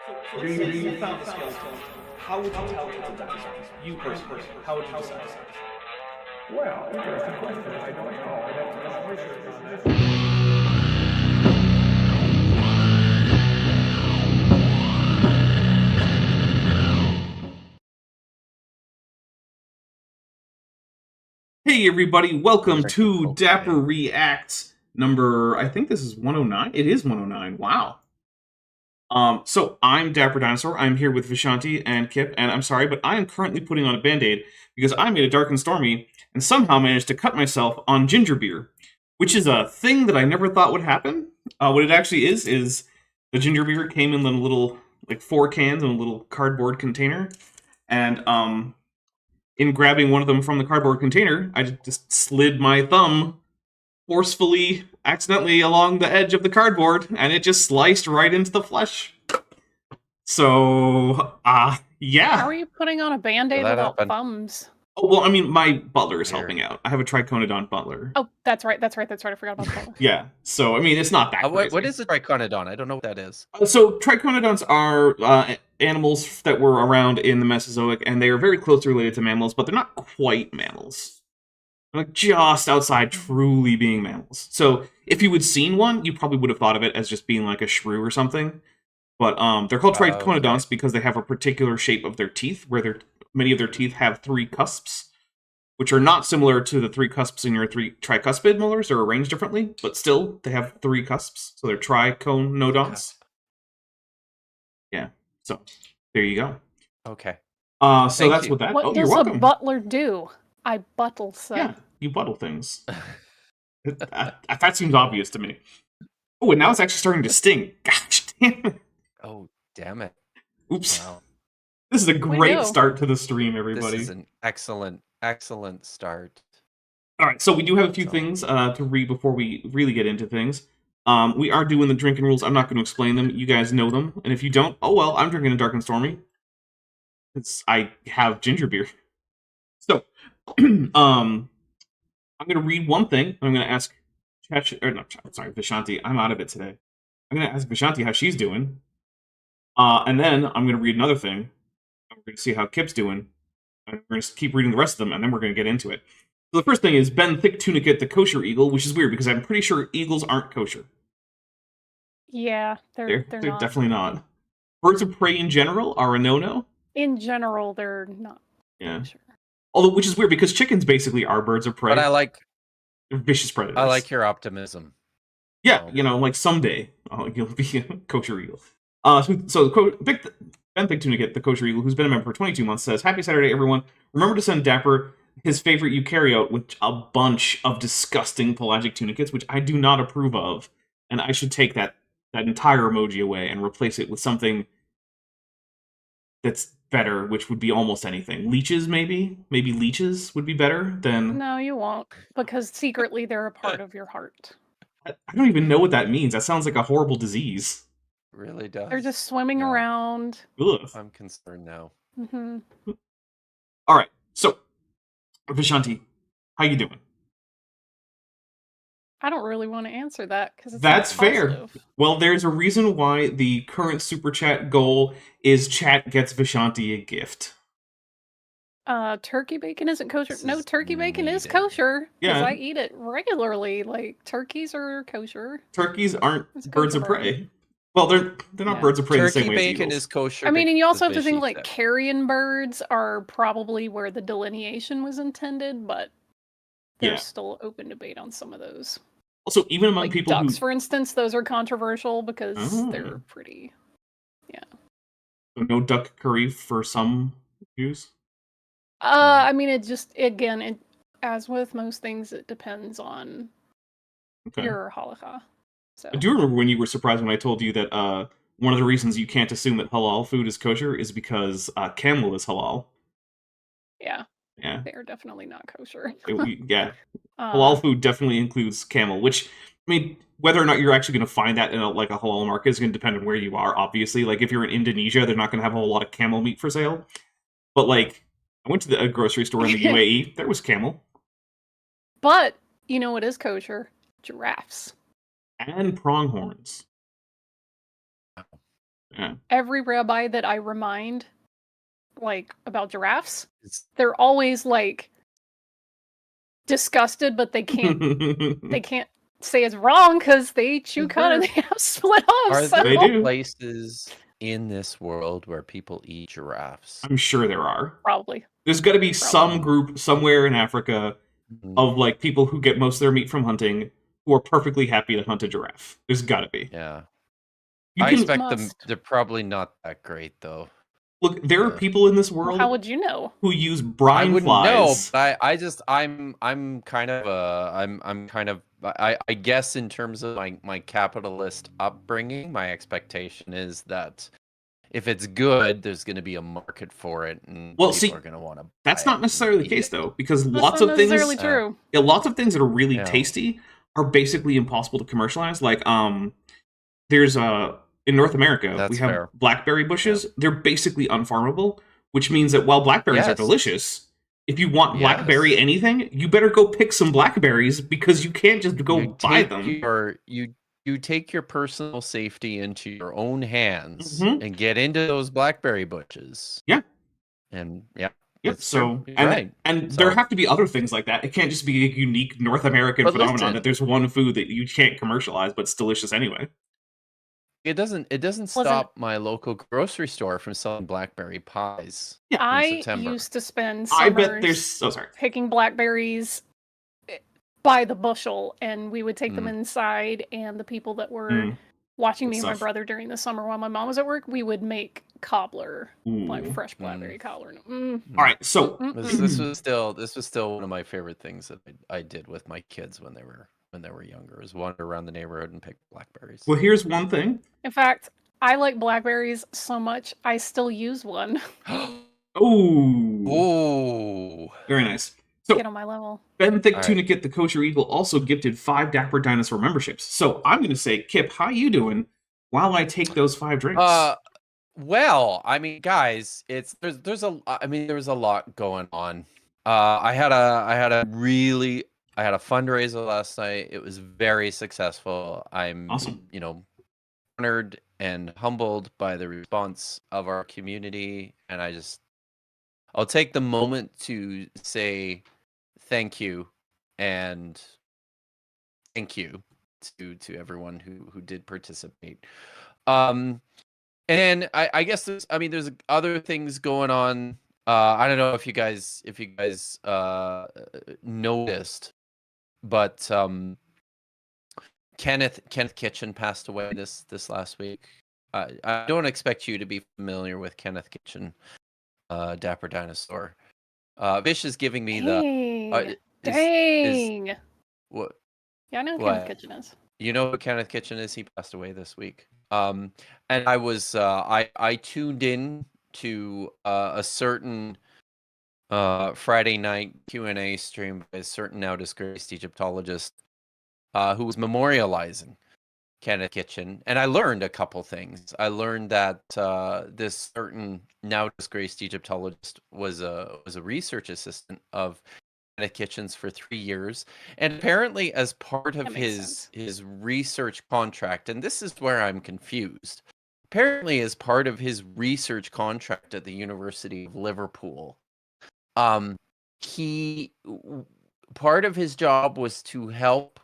So let's say you found a skeleton. How would you tell it's a dinosaur? You personally, how would you decide? Well, interesting question. I don't know. I'd have to do some research on that. Hey everybody, welcome to Dapper Reacts number, I think this is 109? It is 109, wow. So I'm Dapper Dinosaur, I'm here with Vishanti and Kip, and I'm sorry, but I am currently putting on a band-aid because I made it dark and stormy and somehow managed to cut myself on ginger beer, which is a thing that I never thought would happen. What it actually is the ginger beer came in little, like 4 cans in a little cardboard container, and in grabbing one of them from the cardboard container, I just slid my thumb forcefully, accidentally along the edge of the cardboard, and it just sliced right into the flesh. So, yeah. How are you putting on a band-aid without thumbs? Oh, well, I mean, my butler is helping out. I have a triconodon butler. Oh, that's right. I forgot about the butler. Yeah, so, I mean, it's not that crazy. What is a triconodon? I don't know what that is. So, triconodons are animals that were around in the Mesozoic, and they are very closely related to mammals, but they're not quite mammals. They're like just outside truly being mammals. So, if you had seen one, you probably would have thought of it as just being like a shrew or something. But they're called triconodons because they have a particular shape of their teeth, where many of their teeth have 3 cusps, which are not similar to the 3 cusps in your 3 tricuspid molars. They're arranged differently, but still, they have 3 cusps, so they're triconodons. Yeah, so there you go. Okay. So that's what that... What does a butler do? I buttle stuff. Yeah, you buttle things. That seems obvious to me. Oh, and now it's actually starting to sting. Gosh damn it. Oh, damn it. Oops. Wow. This is a great start to the stream, everybody. This is an excellent start. All right, so we do have a few things to read before we really get into things. We are doing the drinking rules. I'm not going to explain them. You guys know them. And if you don't, oh well, I'm drinking a Dark and Stormy. I have ginger beer. So, I'm going to read one thing. I'm going to ask Vishanti. I'm out of it today. I'm going to ask Vishanti how she's doing. And then I'm going to read another thing. We're going to see how Kip's doing. And we're going to keep reading the rest of them, and then we're going to get into it. So the first thing is Ben Thick Tunicate, the kosher eagle, which is weird because I'm pretty sure eagles aren't kosher. Yeah, they're not. Definitely not. Birds of prey in general are a no-no. In general, they're not. Yeah. Kosher. Although, which is weird because chickens basically are birds of prey. But they're vicious predators. I like your optimism. Yeah, like someday you'll be a kosher eagle. So Ben Thick Tunicate, the kosher eagle, who's been a member for 22 months, says, "Happy Saturday, everyone. Remember to send Dapper his favorite eukaryote with a bunch of disgusting pelagic tunicates, which I do not approve of, and I should take that entire emoji away and replace it with something that's better, which would be almost anything. Leeches, maybe? Maybe leeches would be better than..." No, you won't, because secretly they're a part of your heart. I don't even know what that means. That sounds like a horrible disease. It really does. They're just swimming around. Ugh. I'm concerned now. Mm-hmm. All right, so Vishanti, how you doing? I don't really want to answer that because that's fair. Well, there's a reason why the current super chat goal is chat gets Vishanti a gift. Turkey bacon isn't kosher. No, turkey bacon is kosher because I eat it regularly. Like turkeys are kosher. Turkeys aren't birds of prey. Well, they're not birds of prey the same way as eagles. Turkey bacon is kosher. I mean, and you also have to think like carrion birds are probably where the delineation was intended, but there's still open debate on some of those. Also, even among like people ducks, for instance, those are controversial because they're pretty. Yeah. So no duck curry for some views. I mean, it as with most things, it depends on your halakha. So. I do remember when you were surprised when I told you that one of the reasons you can't assume that halal food is kosher is because camel is halal. Yeah. Yeah. They are definitely not kosher. Halal food definitely includes camel, which, I mean, whether or not you're actually going to find that in a halal market is going to depend on where you are, obviously. Like, if you're in Indonesia, they're not going to have a whole lot of camel meat for sale. But, like, I went to a grocery store in the UAE, there was camel. But, you know what is kosher? Giraffes. And pronghorns. Yeah. every rabbi that I remind, like, about giraffes, It's- they're always like disgusted, but they can't say it's wrong because they chew Is cud and there- they have split hooves. Are So They there do. places in this world where people eat giraffes? I'm sure there are. probably. There's got to be some group somewhere in Africa Mm, of like people who get most of their meat from hunting who are perfectly happy to hunt a giraffe. There's got to be. yeah. You I can expect them. Must. They're probably not that great, though. look. There are people in this Well, world how would you know? who use I brine wouldn't know, flies. but I'm kind of I'm kind of I guess in terms of my capitalist upbringing, my expectation is that if it's good, there's going to be a market for it, and Well, people see, are going to want to. That's not necessarily the case though, because That's lots not of necessarily things, true. yeah, lots of things that are really Yeah. tasty are basically impossible to commercialize. Like, there's in North America we That's have fair. blackberry bushes. They're basically unfarmable, which means that while blackberries are Yes. delicious, if you want blackberry Yes. anything, you better go pick some blackberries because you can't just go You buy take them. you take your personal safety into your own hands Mhm. and get into those blackberry bushes. Yeah. And yeah, Yep. it's true. So, You're right. and So- there have to be other things like that. It can't just be a unique North American But phenomenon listen. that there's one food that you can't commercialize, but it's delicious anyway. It doesn't stop my local grocery store from selling blackberry pies. Yeah. in I September. used to spend I bet summers there's. Oh, sorry. picking blackberries by the bushel, and we would take them Mm. inside, and the people that were Mm. watching Good me and my stuff. brother during the summer while my mom was at work, we would make cobbler, like Ooh. fresh blackberry cobbler. Mm. All right. So This was still one of my favorite things that I did with my kids when they were younger, is wander around the neighborhood and pick blackberries. well, here's one thing. In fact, I like blackberries so much, I still use one. Oh, Oh, very nice. So Get on my level. Ben Thick All right. Tunicate the Kosher Eagle also gifted 5 Dapper Dinosaur memberships. So I'm going to say, Kip, how you doing? While I take those 5 drinks. well, I mean, guys, there's a lot going on. I had a fundraiser last night. It was very successful. I'm Awesome. honored and humbled by the response of our community, and I'll take the moment to say thank you, and thank you to everyone who did participate. And I guess there's other things going on. I don't know if you guys noticed, but Kenneth Kitchen passed away this last week. I don't expect you to be familiar with Kenneth Kitchen, Dapper Dinosaur. Vish is giving me Dang. Dang. What? Yeah, I know who What? Kenneth Kitchen is. You know who Kenneth Kitchen is? He passed away this week. And I was I tuned in to a certain Friday night Q&A stream by a certain now disgraced Egyptologist who was memorializing Kenneth Kitchen, and I learned a couple things. I learned that this certain now disgraced Egyptologist was a research assistant of Kenneth Kitchen's for 3 years, and apparently as part of That makes his research contract, and this is where I'm confused. Apparently, as part of his research contract at the University of Liverpool, he part of his job was to help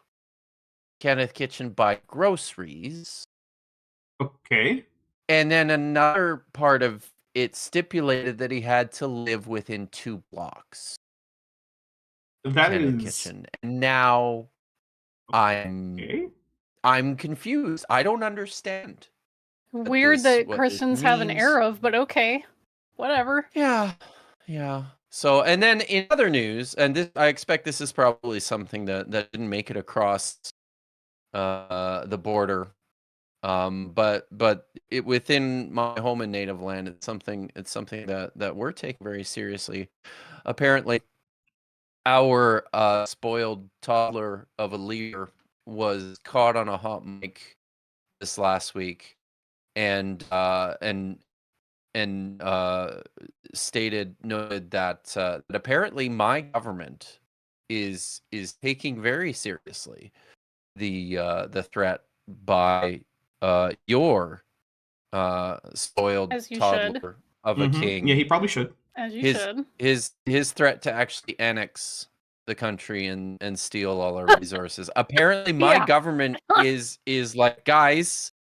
Kenneth Kitchen buy groceries. Okay. And then another part of it stipulated that he had to live within 2 blocks. That Kenneth is Kitchen. And now okay. I'm confused. I don't understand. Weird what that this Christians have an means. Arab, but okay. Whatever. Yeah. So, and then in other news, and this, I expect this is probably something that didn't make it across the border, but it within my home and native land, it's something that we're taking very seriously. Apparently, our spoiled toddler of a leader was caught on a hot mic this last week, and noted that apparently my government is taking very seriously the threat by your spoiled As you toddler of a king. Yeah, he probably should. As you his should. his threat to actually annex the country and steal all our resources. Apparently, my Yeah. government is like, guys,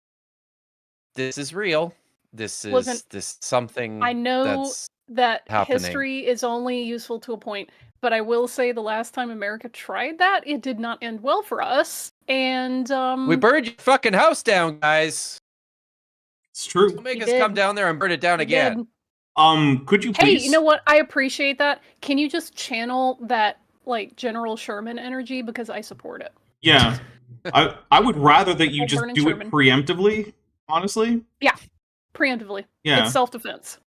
this is real. This is something. I know that's that happening. history is only useful to a point, but I will say the last time America tried that, it did not end well for us. And we burned your fucking house down, guys. It's true. Don't make us come down there and burn it down again. Could you Hey, please? you know what? I appreciate that. Can you just channel that like General Sherman energy, because I support it. Yeah, I would rather that you just do Sherman. it preemptively. Honestly. Yeah, preemptively. Yeah, it's self-defense.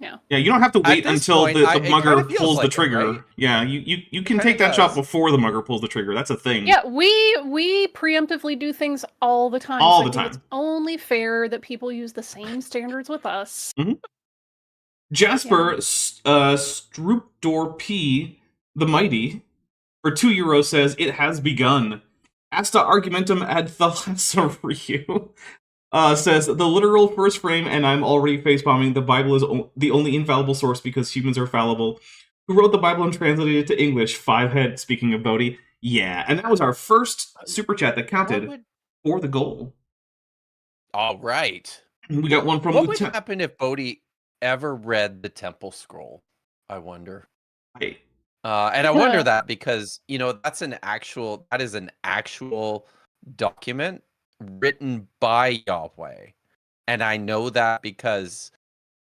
Yeah. Yeah, you don't have to wait until point, the mugger pulls like the trigger. it, right? Yeah, you can take that shot before the mugger pulls the trigger. That's a thing. Yeah, we preemptively do things all the time. All so the time. It's only fair that people use the same standards with us. Mm-hmm. Jasper Stroopdor P, the Mighty, for €2 says, it has begun. Asta argumentum ad thalassario says, the literal first frame, and I'm already facepalming, the Bible is the only infallible source because humans are fallible. Who wrote the Bible and translated it to English? Fivehead, speaking of Bodhi. Yeah, and that was our first super chat that counted for the goal. All right. We got one from What would happen if Bodhi ever read the Temple Scroll? I wonder. Hey. And I wonder that because, you know, that is an actual document written by Yahweh. And I know that because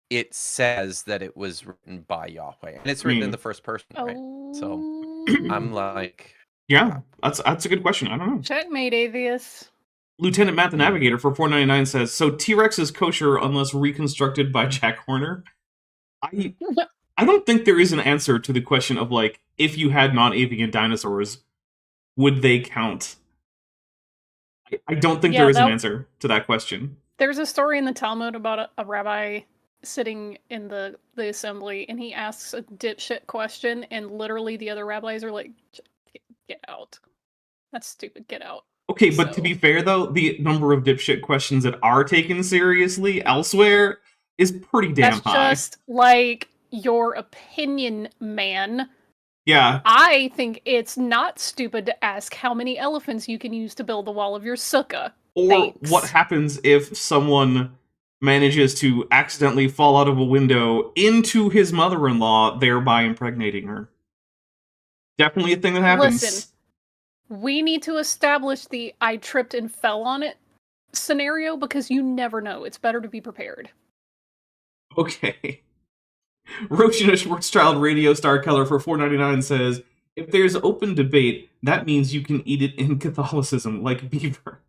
it says that it was written by Yahweh. And it's written in the first person, right? So I'm like... Yeah, that's a good question. I don't know. Checkmate, atheist. Lieutenant Matt the Navigator for $4.99 says, so T-Rex is kosher unless reconstructed by Jack Horner? I don't think there is an answer to the question of, like, if you had non-avian dinosaurs, would they count? I don't think there is an answer to that question. There's a story in the Talmud about a rabbi sitting in the assembly, and he asks a dipshit question, and literally the other rabbis are like, get out. That's stupid, get out. Okay, but to be fair, though, the number of dipshit questions that are taken seriously elsewhere is pretty damn high. That's just, like, your opinion, man. Yeah. I think it's not stupid to ask how many elephants you can use to build the wall of your sukkah. Or what happens if someone manages to accidentally fall out of a window into his mother-in-law, thereby impregnating her. Definitely a thing that happens. Listen, we need to establish the I tripped and fell on it scenario because you never know. It's better to be prepared. Okay. Roshan Schwarzchild Radio Star Color for $4.99 says, if there's open debate, that means you can eat it in Catholicism, like beaver.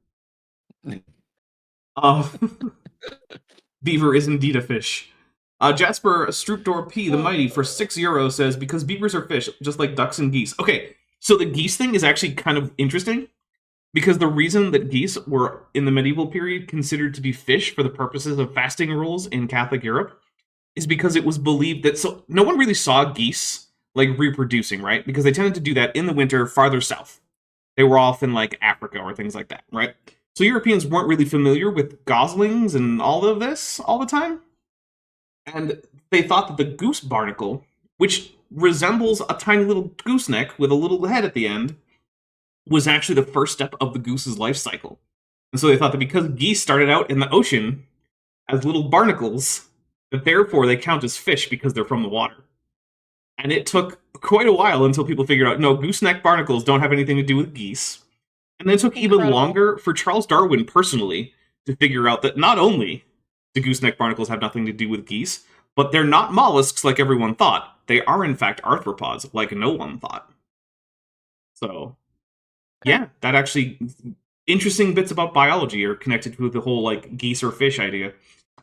Beaver is indeed a fish. Jasper Stroopdor P, the Mighty, for €6 says, because beavers are fish, just like ducks and geese. Okay, so the geese thing is actually kind of interesting, because the reason that geese were, in the medieval period, considered to be fish for the purposes of fasting rules in Catholic Europe is because it was believed that... So, no one really saw geese, like, reproducing, right? Because they tended to do that in the winter farther south. They were off in, like, Africa or things like that, right? So Europeans weren't really familiar with goslings and all of this all the time. And they thought that the goose barnacle, which resembles a tiny little gooseneck with a little head at the end, was actually the first step of the goose's life cycle. And so they thought that because geese started out in the ocean as little barnacles, that therefore they count as fish because they're from the water. And it took quite a while until people figured out, no, gooseneck barnacles don't have anything to do with geese. And then it took even longer for Charles Darwin personally to figure out that not only do gooseneck barnacles have nothing to do with geese, but they're not mollusks like everyone thought. They are in fact arthropods, like no one thought. So, yeah, that actually... Interesting bits about biology are connected with the whole, like, geese or fish idea.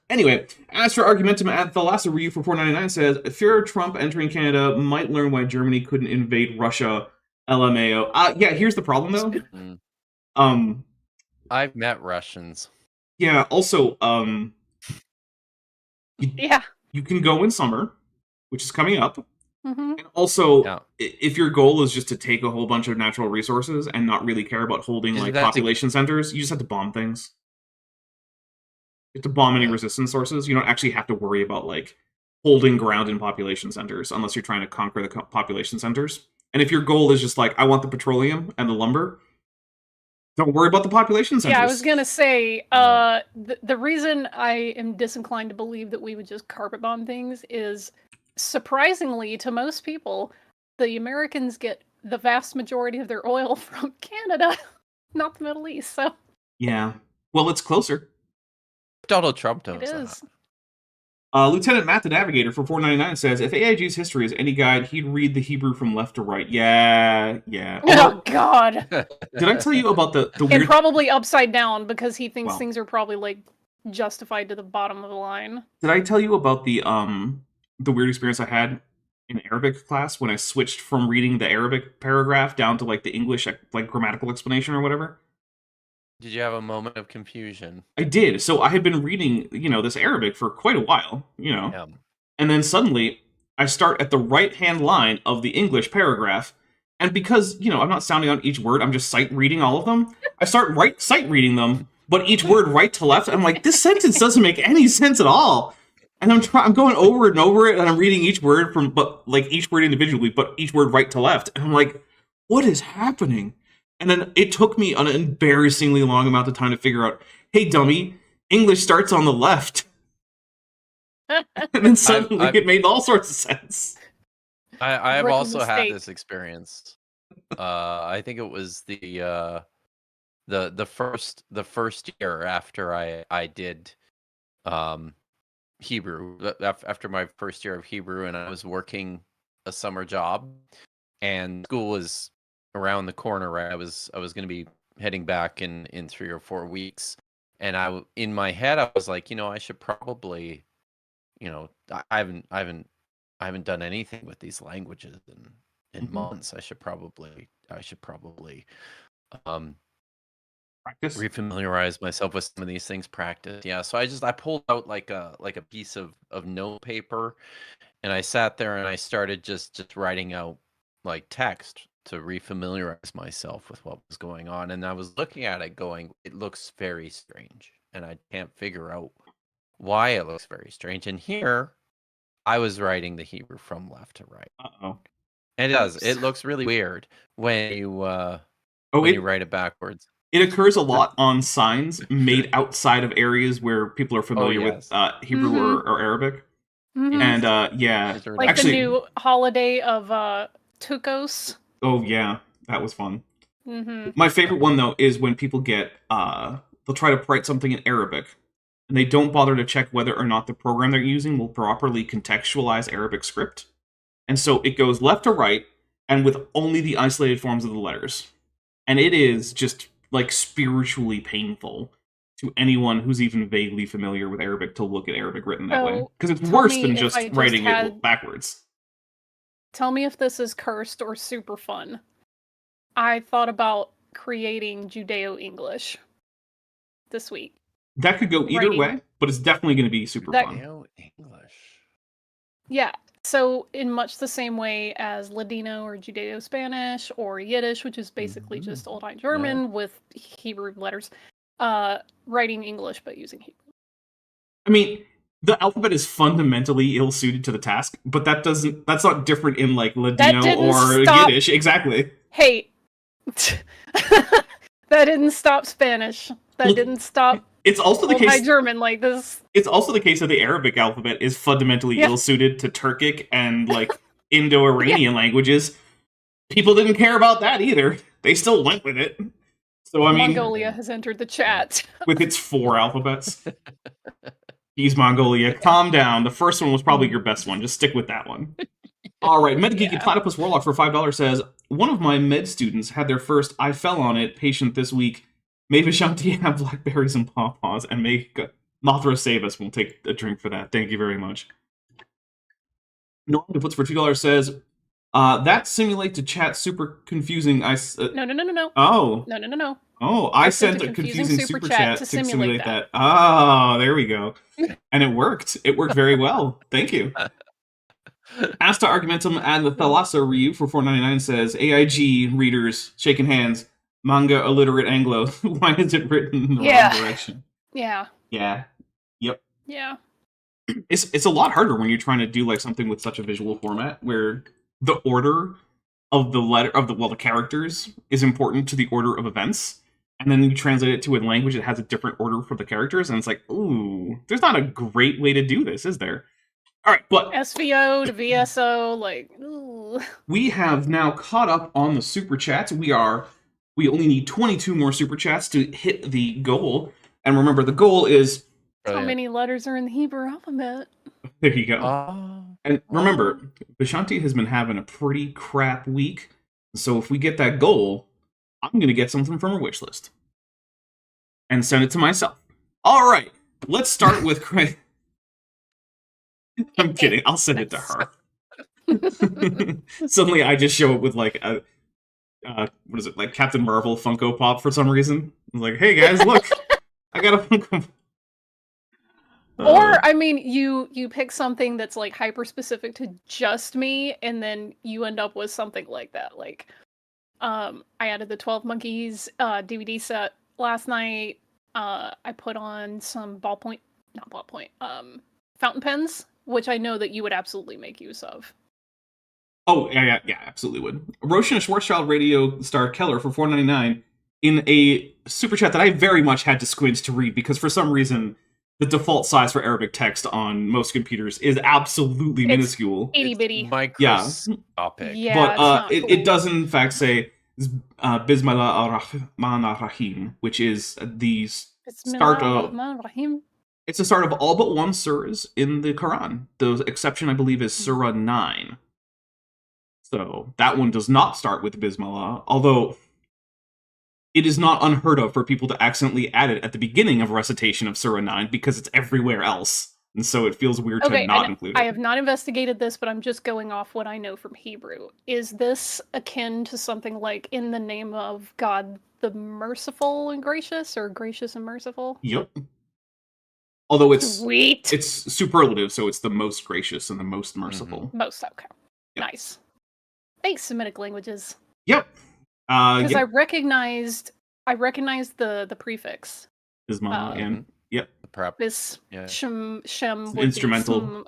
Anyway, as for argumentum ad thalassario for $4.99 says, fear of Trump entering Canada might learn why Germany couldn't invade Russia, LMAO. Yeah, here's the problem, though. I've met Russians. Yeah, also, you can go in summer, which is coming up. Mm-hmm. And also, if your goal is just to take a whole bunch of natural resources and not really care about holding, like, population centers, you just have to bomb things. to bomb any Yeah. resistance sources. You don't actually have to worry about like holding ground in population centers unless you're trying to conquer the population centers. And if your goal is just like, I want the petroleum and the lumber, don't worry about the population centers. Yeah, I was gonna say, the reason I am disinclined to believe that we would just carpet bomb things is, surprisingly to most people, the Americans get the vast majority of their oil from Canada, not the Middle East. So Yeah. Well, it's closer. Donald Trump it knows is. that. Lieutenant Matt the Navigator for $4.99 says, if AIG's history is any guide, he'd read the Hebrew from left to right. Yeah. Oh God! Did I tell you about the And weird... probably upside down because he thinks Well. things are probably like justified to the bottom of the line. Did I tell you about the weird experience I had in Arabic class when I switched from reading the Arabic paragraph down to like the English like grammatical explanation or whatever? Did you have a moment of confusion? I did. So I had been reading, this Arabic for quite a while, Yeah. and then suddenly I start at the right-hand line of the English paragraph, and because, I'm not sounding out each word, I'm just sight reading all of them, I start sight reading them, but each word right to left, I'm like, this sentence doesn't make any sense at all. And I'm going over it and over it, and I'm reading each word each word individually, but each word right to left. And I'm like, what is happening? And then it took me an embarrassingly long amount of time to figure out, hey, dummy, English starts on the left. And then suddenly it made all sorts of sense. I have Rookie also had mistake. this experience. I think it was the first year after I did Hebrew, after my first year of Hebrew, and I was working a summer job, and school was around the corner, right? I was going to be heading back in 3 or 4 weeks, and in my head I was like, I should probably, I haven't done anything with these languages in months. I should probably Practice. refamiliarize myself with some of these things, practice. Yeah, so I pulled out like a piece of note paper, and I sat there and I started just writing out like text to refamiliarize myself with what was going on. And I was looking at it going, it looks very strange, and I can't figure out why it looks very strange. And here I was writing the Hebrew from left to right. Uh-oh. And it does. It looks really weird when you you write it backwards. It occurs a lot on signs made outside of areas where people are familiar with Hebrew or Arabic. Mhm. And yeah, Like actually, the new holiday of Tukos. oh yeah, that was fun. Mm-hmm. My favorite one though is when people get they'll try to write something in Arabic, and they don't bother to check whether or not the program they're using will properly contextualize Arabic script. And so it goes left to right, and with only the isolated forms of the letters. And it is just like spiritually painful to anyone who's even vaguely familiar with Arabic to look at Arabic written that way. Because it's tell worse me than if just I just writing had- it backwards. Tell me if this is cursed or super fun. I thought about creating Judeo-English this week. That could go either Writing. way, but it's definitely going to be super fun. Judeo-English. Yeah, so in much the same way as Ladino or Judeo-Spanish or Yiddish, which is basically just Old High German with Hebrew letters, writing English but using Hebrew. I mean, the alphabet is fundamentally ill-suited to the task, but that's not different in like Ladino or Yiddish. Exactly. Hey, that didn't stop Spanish. That didn't stop It's also the Old High case. German like this. It's also the case that the Arabic alphabet is fundamentally ill-suited to Turkic and like Indo-Iranian languages. People didn't care about that either. They still went with it. So I mean, Mongolia has entered the chat. with its 4 alphabets. Geez, Mongolia, calm down. The first one was probably your best one. Just stick with that one. All right, Metageeky Platypus Warlock for $5 says, one of my med students had their first I fell on it patient this week. May Vishanti have blackberries and pawpaws, and may Mothra save us. We'll take a drink for that. Thank you very much. Norm puts for $2 says, that simulate to chat super confusing. No. Oh. No. Oh, I sent a confusing super chat to simulate that. Oh, there we go. And it worked. It worked very well. Thank you. Asta Argumentum and the Thalassa Ryu for $4.99 says, AIG readers shaking hands, manga illiterate Anglo. Why is it written in the wrong direction? Yeah. Yeah. Yeah. It's a lot harder when you're trying to do like something with such a visual format where the order of the characters is important to the order of events, and then you translate it to a language that has a different order for the characters, and it's like, ooh, there's not a great way to do this, is there? All right, but SVO to VSO, like, ooh. we have now caught up on the super chats. We only need 22 more super chats to hit the goal, and remember, the goal is How many letters are in the Hebrew alphabet? there you go. And remember, Vishanti has been having a pretty crap week, so if we get that goal, I'm going to get something from her wish list and send it to myself. All right, let's start with I'm kidding. I'll send it to her. Suddenly, I just show up with like a what is it, like Captain Marvel Funko Pop for some reason. I'm like, hey guys, look, I got a Funko. Or, I mean, you pick something that's like hyper specific to just me, and then you end up with something like that. Like, I added the 12 Monkeys DVD set last night. I put on some fountain pens, which I know that you would absolutely make use of. Oh, yeah, absolutely would. Roshan Schwarzschild Radio Star Keller for $4.99 in a super chat that I very much had to squint to read because for some reason the default size for Arabic text on most computers is absolutely minuscule. Itty bitty. Microscopic. Yeah, but cool. it does in fact say Bismillah ar-Rahman ar-Rahim, which is the start of... It's the start of all but one surahs in the Quran. The exception, I believe, is Surah 9. So that one does not start with Bismillah, although it is not unheard of for people to accidentally add it at the beginning of a recitation of Surah 9 because it's everywhere else. And so it feels weird to not include it. I have not investigated this, but I'm just going off what I know from Hebrew. Is this akin to something like in the name of God the merciful and gracious, or gracious and merciful? Yep. Although it's Sweet. It's superlative, so it's the most gracious and the most merciful. Mm-hmm. Most, okay. Yep. Nice. Thanks, Semitic languages. Yep. Because I recognized the prefix. Bismillah and yep. The prep. This shem instrumental.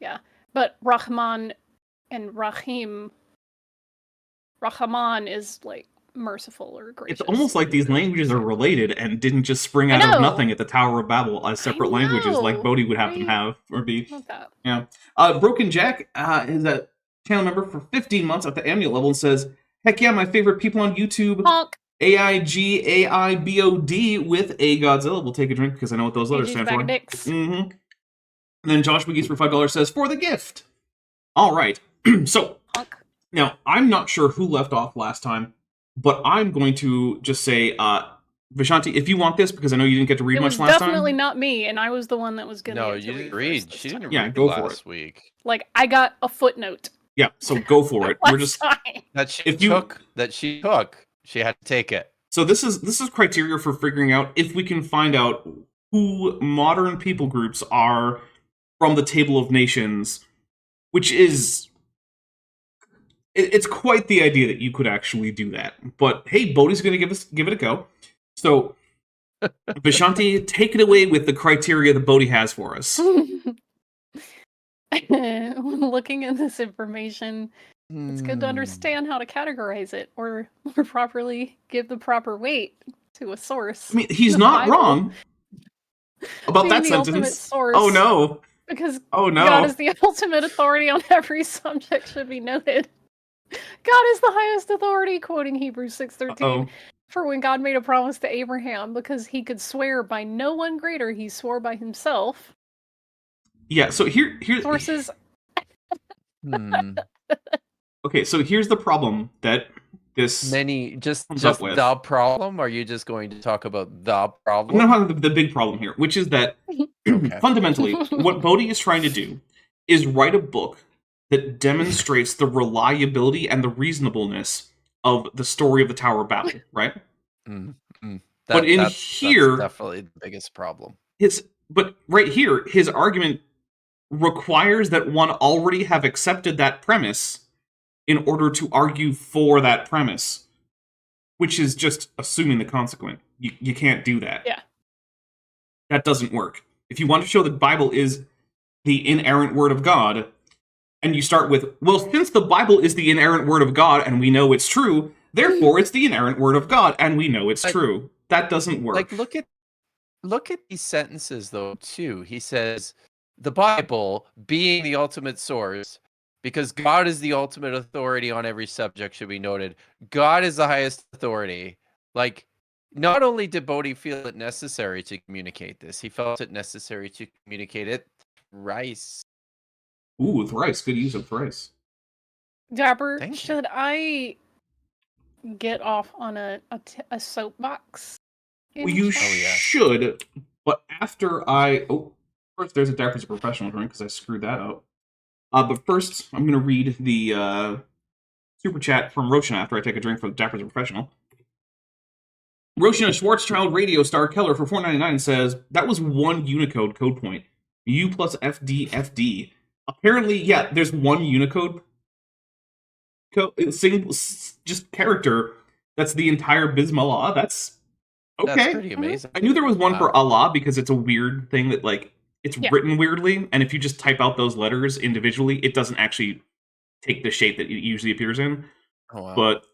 Yeah. But Rahman and Rahim, Rahman is like merciful or gracious. It's almost like these languages are related and didn't just spring out of nothing at the Tower of Babel as separate languages like Bodhi would have them have or be. Love that. Yeah. Broken Jack is a channel member for 15 months at the annual level and says, heck yeah, my favorite people on YouTube. Honk. AIGAIBOD with a Godzilla. We'll take a drink because I know what those letters stand for. Mm-hmm. And then Josh McGee's for $5 says, for the gift. All right. So, now, I'm not sure who left off last time, but I'm going to just say, Vishanti, if you want this, because I know you didn't get to read much last time. It was definitely not me, and I was the one that was going to No, you didn't read. She didn't read go last for it. week. Like, I got a footnote. Yeah, so go for it. We're just that she took. She had to take it. So this is criteria for figuring out if we can find out who modern people groups are from the Table of Nations, which is it's quite the idea that you could actually do that. But hey, Bodhi's going to give it a go. So Vishanti, take it away with the criteria that Bodhi has for us. Looking at this information, it's good to understand how to categorize it or properly give the proper weight to a source. I mean, he's not wrong about that sentence. Source, oh no. Because God is the ultimate authority on every subject, should be noted. God is the highest authority, quoting Hebrews 6:13. For when God made a promise to Abraham, because he could swear by no one greater, he swore by himself. Yeah, so here sources. Okay, so here's the problem that this just the problem. Or are you just going to talk about the problem? I'm going to have the big problem here, which is that fundamentally, what Bodhi is trying to do is write a book that demonstrates the reliability and the reasonableness of the story of the Tower of Babel, right? That's definitely the biggest problem. But right here, his argument requires that one already have accepted that premise in order to argue for that premise, which is just assuming the consequent. You can't do that. Yeah. That doesn't work. if you want to show the Bible is the inerrant word of God, and you start with, well, since the Bible is the inerrant word of God and we know it's true, therefore it's the inerrant word of God and we know it's true. That doesn't work. Like, look at these sentences though too. He says the Bible being the ultimate source, because God is the ultimate authority on every subject, should be noted. God is the highest authority. Like, not only did Bodhi feel it necessary to communicate this, he felt it necessary to communicate it thrice. Ooh, thrice. Good use of thrice. Dapper, Thank you. should I get off on a soapbox? Well, you should, but after first there's a Dapper's a professional drink because I screwed that up. But first, I'm going to read the super chat from Roshana after I take a drink for the Dapper's a professional. Roshana Schwarzschild Radio Star Keller for $4.99 says, that was one Unicode code point. U plus FD FD. Apparently, yeah, there's one Unicode single just character. That's the entire Bismillah. That's okay. That's pretty amazing. I knew there was one for Allah because it's a weird thing that, like, it's written weirdly, and if you just type out those letters individually, it doesn't actually take the shape that it usually appears in. Oh, wow. But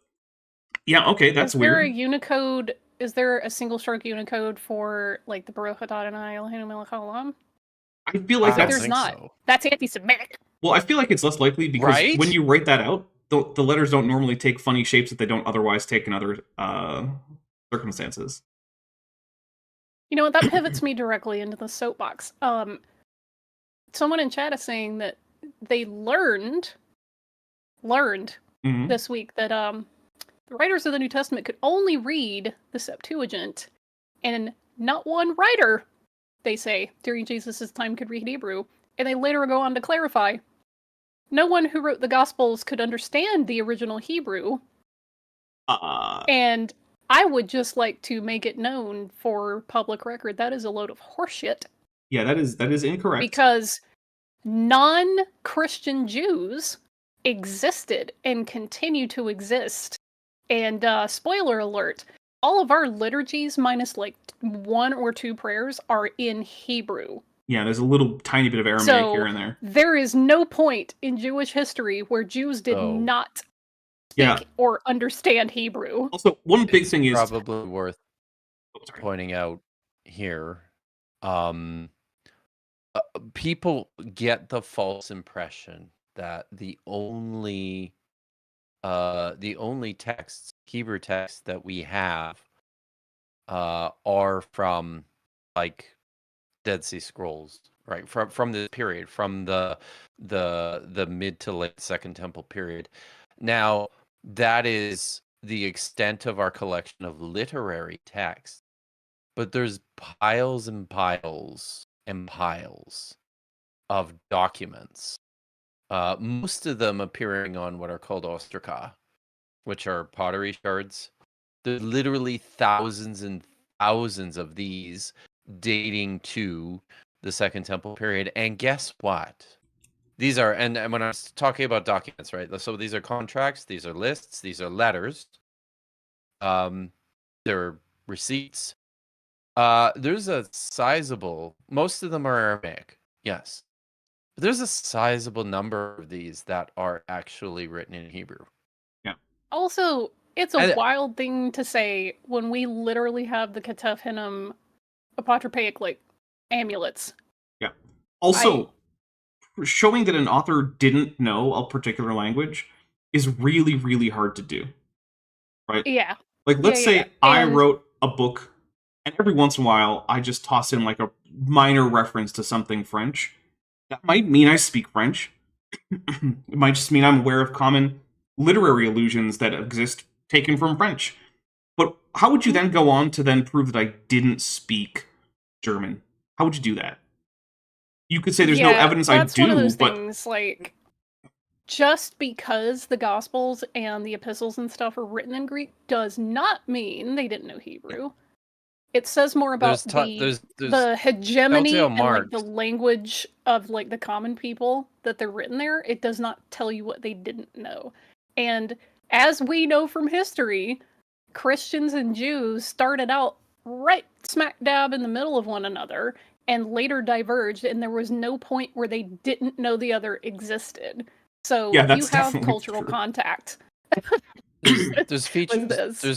yeah, okay, that's weird. Is there a Unicode? Is there a single stroke Unicode for, like, the Baruch Adonai Eloheinu melech haolam? I feel like there's not. So. That's anti-Semitic. Well, I feel like it's less likely because when you write that out, the letters don't normally take funny shapes that they don't otherwise take in other circumstances. You know what? That pivots me directly into the soapbox. Someone in chat is saying that they learned this week that the writers of the New Testament could only read the Septuagint, and not one writer, they say, during Jesus' time could read Hebrew. And they later go on to clarify, no one who wrote the Gospels could understand the original Hebrew. And I would just like to make it known for public record that is a load of horseshit. Yeah, that is incorrect. Because non-Christian Jews existed and continue to exist. And spoiler alert, all of our liturgies, minus like 1 or 2 prayers, are in Hebrew. Yeah, there's a little tiny bit of Aramaic here and there. There is no point in Jewish history where Jews did not speak or understand Hebrew. Also, one big thing is probably worth pointing out here. People get the false impression that the only texts, Hebrew texts that we have, are from, like, Dead Sea Scrolls, right? From the period, from the mid to late Second Temple period. Now, that is the extent of our collection of literary texts, but there's piles and piles and piles of documents. Most of them appearing on what are called ostraca, which are pottery shards. There's literally thousands and thousands of these dating to the Second Temple period. And guess what? These are, and when I was talking about documents, right? So these are contracts, these are lists, these are letters. They're receipts. There's a sizable, most of them are Aramaic, yes. But there's a sizable number of these that are actually written in Hebrew. Yeah. Also, it's a wild thing to say when we literally have the Ketef Hinnom apotropaic, like, amulets. Yeah. Also, showing that an author didn't know a particular language is really, really hard to do. Right? Yeah. Like, let's say I wrote a book, and every once in a while, I just toss in, like, a minor reference to something French. That might mean I speak French. It might just mean I'm aware of common literary allusions that exist taken from French. But how would you then go on to then prove that I didn't speak German? How would you do that? You could say there's no evidence I do, that's one of those things, like, just because the Gospels and the epistles and stuff are written in Greek does not mean they didn't know Hebrew. It says more about the hegemony and, like, the language of, like, the common people that they're written there. It does not tell you what they didn't know. And as we know from history, Christians and Jews started out right smack dab in the middle of one another, and later diverged, and there was no point where they didn't know the other existed. So Yeah, that's you have definitely cultural true. contact. There's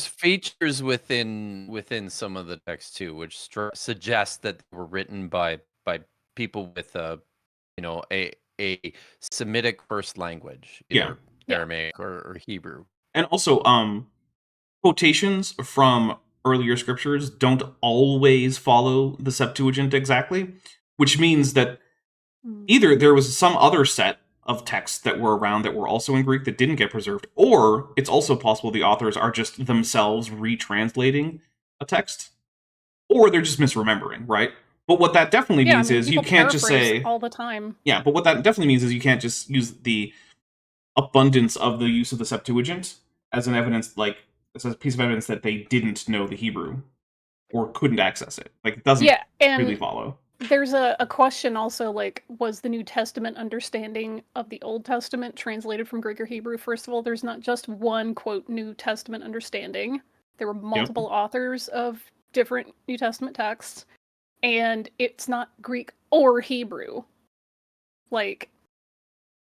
features within some of the text too, which suggest that they were written by people with a Semitic first language, either Aramaic or Hebrew. And also, quotations from earlier scriptures don't always follow the Septuagint exactly, which means that either there was some other set of texts that were around that were also in Greek that didn't get preserved, or it's also possible the authors are just themselves retranslating a text, or they're just misremembering, right? But what that definitely means is you can't just say all the time. Yeah, but what that definitely means is you can't just use the abundance of the use of the Septuagint as an evidence, like as a piece of evidence that they didn't know the Hebrew or couldn't access it. Like, it doesn't really follow. There's a question also, like, was the New Testament understanding of the Old Testament translated from Greek or Hebrew? First of all, there's not just one, quote, New Testament understanding. There were multiple authors of different New Testament texts, and it's not Greek or Hebrew. Like,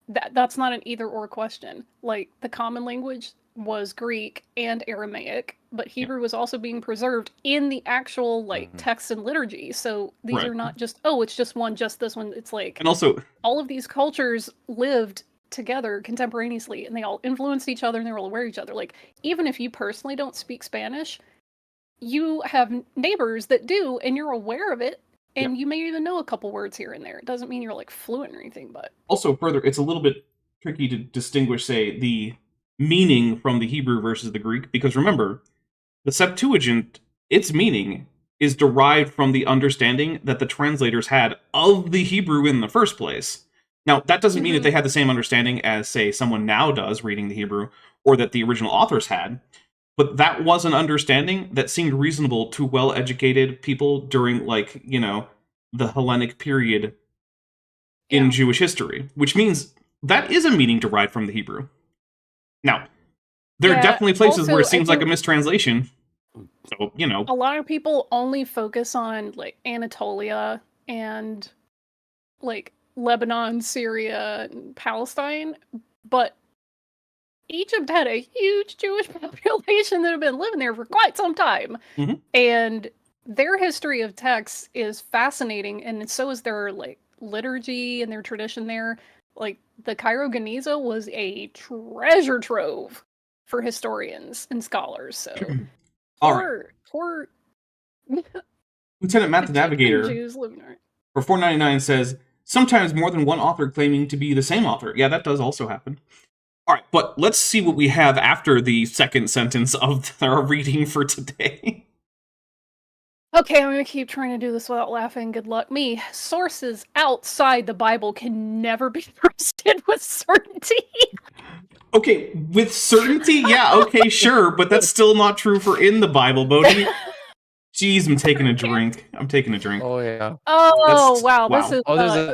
that's not an either-or question. Like, the common language was Greek and Aramaic, but Hebrew was also being preserved in the actual, like, text and liturgy. So these are not just, it's just one, just this one. It's like, and also, all of these cultures lived together contemporaneously, and they all influenced each other, and they were all aware of each other. Like, even if you personally don't speak Spanish, you have neighbors that do, and you're aware of it, and you may even know a couple words here and there. It doesn't mean you're, like, fluent or anything, but... Also, further, it's a little bit tricky to distinguish, say, the meaning from the Hebrew versus the Greek, because remember, the Septuagint, its meaning is derived from the understanding that the translators had of the Hebrew in the first place. Now, that doesn't mean that they had the same understanding as, say, someone now does reading the Hebrew, or that the original authors had, but that was an understanding that seemed reasonable to well-educated people during, like, you know, the Hellenic period in Jewish history, which means that is a meaning derived from the Hebrew. Now, there are definitely places also, where it seems like a mistranslation. So, you know. A lot of people only focus on, like, Anatolia and, like, Lebanon, Syria, and Palestine, but Egypt had a huge Jewish population that had been living there for quite some time. And their history of texts is fascinating, and so is their, like, liturgy and their tradition there. Like, the Cairo Geniza was a treasure trove for historians and scholars. So, poor Lieutenant Matt the Navigator Jews living there. for $4.99 says, sometimes more than one author claiming to be the same author. Yeah, that does also happen. All right, but let's see what we have after the second sentence of our reading for today. Okay, I'm going to keep trying to do this without laughing. Good luck me. Sources outside the Bible can never be trusted with certainty. Okay, with certainty? Yeah, okay, sure, but that's still not true for in the Bible, Bodhi. Jeez, I'm taking a drink. Oh, yeah. Oh, wow. This is...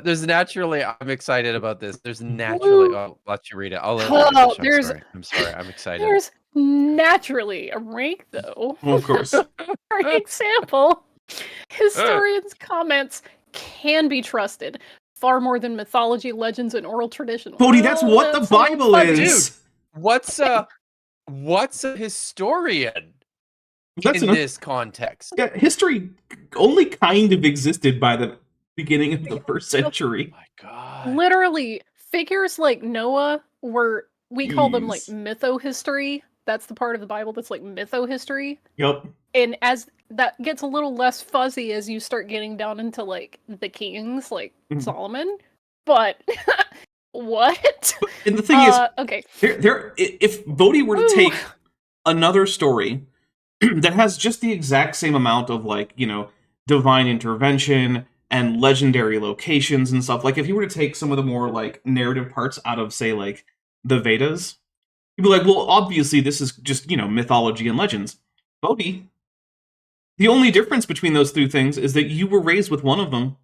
there's naturally... I'm excited about this. There's naturally... I'll let you read it. I'll let you finish. I'm sorry. I'm excited. There's naturally a rank, though. Well, of course. For example, historians' comments can be trusted far more than mythology, legends, and oral tradition. Bodhi, that's what the Bible is! Dude, what's a historian? In this context. Yeah, history only kind of existed by the beginning of the first century. Oh my god. Literally, figures like Noah were, we call them, like, mytho-history. That's the part of the Bible that's, like, mytho-history. Yep. And as that gets a little less fuzzy as you start getting down into, like, the kings, like Solomon. But, what? And the thing is, okay. if Bodhi were to take another story that has just the exact same amount of, like, you know, divine intervention and legendary locations and stuff. Like, if he were to take some of the more, like, narrative parts out of, say, like, the Vedas, he'd be like, well, obviously this is just, you know, mythology and legends. Bodhi, the only difference between those two things is that you were raised with one of them.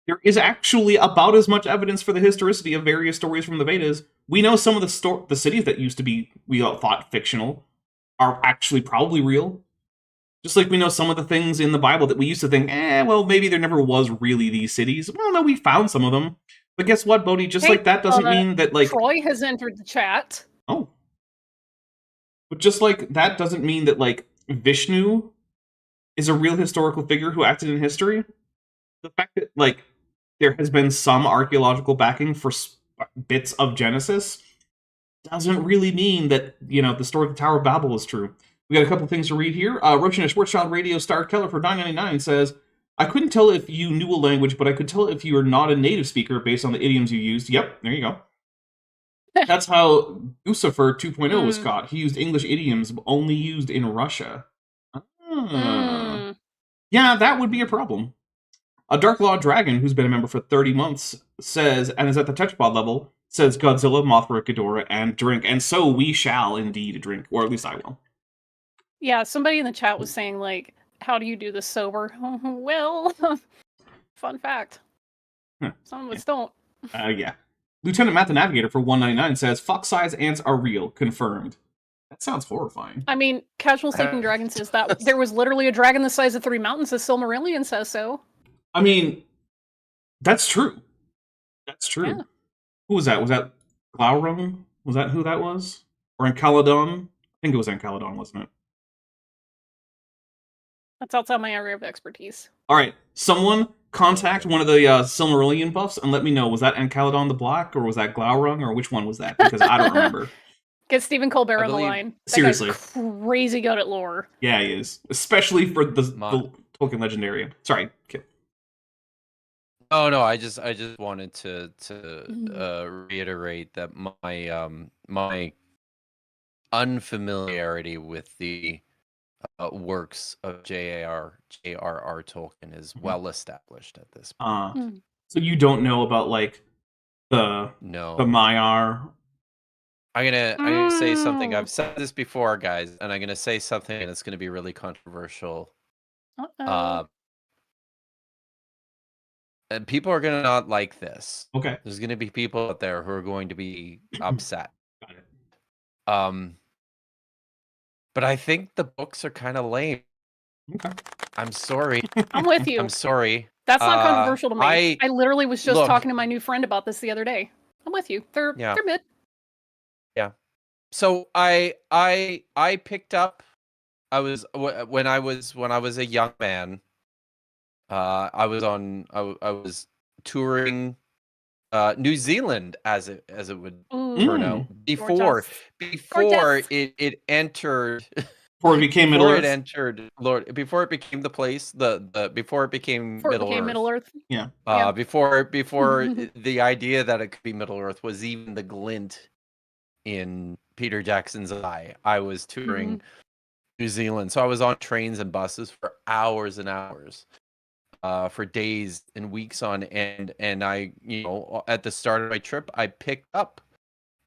There is actually about as much evidence for the historicity of various stories from the Vedas. We know some of the cities that used to be, we all thought, fictional, are actually probably real. Just like we know some of the things in the Bible that we used to think, well, maybe there never was really these cities. Well, no, we found some of them. But guess what, Bodhi? Just like that doesn't mean that, like... Troy has entered the chat. Oh. But just like that doesn't mean that, like, Vishnu is a real historical figure who acted in history. The fact that, like, there has been some archaeological backing for bits of Genesis doesn't really mean that, the story of the Tower of Babel is true. We got a couple things to read here. Roshan Schwarzschild Radio Star Keller for $9.99 says, I couldn't tell if you knew a language, but I could tell if you are not a native speaker based on the idioms you used. Yep, there you go. That's how Lucifer 2.0 was caught. He used English idioms only used in Russia. Yeah, that would be a problem. A Dark Law Dragon, who's been a member for 30 months, says, and is at the Touchpod level, says Godzilla, Mothra, Ghidorah, and drink. And so we shall indeed drink, or at least I will. Yeah, somebody in the chat was saying, like, how do you do this sober? Well, fun fact. Some of us don't. Yeah. Lieutenant Matt the Navigator for $1.99 says, fox-sized ants are real, confirmed. That sounds horrifying. I mean, Casual Sleeping Dragon says that there was literally a dragon the size of 3 mountains. The Silmarillion says so. I mean, that's true. That's true. Yeah. Who was that? Was that Glaurung? Was that who that was? Or Encaladon? I think it was Encaladon, wasn't it? That's outside my area of expertise. All right, someone contact one of the Silmarillion buffs and let me know, was that Encaladon the Black, or was that Glaurung, or which one was that? Because I don't remember. Get Stephen Colbert on the line. That seriously. guy's crazy good at lore. Yeah, he is. Especially for the Tolkien Legendarium. Sorry, Kip. Oh no, I just wanted to reiterate that my unfamiliarity with the works of J.R.R. Tolkien is well established at this point. So you don't know about, like, the Maiar? I'm gonna say something. I've said this before, guys, and I'm gonna say something that's gonna be really controversial. And people are gonna not like this. Okay. There's gonna be people out there who are going to be upset. Got it. But I think the books are kind of lame. Okay. I'm sorry. I'm with you. I'm sorry. That's not controversial to me. I literally was just look, talking to my new friend about this the other day. I'm with you. They're mid. Yeah. So I picked up. When I was a young man. I was touring New Zealand as it would turn out before it entered. Before it became Middle Earth. Before it became the place. Before it became Middle Earth. Yeah. Before the idea that it could be Middle Earth was even the glint in Peter Jackson's eye. I was touring New Zealand, so I was on trains and buses for hours and hours. For days and weeks on end, and I, at the start of my trip, I picked up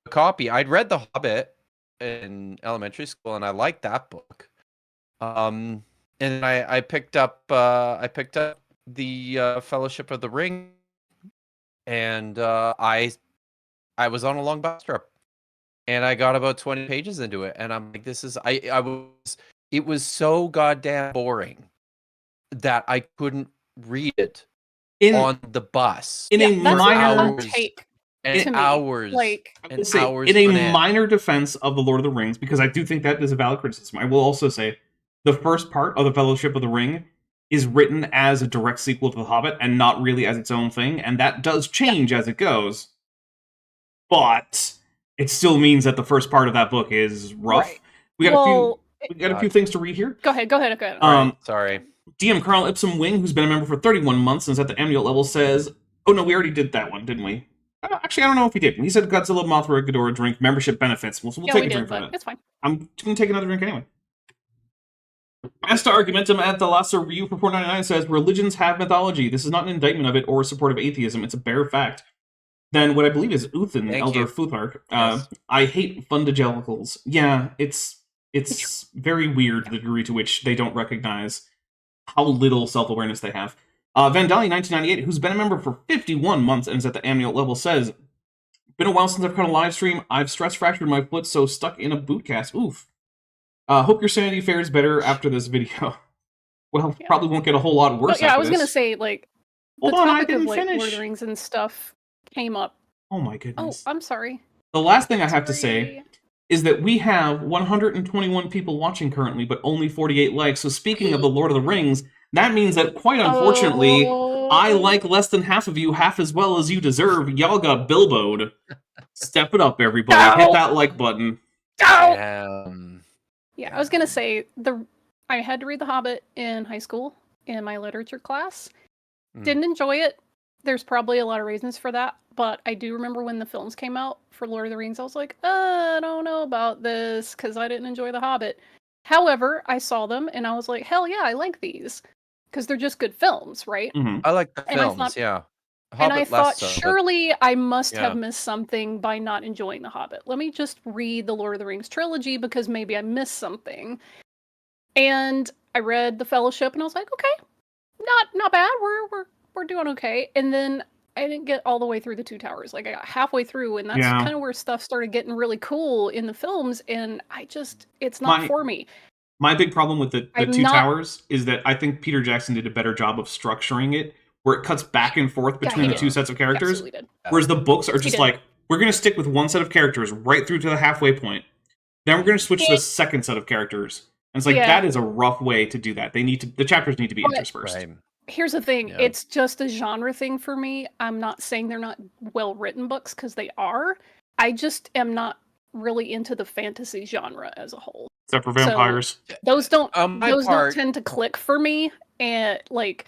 a copy. I'd read The Hobbit in elementary school, and I liked that book. And I picked up the Fellowship of the Ring, and I was on a long bus trip, and I got about 20 pages into it, and I'm like, it was so goddamn boring that I couldn't read it on the bus in a minor hours minor defense of the Lord of the Rings, because I do think that is a valid criticism. I will also say the first part of the Fellowship of the Ring is written as a direct sequel to The Hobbit and not really as its own thing, and that does change as it goes, but it still means that the first part of that book is rough. Right. We got a few things to read here. Go ahead. Sorry. DM Carl Ipsum Wing, who's been a member for 31 months and is at the Amniot level, says, oh no, we already did that one, didn't we? Actually, I don't know if we did. He said Godzilla, Mothra, Ghidorah drink membership benefits. We'll take a drink from it. It's fine. I'm going to take another drink anyway. Asta Argumentum at the Lasso Review for $4.99 says, religions have mythology. This is not an indictment of it or support of atheism. It's a bare fact. Then what I believe is Uthin, Elder Futhark. Yes. I hate fundagelicals. Yeah, it's very weird the degree to which they don't recognize how little self-awareness they have. Vandali 1998, who's been a member for 51 months and is at the Amniot level, says, been a while since I've cut a live stream. I've stress fractured my foot, so stuck in a boot cast. Oof. Hope your sanity fares better after this video. Well, Yeah. probably won't get a whole lot worse. But yeah, I after was gonna this. say, like, Hold the on, I topic of didn't like Lord of finish. the Rings and stuff came up. Oh my Oh, goodness. I'm sorry. The last thing I have to say Sorry. is that we have 121 people watching currently, but only 48 likes. So speaking of the Lord of the Rings, that means that quite unfortunately, I Oh. like less than half of you half as well as you deserve. Y'all got Bilbo'd. Step it up, everybody. Hit Ow! that like button. Ow! Yeah, I was gonna say I had to read The Hobbit in high school in my literature class. Didn't enjoy it. There's probably a lot of reasons for that, but I do remember when the films came out for Lord of the Rings, I was like, I don't know about this because I didn't enjoy The Hobbit. However, I saw them and I was like, hell yeah, I like these because they're just good films, right? Mhm. I like the And I films, thought- yeah. And I Hobbit thought, less so, but surely I must yeah. have missed something by not enjoying The Hobbit. Let me just read the Lord of the Rings trilogy because maybe I missed something. And I read The Fellowship, and I was like, okay, not bad. We're doing okay. And then I didn't get all the way through the Two Towers. Like I got halfway through, and that's Yeah. kind of where stuff started getting really cool in the films. And it's not for me. My big problem with the I'm Two not- Towers is that I think Peter Jackson did a better job of structuring it, where it cuts back and forth Yeah, between he the did. two sets of characters. Absolutely did. Whereas the books are He just did. like, we're going to stick with one set of characters right through to the halfway point. Then we're going to switch to the second set of characters. And it's like, Yeah. that is a rough way to do that. The chapters need to be But- interspersed. Right. Here's the thing, Yeah. it's just a genre thing for me. I'm not saying they're not well-written books, because they are. I just am not really into the fantasy genre as a whole. Except for vampires. Those don't My don't part- tend to click for me. And like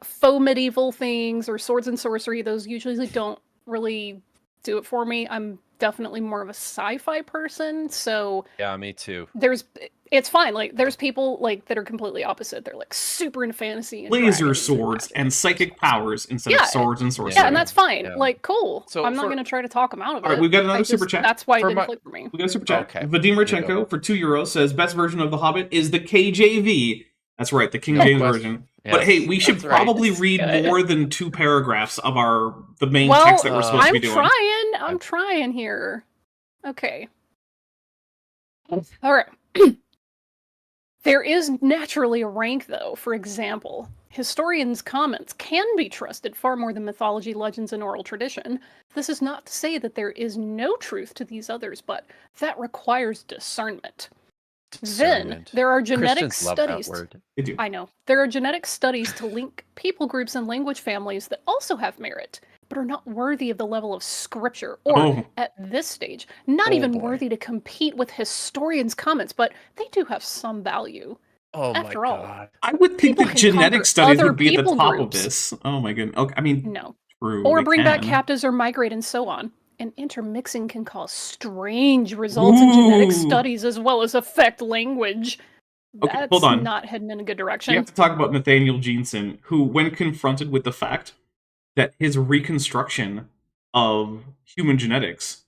faux medieval things or swords and sorcery, those usually don't really do it for me. I'm definitely more of a sci-fi person, so Yeah, me too. it's fine. Like there's people like that are completely opposite. They're like super into fantasy and Laser dragons swords magic. and psychic powers instead Yeah. of swords and sorcery. Yeah, and that's fine. Yeah. Like, cool. So I'm not for- going to try to talk them out of it. All right, we've got another I super just- chat. That's why it For didn't my- click for me. We got a super chat. Okay. Vadim Here you Rachenko go. for €2 says, best version of The Hobbit is the KJV. That's right, the King Yeah. James Yes. version. But Yes, hey, we should that's right. probably It's read good. more than 2 paragraphs of the main Well, text that we're supposed to I'm be doing. trying. I'm trying here. Okay. All right. There is naturally a rank, though. For example, historians' comments can be trusted far more than mythology, legends, and oral tradition. This is not to say that there is no truth to these others, but that requires discernment. Then Discernment. there are genetic Christians love studies. that word. They do. I know. There are genetic studies to link people groups and language families that also have merit, but are not worthy of the level of scripture, or, Oh. at this stage, not Oh, even boy. worthy to compete with historians' comments, but they do have some value. Oh After my all, god. I would think People that can genetic conquer studies other would be at the people top groups. of this. Oh my goodness. Okay, I mean, No. true. Or they bring back can. captives or migrate and so on. And intermixing can cause strange results in genetic Ooh. studies as well as affect language. Okay, That's hold on. not heading in a good We direction. have to talk about Nathaniel Jeanson, who, when confronted with the fact that his reconstruction of human genetics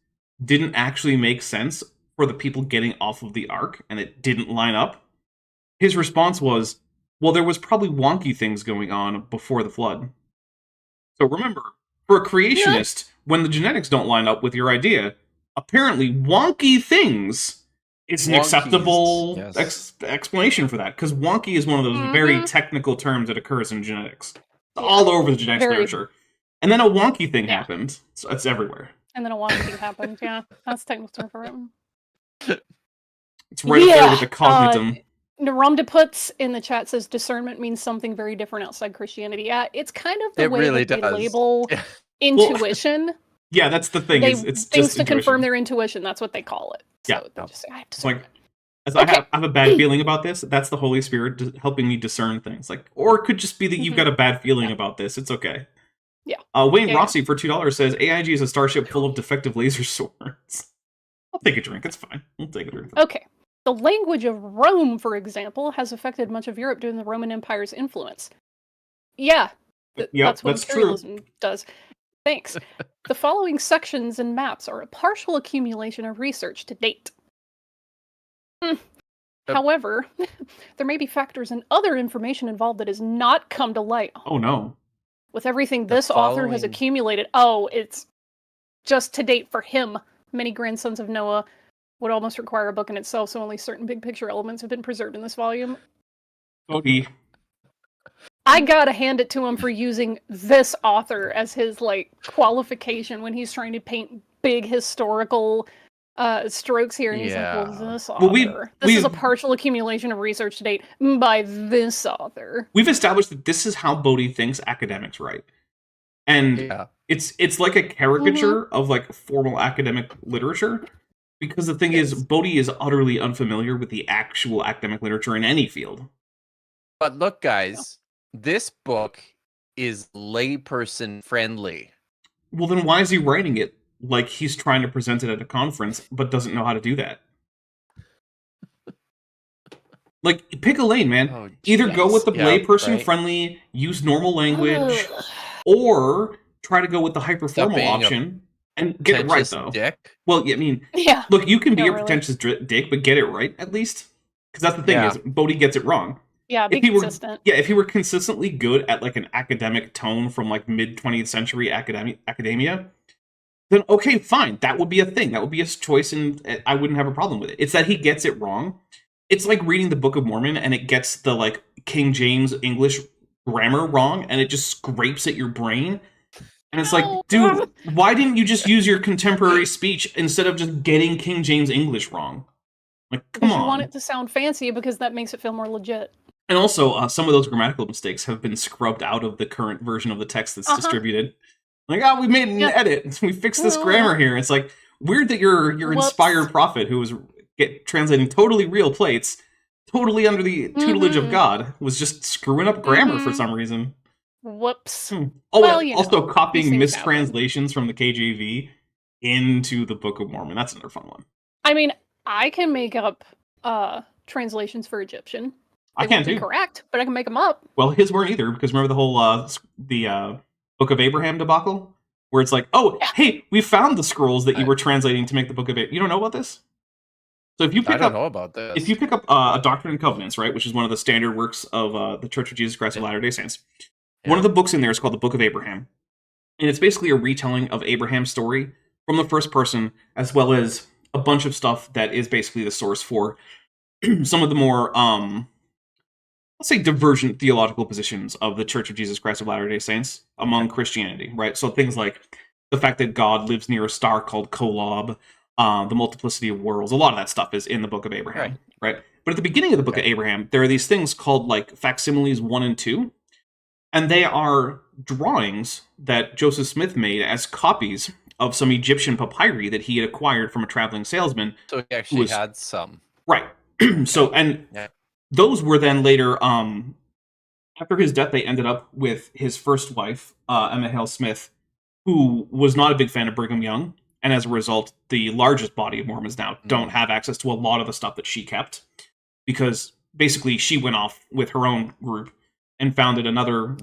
didn't actually make sense for the people getting off of the Ark, and it didn't line up, his response was, well, there was probably wonky things going on before the flood. So remember, for a creationist, when the genetics don't line up with your idea, apparently wonky things is an Wonkies, acceptable yes. explanation for that, because wonky is one of those very Mhm. technical terms that occurs in genetics. It's Yeah. all over the genetics Very- literature. And then a wonky thing Yeah. happened. So it's everywhere. And then a wonky thing happened. Yeah, that's the technical term for it. It's right up there with the cognitum. Naramda puts in the chat says discernment means something very different outside Christianity. Yeah, it's kind of the It way really that they does. label Yeah. intuition. Yeah, that's the thing. They It's things just to confirm intuition. their intuition. That's what they call it. So Yeah. they just say, I have It's like, discernment. as Okay. I have a bad feeling about this, that's the Holy Spirit helping me discern things. Like, or it could just be that you've Mhm. got a bad feeling Yeah. about this. It's okay. Yeah. Wayne Yeah, Rossi for $2 says AIG is a starship full of defective laser swords. I'll take a drink. It's fine. We'll take a drink. Okay. The language of Rome, for example, has affected much of Europe during the Roman Empire's influence. Yeah, Yep, that's what that's true. imperialism does. Thanks. The following sections and maps are a partial accumulation of research to date. However, there may be factors and other information involved that has not come to light. Oh no. With everything The this author has following- accumulated, it's just to date for him. Many grandsons of Noah would almost require a book in itself, so only certain big picture elements have been preserved in this volume. Bodhi. I gotta hand it to him for using this author as his like qualification when he's trying to paint big historical strokes here, and he's like, "Well, this author. Well, this is a partial accumulation of research to date by this author." We've established that this is how Bodhi thinks academics write, and it's like a caricature of like formal academic literature. Because the thing is, Bodhi is utterly unfamiliar with the actual academic literature in any field. But look, guys. This book is layperson friendly. Well, then why is he writing it like he's trying to present it at a conference, but doesn't know how to do that? Like, pick a lane, man. Oh, either go with the layperson friendly, use normal language, or try to go with the hyper formal option and get it right, though. Dick. Well, I mean, look, you can be a pretentious dick, but get it right at least. Because that's the thing is, Bodhi gets it wrong. Yeah, be consistent. If he were consistently good at like an academic tone from like mid 20th century academia, then okay, fine, that would be a thing. That would be a choice, and I wouldn't have a problem with it. It's that he gets it wrong. It's like reading the Book of Mormon and it gets the like King James English grammar wrong, and it just scrapes at your brain. And it's like, dude, why didn't you just use your contemporary speech instead of just getting King James English wrong? Like, come on. You want it to sound fancy because that makes it feel more legit. And also, some of those grammatical mistakes have been scrubbed out of the current version of the text that's distributed. Like, we made an edit. We fixed this grammar here. It's like, weird that your inspired prophet, who was translating totally real plates, totally under the tutelage of God, was just screwing up grammar for some reason. Whoops. Oh, well, also copying mistranslations from the KJV into the Book of Mormon. That's another fun one. I mean, I can make up translations for Egyptian. I can't do correct, but I can make them up. Well, his weren't either, because remember the whole the Book of Abraham debacle, where it's like, hey, we found the scrolls that you were translating to make the Book of Abraham. You don't know about this? So if you pick I don't know about this. If you pick up a Doctrine and Covenants, right, which is one of the standard works of the Church of Jesus Christ of Latter-day Saints, one of the books in there is called the Book of Abraham, and it's basically a retelling of Abraham's story from the first person, as well as a bunch of stuff that is basically the source for some of the more let's say divergent theological positions of the Church of Jesus Christ of Latter-day Saints among Christianity, right? So things like the fact that God lives near a star called Kolob, the multiplicity of worlds, a lot of that stuff is in the Book of Abraham, right? But at the beginning of the Book of Abraham, there are these things called like facsimiles 1 and 2, and they are drawings that Joseph Smith made as copies of some Egyptian papyri that he had acquired from a traveling salesman. So he actually had some. Right. So, those were then later, after his death, they ended up with his first wife, Emma Hale Smith, who was not a big fan of Brigham Young. And as a result, the largest body of Mormons now don't have access to a lot of the stuff that she kept. Because basically she went off with her own group and founded another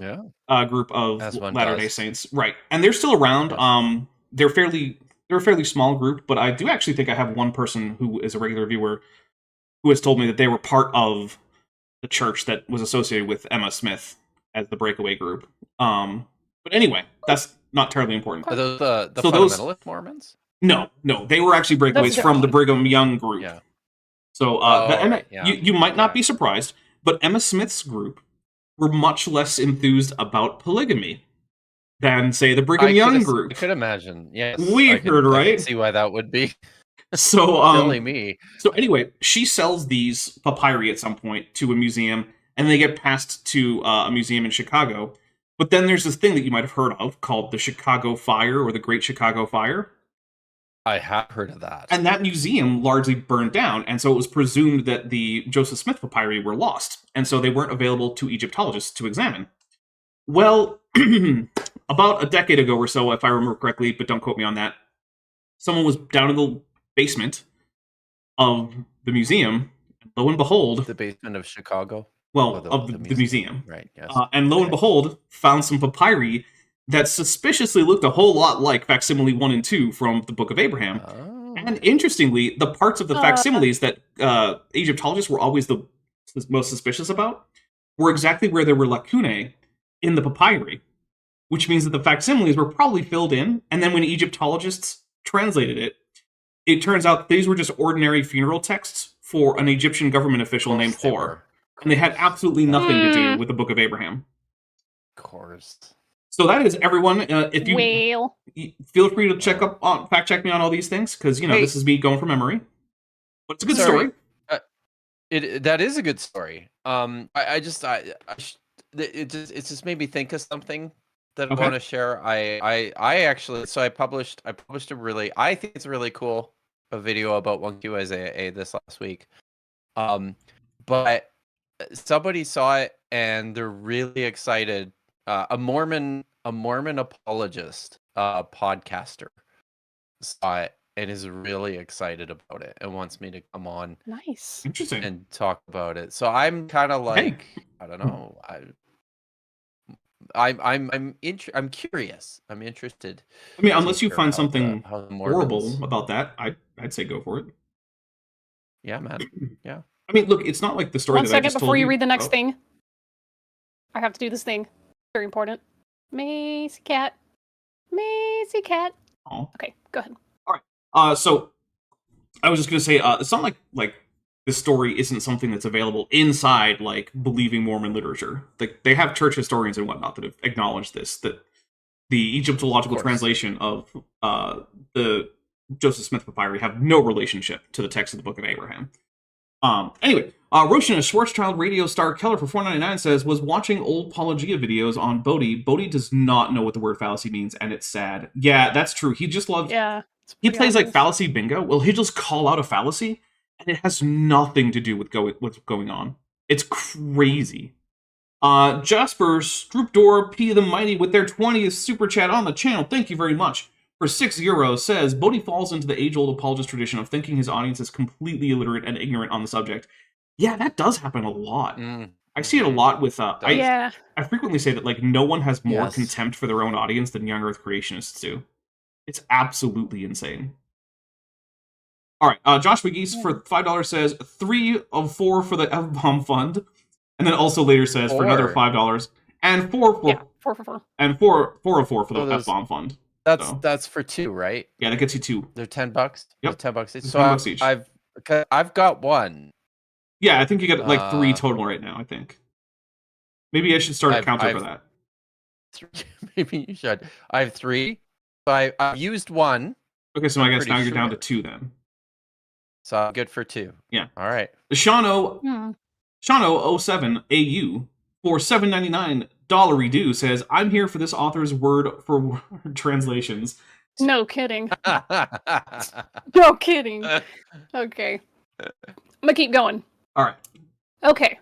group of Latter-day Saints. Right. And they're still around. They're a fairly small group, but I do actually think I have one person who is a regular viewer who has told me that they were part of the church that was associated with Emma Smith as the breakaway group. But anyway, that's not terribly important. Are those the fundamentalist Mormons? No, they were actually breakaways from the Brigham Young group. Yeah. So you might not be surprised, but Emma Smith's group were much less enthused about polygamy than, say, the Brigham Young group. I could imagine, yes. Weird, right? I can see why that would be. So, silly me. So anyway, she sells these papyri at some point to a museum, and they get passed to a museum in Chicago. But then there's this thing that you might have heard of called the Chicago Fire or the Great Chicago Fire. I have heard of that. And that museum largely burned down, and so it was presumed that the Joseph Smith papyri were lost, and so they weren't available to Egyptologists to examine. Well, about a decade ago or so, if I remember correctly, but don't quote me on that, someone was down in the basement of the museum, and lo and behold... The basement of Chicago? Well, of the museum. Right, yes. And lo and behold, found some papyri that suspiciously looked a whole lot like facsimile 1 and 2 from the Book of Abraham. Oh. And interestingly, the parts of the facsimiles that Egyptologists were always the most suspicious about were exactly where there were lacunae in the papyri, which means that the facsimiles were probably filled in, and then when Egyptologists translated it, it turns out these were just ordinary funeral texts for an Egyptian government official named Hor. And they had absolutely nothing to do with the Book of Abraham. Of course. So that is everyone. If you feel free to fact check me on all these things, because this is me going from memory. But it's a good story. That is a good story. It just made me think of something that I want to share. I published I think it's really cool a video about 1Q Isaiah this last week. But somebody saw it and they're really excited. A Mormon apologist, podcaster saw it and is really excited about it and wants me to come on Interesting. and talk about it. So I'm kind of like, I don't know. I'm curious. I'm interested. I mean, unless you find something horrible about that, I'd say go for it. Yeah, man. Yeah. I mean, look, it's not like the story that I just told you. 1 second before you read the next about. thing. I have to do this thing. Very important. Macy cat. Macy cat. Oh. Okay, go ahead. All right. So I was just gonna say, it's not like this story isn't something that's available inside like believing Mormon literature. Like they have church historians and whatnot that have acknowledged this, that the Egyptological translation of the Joseph Smith papyri have no relationship to the text of the Book of Abraham. Anyway, Roshan, a Schwarzschild radio star Keller for $4.99 says, was watching old Apologia videos on Bodhi. Bodhi does not know what the word fallacy means, and it's sad. Yeah, that's true. He just loves... Yeah. He plays like fallacy bingo. Well, he'll just call out a fallacy, and it has nothing to do with what's going on. It's crazy. Jasper, Stroopdoor, P the Mighty with their 20th super chat on the channel. Thank you very much. For €6 says, Bodhi falls into the age-old apologist tradition of thinking his audience is completely illiterate and ignorant on the subject. Yeah, that does happen a lot. I see it a lot with... I frequently say that like no one has more contempt for their own audience than young Earth creationists do. It's absolutely insane. All right, Josh McGeese for $5 says 3 of 4 for the F-bomb fund, and then also later says for another $5 and 4 for 4 and 4 of 4 for the F-bomb fund. That's for 2, right? Yeah, that gets you 2. They're $10. Yep, They're $10 each. So $10 each. I've got 1. Yeah, I think you got like 3 total right now. I think maybe I should start a counter for that. Maybe you should. I have 3. So I've used 1. Okay, so I guess now you're down to 2 then. So I'm good for 2. Yeah. All right. The Shano07AU for $7.99 redo says, I'm here for this author's word for word translations. No kidding. No kidding. Okay. I'm gonna keep going. All right. Okay.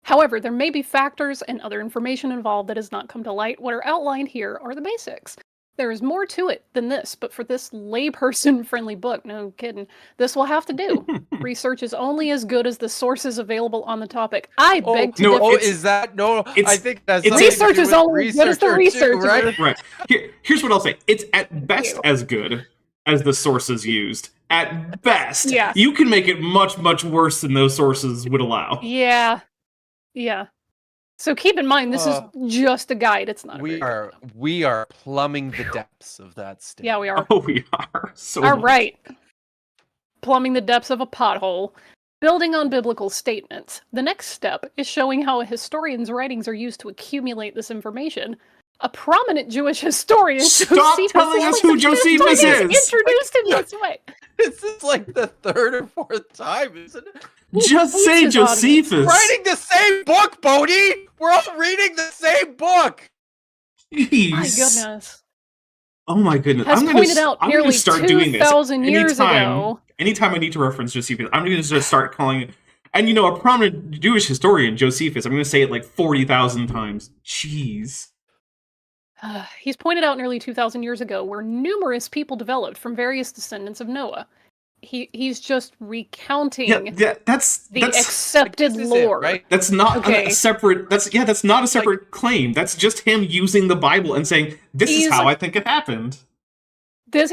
However, there may be factors and other information involved that has not come to light. What are outlined here are the basics. There is more to it than this, but for this layperson-friendly book, no kidding, this will have to do. Research is only as good as the sources available on the topic. I beg to differ. Oh, is that? No, I think that's... Research is only as good as the research. Right. Here's what I'll say. It's at best as good as the sources used. At best. Yeah. You can make it much, much worse than those sources would allow. Yeah. Yeah. So keep in mind, this is just a guide. It's not. We are plumbing the depths of that state. Yeah, we are. Oh, we are. So all right. Plumbing the depths of a pothole. Building on biblical statements. The next step is showing how a historian's writings are used to accumulate this information. A prominent Jewish historian, Stop telling us who Josephus is! Introduced him this way. This is like the 3rd or 4th time, isn't it? Just say Josephus. Writing the same book, Bodhi! We're all reading the same book! Jeez. My goodness. Oh my goodness. Has pointed out nearly start doing this 2,000 years ago. Anytime I need to reference Josephus, I'm going to just start calling it. And a prominent Jewish historian, Josephus, I'm going to say it like 40,000 times. Jeez. He's pointed out nearly 2,000 years ago where numerous people developed from various descendants of Noah. He's just recounting that's accepted lore. Right? That's not a separate. That's not a separate claim. That's just him using the Bible and saying, "This is how I think it happened."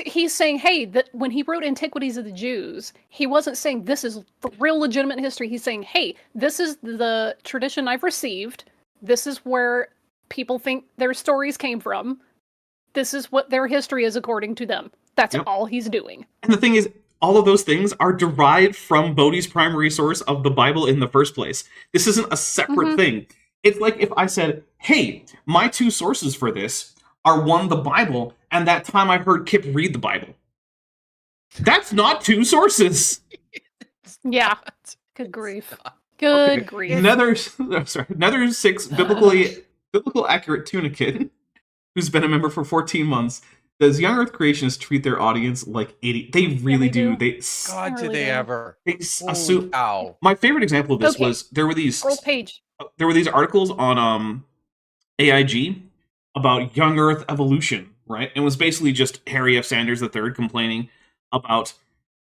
He's saying, hey, that when he wrote Antiquities of the Jews, he wasn't saying this is real legitimate history. He's saying, hey, this is the tradition I've received. This is where people think their stories came from. This is what their history is according to them. That's all he's doing. And the thing is, all of those things are derived from Bodhi's primary source of the Bible in the first place. This isn't a separate thing. It's like if I said, hey, my two sources for this are one, the Bible, and that time I heard Kip read the Bible. That's not two sources. Yeah. Good grief. Good grief. Another 6 biblical accurate tunicate, who's been a member for 14 months. Does young Earth creationists treat their audience like idiots? They really do. God, do they ever? They assume. Ow. My favorite example of this was there were these articles on AIG about young Earth evolution, right? It was basically just Harry F. Sanders III complaining about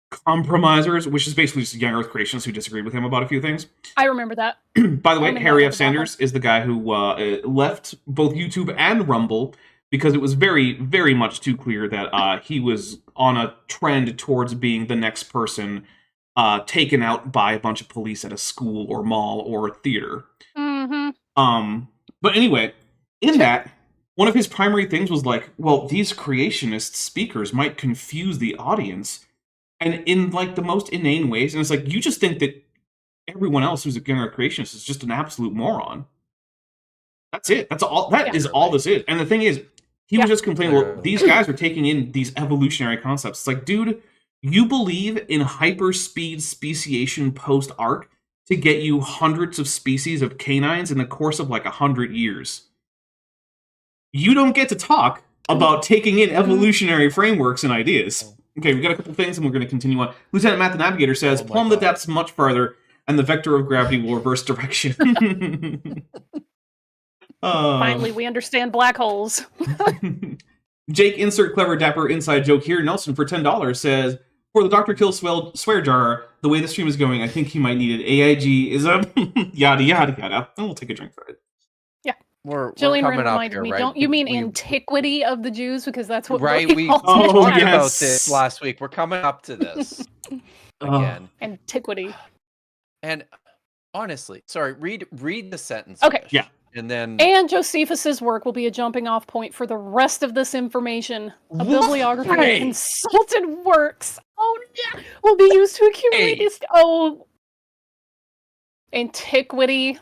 compromisers, which is basically just young Earth creationists who disagreed with him about a few things. I rember that. By the way, Harry F. Sanders is the guy who left both YouTube and Rumble because it was very, very much too clear that he was on a trend towards being the next person taken out by a bunch of police at a school or mall or theater. But anyway, in that, one of his primary things was like, well, these creationist speakers might confuse the audience, and in like the most inane ways. And it's like, you just think that everyone else who's a young Earth creationist is just an absolute moron. That's it. That's all. That is all this is. And the thing is, he was just complaining, well, these guys are taking in these evolutionary concepts. It's like, dude, you believe in hyperspeed speciation post-arc to get you hundreds of species of canines in the course of like 100 years. You don't get to talk about taking in evolutionary frameworks and ideas. Okay, we got a couple things and we're going to continue on. Lieutenant Matt the Navigator says, plumb the depths much farther and the vector of gravity will reverse direction. Finally, we understand black holes. Jake, insert clever dapper inside joke here. Nelson for $10 says, for the Dr. Kill swear jar, the way the stream is going, I think he might need it. AIG is a yada yada yada. And we'll take a drink for it. Yeah. We're Jillian coming up reminded here, me, right? don't you mean antiquity of the Jews? Because that's what we calls talked it. about this last week. We're coming up to this again. Antiquity. And honestly, sorry, read the sentence. Okay. Yeah. And Josephus's work will be a jumping off point for the rest of this information. A bibliography of consulted works. Oh yeah, will be used to accumulate antiquity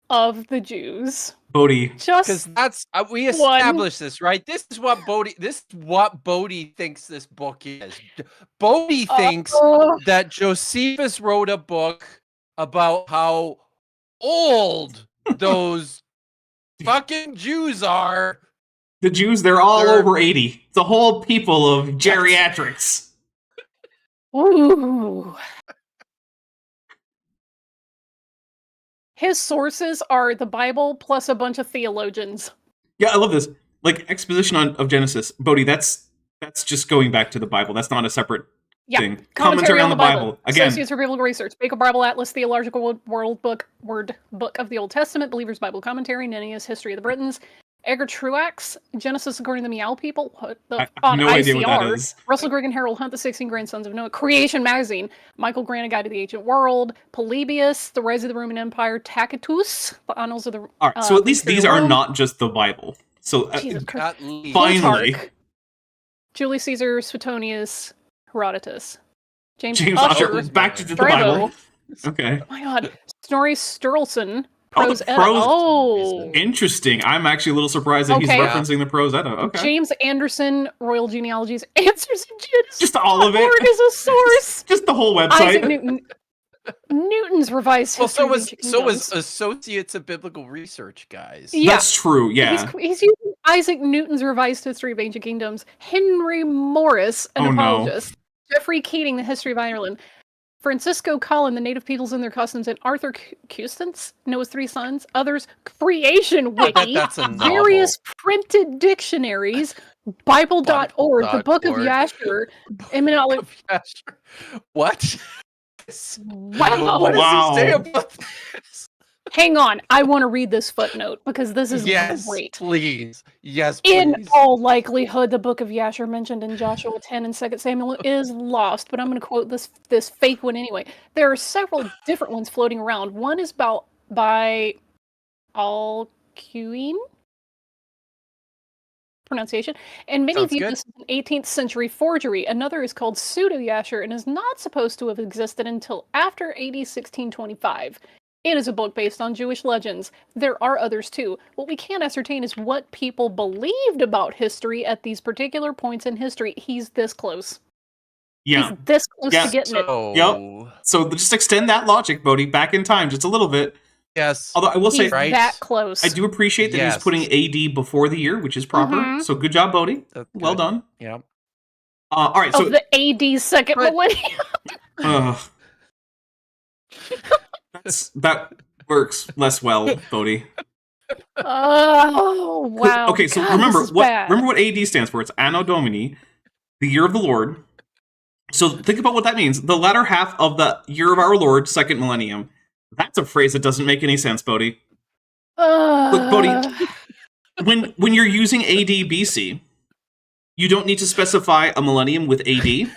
of the Jews. Bodhi. Because that's we established this, right? This is what Bodhi thinks this book is. Bodhi thinks that Josephus wrote a book about how old those fucking Jews are. The Jews, they're over 80. It's a whole people of geriatrics. Ooh. His sources are the Bible plus a bunch of theologians. Yeah, I love this. Like, exposition of Genesis. Bodhi, that's just going back to the Bible. That's not a separate thing. Commentary on the Bible. Again. Associates for Biblical Research. Baker Bible Atlas, Theological Word Book of the Old Testament, Believer's Bible Commentary, Nennius History of the Britons, Edgar Truax, Genesis According to the Meow People, I have no idea what that is. Russell Grigg and Harold Hunt, The 16 Grandsons of Noah, Creation Magazine, Michael Grant, A Guide to the Ancient World, Polybius, The Rise of the Roman Empire, Tacitus, The Annals of the... All right, so at least these are not just the Bible. So finally... Plutarch, Julius Caesar, Suetonius, Herodotus, James Usher, back to the Bible. Okay. Oh my god. Snorri Sturluson, Prose Edda. Interesting. I'm actually a little surprised that he's referencing the Prose Edda. Okay. James Anderson, Royal Genealogies, Answers in Genesis. Just all of it. Is a source. Just the whole website. Isaac Newton. Newton's Revised History. So was Associates of Biblical Research, guys. Yeah. That's true, yeah. He's using Isaac Newton's Revised History of Ancient Kingdoms, Henry Morris, an apologist, Geoffrey Keating, The History of Ireland, Francisco Collin, The Native Peoples and Their Customs, and Arthur Custance, Noah's Three Sons, others, Creation Wiki, various printed dictionaries, Bible.org, The Book of Yasher, What? Wow. What does he say about this? Hang on, I want to read this footnote because this is great. Please. Yes, please. In all likelihood, the Book of Yasher mentioned in Joshua 10 and 2 Samuel is lost, but I'm going to quote this fake one anyway. There are several different ones floating around. One is by Alcuin? pronunciation, and many Sounds view good. this as an 18th century forgery. Another is called pseudo-Yasher and is not supposed to have existed until after AD 1625. It is a book based on Jewish legends. There are others too. What we can ascertain is what people believed about history at these particular points in history. He's this close. Yeah. He's this close Yeah. to getting it. So, So just extend that logic, Bodhi, back in time just a little bit. yes. Although I will say, He's right? that close. I do appreciate that he's Yes. putting AD before the year, which is proper. Mhm. So good job, Bodhi. That's Well good. done. Yeah. All right, so Of the AD second But- millennium. that works less well, Bodhi. Oh wow! Okay, so God, remember this is what bad. AD stands for. It's Anno Domini, the year of the Lord. So think about what that means. The latter half of the year of our Lord, second millennium. That's a phrase that doesn't make any sense, Bodhi. Look, Bodhi, when you're using AD BC, you don't need to specify a millennium with AD.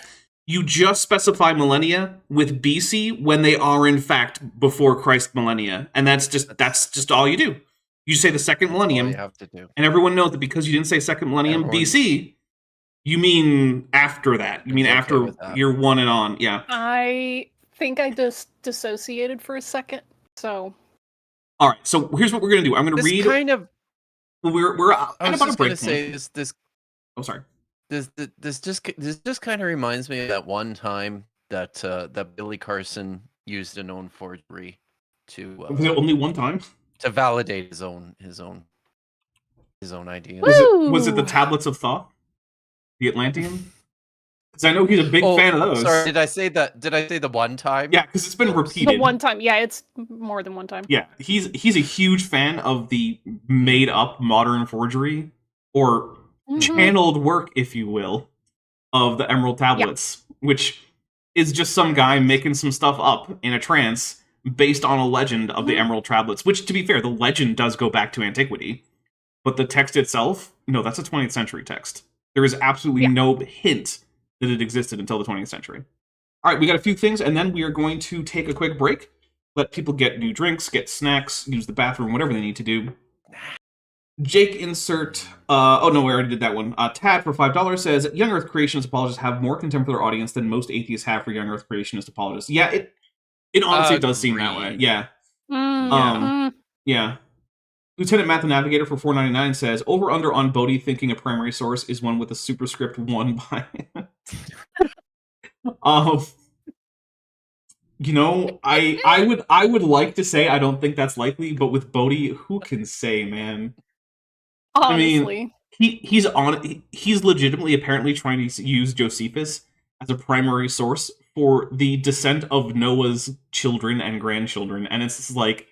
You just specify millennia with BC when they are in fact before Christ millennia, and that's just all you do. You say the second That's all millennium, you have to do. and everyone knows that because you didn't say second millennium Everyone's- BC, you mean after that. You mean It's okay after with that. year 1 and on. Yeah. I think I just dissociated for a second. So All right. So here's what we're gonna do. I'm gonna This read. kind of. We're I at was about a just break gonna say point. this. Oh, sorry. This just kind of reminds me of that one time that that Billy Carson used a known forgery to Was it only one time? validate his own ideas. Was it the Woo! Tablets of Thoth? The Atlantean? Because I know he's a big Oh, fan of those. Sorry, did I say that? Did I say the one time? Yeah, because it's been Oops. repeated. The one time, yeah, it's more than one time. Yeah, he's a huge fan of the made up modern forgery or Mhm. channeled work, if you will, of the Emerald Tablets, which is just some guy making some stuff up in a trance based on a legend of the Mhm. Emerald Tablets. Which, to be fair, the legend does go back to antiquity, but the text itself, no, that's a 20th century text. There is absolutely Yeah. no hint that it existed until the 20th century. All right, we got a few things, and then we are going to take a quick break. Let people get new drinks, get snacks, use the bathroom, whatever they need to do. Jake insert. Oh no, we already did that one. Tad for $5 says Young Earth Creationist apologists have more contempt for their audience than most atheists have for Young Earth Creationist apologists. Yeah, it honestly does seem that way. Agreed. Yeah, Mm, yeah. Lieutenant Math Navigator for $4.99 says over under on Bodhi thinking a primary source is one with a superscript 1 by. You know, I would like to say I don't think that's likely, but with Bodhi, who can say, man? honestly. He's legitimately apparently trying to use Josephus as a primary source for the descent of Noah's children and grandchildren, and it's just like,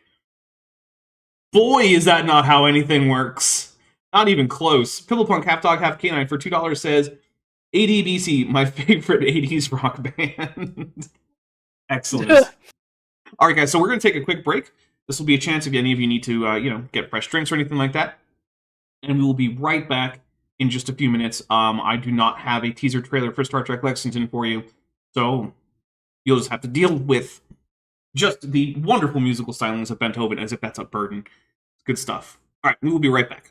boy, is that not how anything works. Not even close. Pillowpunk half dog half canine for $2 says ADBC, my favorite 80s rock band. Excellent. All right, guys, so we're going to take a quick break. This will be a chance if any of you need to, get fresh drinks or anything like that. And we will be right back in just a few minutes. I do not have a teaser trailer for Star Trek Lexington for you, so you'll just have to deal with just the wonderful musical stylings of Beethoven as if that's a burden. Good stuff. All right, we will be right back.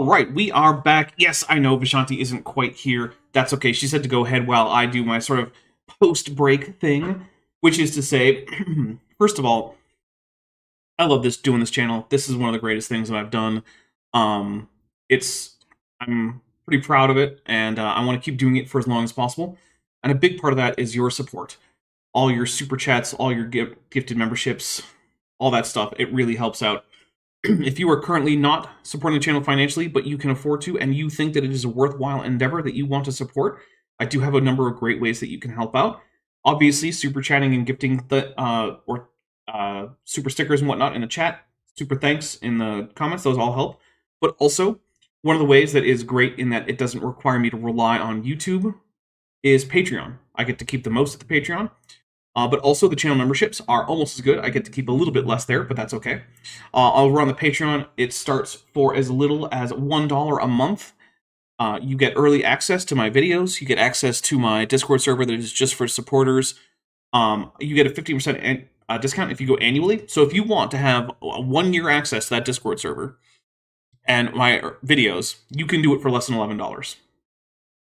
right, we are back. Yes, I know Vishanti isn't quite here. That's okay. She said to go ahead while I do my sort of post-break thing, which is to say, first of all, I love doing this channel. This is one of the greatest things that I've done. I'm pretty proud of it, and I want to keep doing it for as long as possible. And a big part of that is your support. All your super chats, all your gifted memberships, all that stuff. It really helps out. If you are currently not supporting the channel financially, but you can afford to, and you think that it is a worthwhile endeavor that you want to support, I do have a number of great ways that you can help out. Obviously, super chatting and gifting the super stickers and whatnot in the chat. Super thanks in the comments; those all help. But also, one of the ways that is great in that it doesn't require me to rely on YouTube is Patreon. I get to keep the most at the Patreon. But also the channel memberships are almost as good. I get to keep a little bit less there, but that's okay. Over on the Patreon, it starts for as little as $1 a month. You get early access to my videos. You get access to my Discord server that is just for supporters. You get a 50% discount if you go annually. So if you want to have 1 year access to that Discord server and my videos, you can do it for less than $11.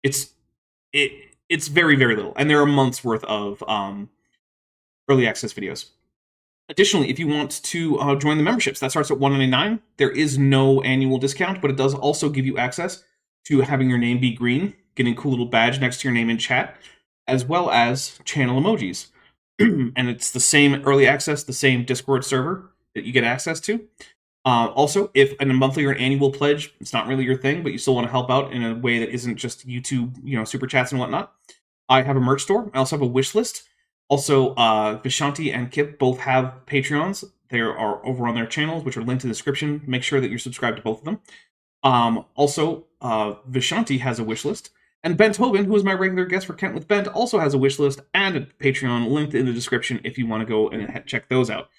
It's very, very little. And there are months worth of early access videos. Additionally, if you want to join the memberships, that starts at $1.99. There is no annual discount, but it does also give you access to having your name be green, getting a cool little badge next to your name in chat, as well as channel emojis. And it's the same early access, the same Discord server that you get access to. Also, if in a monthly or an annual pledge, it's not really your thing, but you still want to help out in a way that isn't just YouTube, super chats and whatnot, I have a merch store. I also have a wish list. Also, Vishanti and Kip both have Patreons. They are over on their channels, which are linked in the description. Make sure that you're subscribed to both of them. Also, Vishanti has a wish list. And Bent Hogan, who is my regular guest for Kent with Bent, also has a wish list and a Patreon linked in the description if you want to go and check those out.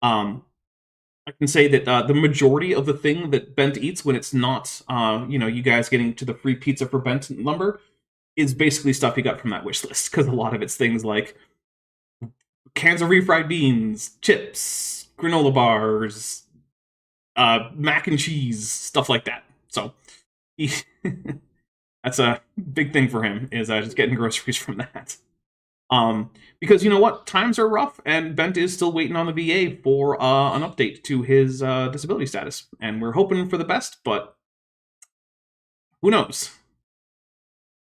I can say that the majority of the thing that Bent eats when it's not, you guys getting to the free pizza for Bent Lumber is basically stuff he got from that wish list, because a lot of it's things like cans of refried beans, chips, granola bars, mac and cheese, stuff like that. So that's a big thing for him, is just getting groceries from that. Because you know what? Times are rough, and Bent is still waiting on the VA for an update to his disability status. And we're hoping for the best, but who knows?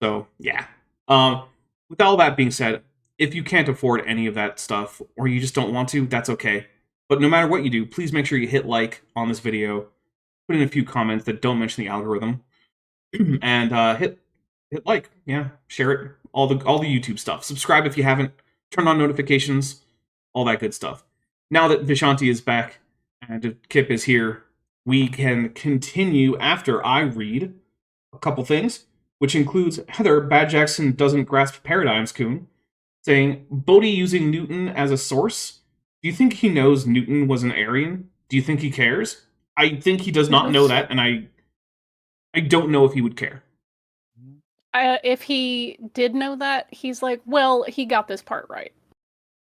So, yeah. With all that being said, if you can't afford any of that stuff, or you just don't want to, that's okay. But no matter what you do, please make sure you hit like on this video, put in a few comments that don't mention the algorithm, and hit like, share it, all the YouTube stuff. Subscribe if you haven't, turn on notifications, all that good stuff. Now that Vishanti is back and Kip is here, we can continue after I read a couple things, which includes Heather Bad Jackson Doesn't Grasp Paradigms Coon saying, Bodhi using Newton as a source. Do you think he knows Newton was an Aryan? Do you think he cares? I think he does not know that, and I don't know if he would care. If he did know that, he's like, well, he got this part right.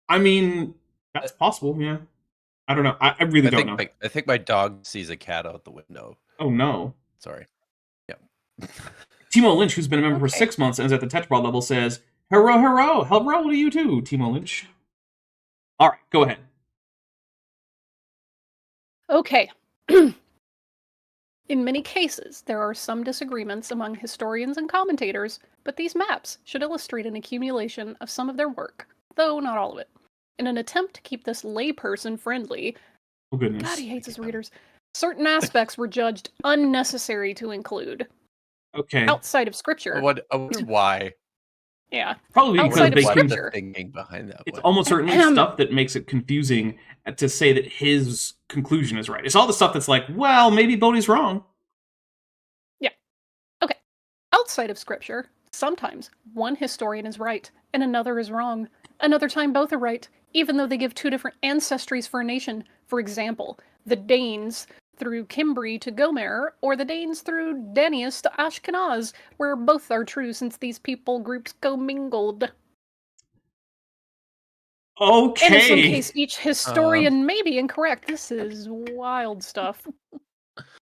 I mean, that's possible, yeah. I don't know. I really don't know. I think my dog sees a cat out the window. Oh, no. Sorry. Yeah. Timo Lynch, who's been a member for 6 months and is at the Tetraball level, says, hello to you too, Timo Lynch. All right, go ahead. Okay. In many cases, there are some disagreements among historians and commentators, but these maps should illustrate an accumulation of some of their work, though not all of it. In an attempt to keep this layperson friendly, oh goodness, God, he hates his readers, certain aspects were judged unnecessary to include. Okay. Outside of scripture. Why? Yeah. Probably outside because of scripture. Thinking behind that. It's almost certainly stuff that makes it confusing to say that his conclusion is right. It's all the stuff that's like, well, maybe Bodhi's wrong. Yeah. Okay. Outside of scripture, sometimes one historian is right and another is wrong. Another time both are right, even though they give two different ancestries for a nation. For example, the Danes through Cimbri to Gomer, or the Danes through Danius to Ashkenaz, where both are true since these people groups commingled. Okay. And in some case, each historian may be incorrect. This is wild stuff.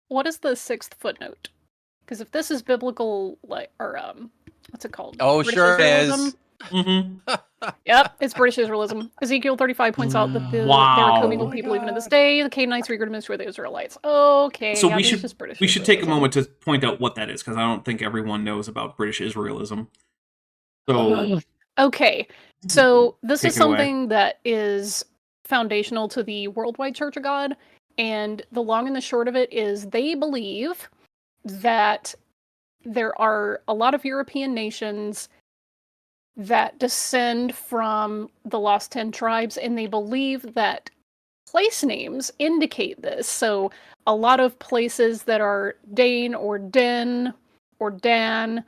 what is the 6th footnote? Because if this is biblical, like, or what's it called? Oh, British sure it Israelism? is. Mm-hmm. Yep, it's British Israelism. Ezekiel 35 points out that there are Wow. commingled people even to this day. The Canaanites were eager to destroy the Israelites. Okay, So yeah, we there's should just British we should take a Israelism. moment to point out what that is, because I don't think everyone knows about British Israelism. So Okay, so this Take is it away. something that is foundational to the Worldwide Church of God, and the long and the short of it is they believe that there are a lot of European nations that descend from the Lost 10 Tribes, and they believe that place names indicate this. So a lot of places that are Dane or Den or Dan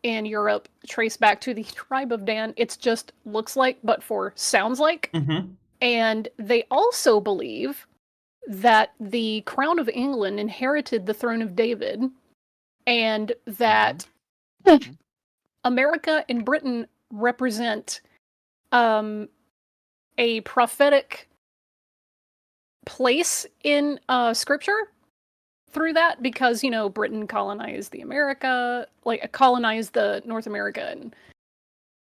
in Europe trace back to the tribe of Dan. It's just looks like, but for sounds like. Mm-hmm. And they also believe that the crown of England inherited the throne of David, and that America and Britain represent a prophetic place in scripture through that, because, you know, Britain colonized the North America, and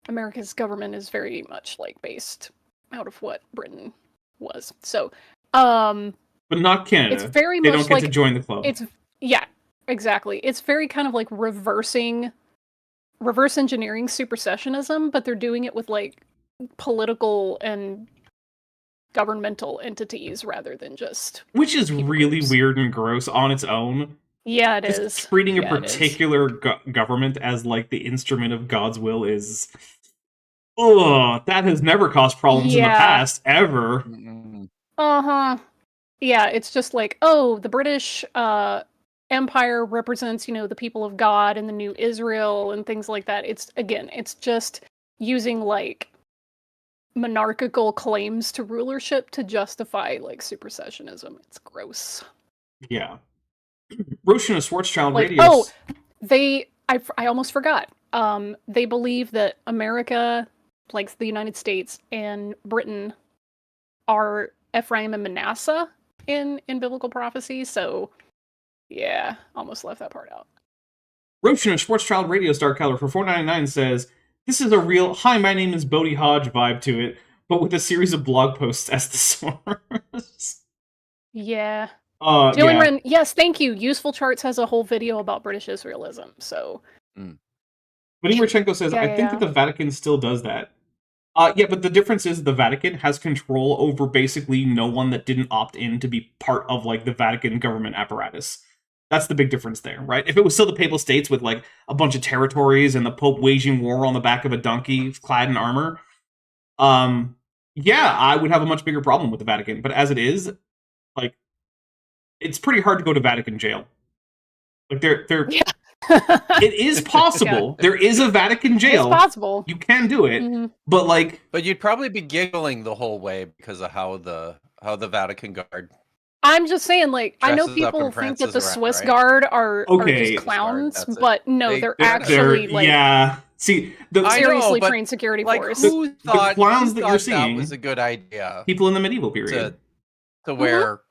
America's government is very much like based out of what Britain was. So But not Canada. it's very they much don't get like to join the club. it's exactly. It's very kind of like reverse engineering supersessionism, but they're doing it with like political and governmental entities rather than just Which is people really groups. weird and gross on its own. Yeah, it Just is. treating Yeah, a it is. particular government as like the instrument of God's will is... Ugh, that has never caused problems in the Yeah. past, ever. Uh-huh. Yeah, it's just like, oh, the British Empire represents, you know, the people of God and the new Israel and things like that. It's just using like monarchical claims to rulership to justify like supersessionism. It's gross. Yeah. Roshan of Schwarzschild Like, Radius. I almost forgot. They believe that America, like the United States, and Britain are Ephraim and Manasseh in biblical prophecy. So, yeah, almost left that part out. Roshan of Schwarzschild Radio Star Color for $4.99 says, "This is a real hi, my name is Bodhi Hodge vibe to it, but with a series of blog posts as the source." Yeah. Yeah. Wren, yes, thank you. Useful Charts has a whole video about British Israelism. So, Vladimir says, Yeah, I think yeah. that the Vatican still does that. Yeah, but the difference is the Vatican has control over basically no one that didn't opt in to be part of, like, the Vatican government apparatus. That's the big difference there, right? If it was still the Papal States with, like, a bunch of territories and the Pope waging war on the back of a donkey clad in armor, yeah, I would have a much bigger problem with the Vatican. But as it is, like, it's pretty hard to go to Vatican jail. Like, Yeah. it is possible. There is a Vatican jail. It's possible. You can do it, Mhm. but like, But you'd probably be giggling the whole way because of how the Vatican Guard. I'm just saying, like, I know Dresses up people and think that prances the around, Swiss right? Guard are Okay. just clowns, That's it. but no, They- they're they're- actually like yeah. See, the I know, seriously but, trained security Like, force. who thought clowns that who you're thought that seeing- was a good idea people in the medieval period. to wear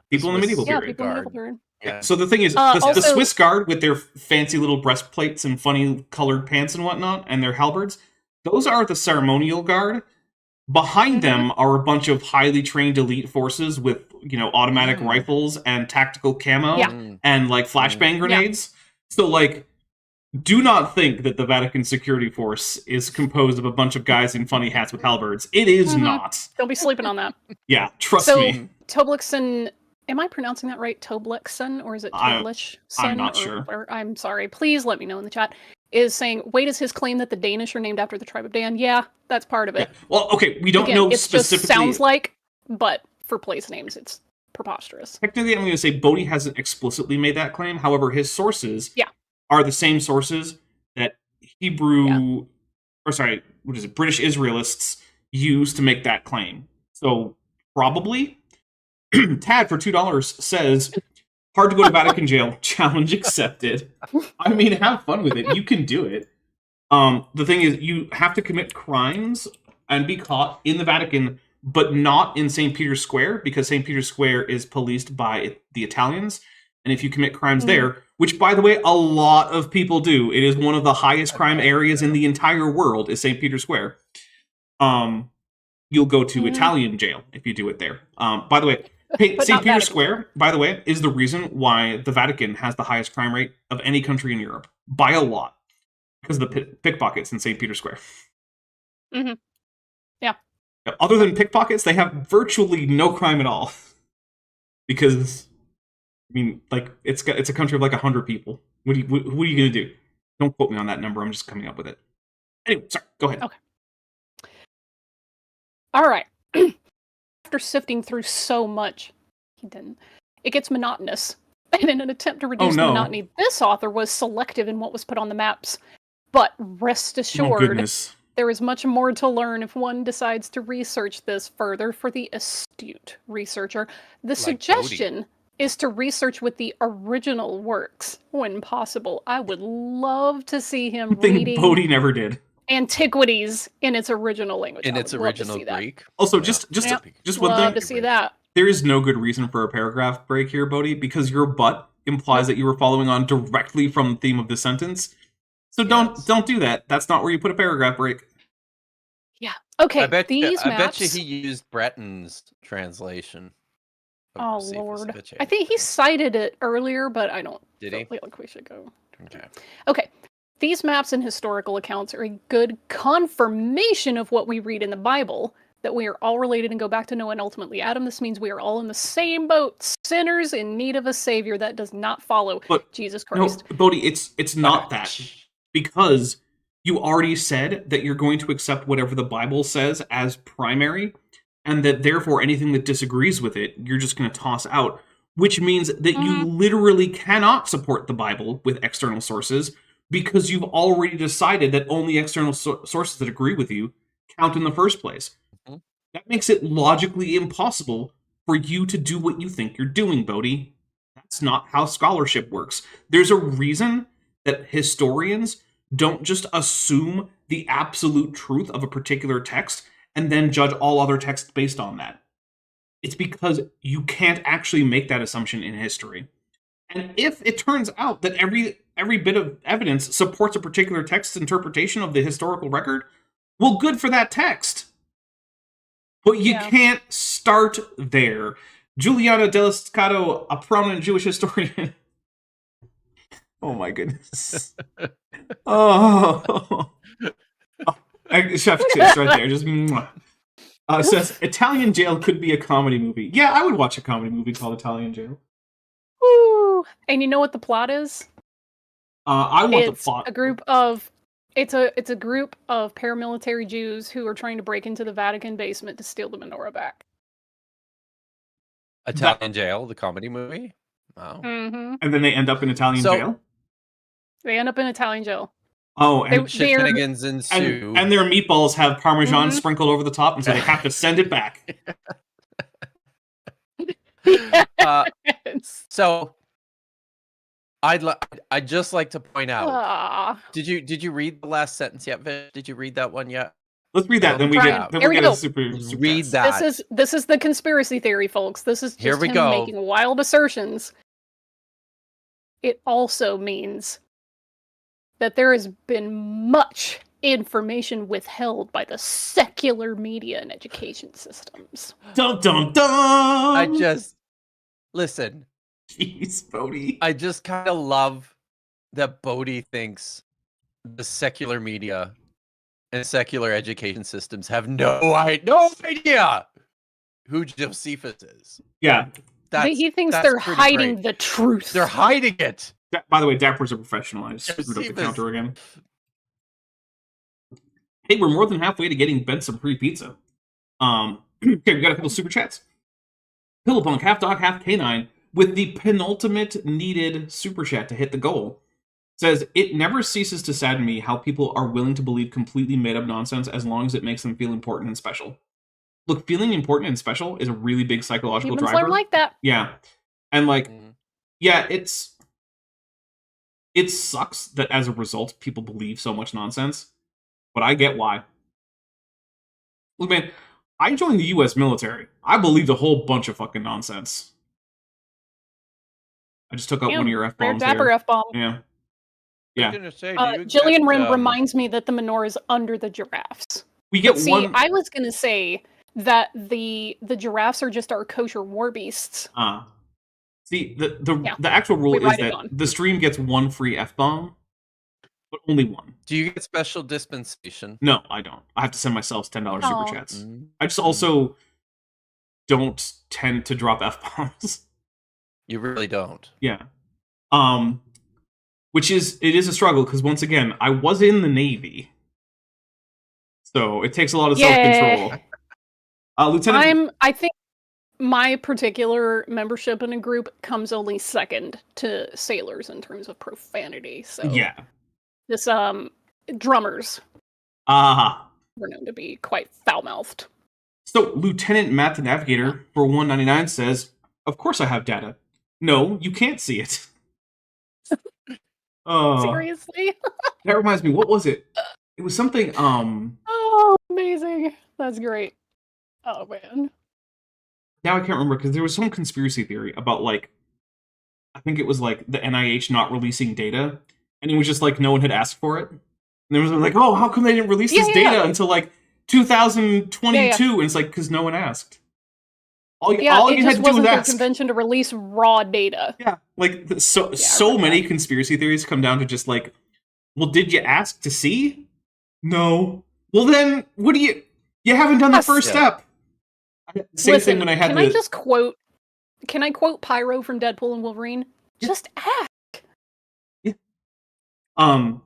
People in the medieval Yeah, period. people in the medieval Guard. period. Yeah. So the thing is, the Also- Swiss Guard with their fancy little breastplates and funny colored pants and whatnot, and their halberds, those are the ceremonial guard. Behind them are a bunch of highly trained elite forces with, you know, automatic rifles and tactical camo Yeah. and like flashbang grenades. So like, do not think that the Vatican security force is composed of a bunch of guys in funny hats with halberds. It is not. Don't be sleeping on that. Yeah, trust So, me. Toblixson, am I pronouncing that right? Toblixson, or is it Toblichson? I'm not or sure. whatever? I'm sorry. Please let me know in the chat. Is saying, wait, is his claim that the Danish are named after the tribe of Dan? Yeah, that's part of it. Yeah. Well, okay, we don't Again, know it's specifically. just sounds like, but for place names, it's preposterous. Technically, I'm going to say Bodhi hasn't explicitly made that claim. However, his sources are the same sources that British Israelists use to make that claim. So, probably. Tad for $2 says, hard to go to Vatican jail. Challenge accepted. I mean, have fun with it. You can do it. The thing is, you have to commit crimes and be caught in the Vatican, but not in St. Peter's Square, because St. Peter's Square is policed by the Italians, And if you commit crimes there, which, by the way, a lot of people do, it is one of the highest crime areas in the entire world, is St. Peter's Square. You'll go to Italian jail if you do it there. By the way, St. Peter's Square, by the way, is the reason why the Vatican has the highest crime rate of any country in Europe. By a lot. Because of the pickpockets in St. Peter's Square. Yeah. Other than pickpockets, they have virtually no crime at all. Because, I mean, like, it's a country of like 100 people. What are you going to do? Don't quote me on that number. I'm just coming up with it. Anyway, sorry. Go ahead. Okay. All right. After sifting through so much, it gets monotonous. And in an attempt to reduce the monotony, this author was selective in what was put on the maps. But rest assured, there is much more to learn if one decides to research this further for the astute researcher. The suggestion is to research with the original works when possible. I would love to see him reading Bodhi never did. Antiquities in its original language. In its original Greek. Also, just one thing. Love to see that. There is no good reason for a paragraph break here, Bodhi, because your but implies that you were following on directly from the theme of the sentence. So don't do that. That's not where you put a paragraph break. Yeah. Okay. I bet you he used Breton's translation. Oh Lord! I think he cited it earlier, but I don't. Did he? Feel like we should go. Okay. These maps and historical accounts are a good confirmation of what we read in the Bible, that we are all related and go back to Noah and ultimately Adam. This means we are all in the same boat, sinners in need of a savior. That does not follow Jesus Christ. No, Bodhi, it's not that. Because you already said that you're going to accept whatever the Bible says as primary, and that therefore anything that disagrees with it, you're just going to toss out, which means that you literally cannot support the Bible with external sources, because you've already decided that only external sources that agree with you count in the first place. That makes it logically impossible for you to do what you think you're doing, Bodhi. That's not how scholarship works. There's a reason that historians don't just assume the absolute truth of a particular text and then judge all other texts based on that. It's because you can't actually make that assumption in history. And if it turns out that every bit of evidence supports a particular text's interpretation of the historical record, well, good for that text. But you can't start there. Giuliano Deliscato, a prominent Jewish historian. Oh my goodness. Chef kiss right there. Just says Italian Jail could be a comedy movie. Yeah, I would watch a comedy movie called Italian Jail. Woo! And you know what the plot is? The plot. It's a group of paramilitary Jews who are trying to break into the Vatican basement to steal the menorah back. Italian Jail, the comedy movie? Wow. And then they end up in Italian jail? They end up in Italian jail. Oh, and shenanigans ensue. And their meatballs have Parmesan sprinkled over the top, and so they have to send it back. So, I'd just like to point out. Did you read the last sentence yet, Vish? Did you read that one yet? Let's read that. Then we get a super read that. This is the conspiracy theory, folks. This is just him making wild assertions. It also means that there has been much information withheld by the secular media and education systems. Dum dum dum. Listen. Jeez, Bodhi. I just kind of love that Bodhi thinks the secular media and secular education systems have no idea who Josephus is. Yeah. He thinks they're hiding the truth. They're hiding it. By the way, Dapper's a professional. I just screwed up the counter again. Hey, we're more than halfway to getting Ben some free pizza. Okay, we got a couple super chats. Pillowpunk, half dog, half canine, with the penultimate needed super chat to hit the goal, says, it never ceases to sadden me how people are willing to believe completely made-up nonsense as long as it makes them feel important and special. Look, feeling important and special is a really big psychological driver. Humans are like that. Yeah. And yeah, it sucks that as a result, people believe so much nonsense, but I get why. Look, man, I joined the US military. I believed a whole bunch of fucking nonsense. I just took out Damn, one of your rare F-bombs Dapper there. F-bomb. Yeah. I was Yeah. gonna say, Jillian Rim reminds me that the menorah is under the giraffes. We get But see, one... I was gonna say that the giraffes are just our kosher war beasts. See, the Yeah. actual rule We is ride it that on. the stream gets one free F-bomb, but only one. Do you get special dispensation? No, I don't. I have to send myself $10 Oh. super chats. I just also don't tend to drop F-bombs. You really don't. Yeah. Which is, it is a struggle, because once again, I was in the Navy. So it takes a lot of self-control. Lieutenant... I think my particular membership in a group comes only second to sailors in terms of profanity. So Yeah. this drummers Ah. were known to be quite foul-mouthed. So Lieutenant Matt the Navigator for $1.99 says, "Of course I have data. No, you can't see it." Seriously? That reminds me, what was it? It was something, Oh, amazing. That's great. Oh, man. now I can't remember, because there was some conspiracy theory about, like, I think it was, like, the NIH not releasing data, and it was just, like, no one had asked for it. And there was, like, oh, how come they didn't release this data until, like, 2022? And it's like, because no one asked. All you It had just to do was wasn't their ask. convention to release raw data. Yeah, like, so read many that. conspiracy theories come down to just, like, well, did you ask to see? No. Well, then, what do you haven't done the first step. Same thing when I had Can I quote Pyro from Deadpool and Wolverine? Just ask. Yeah.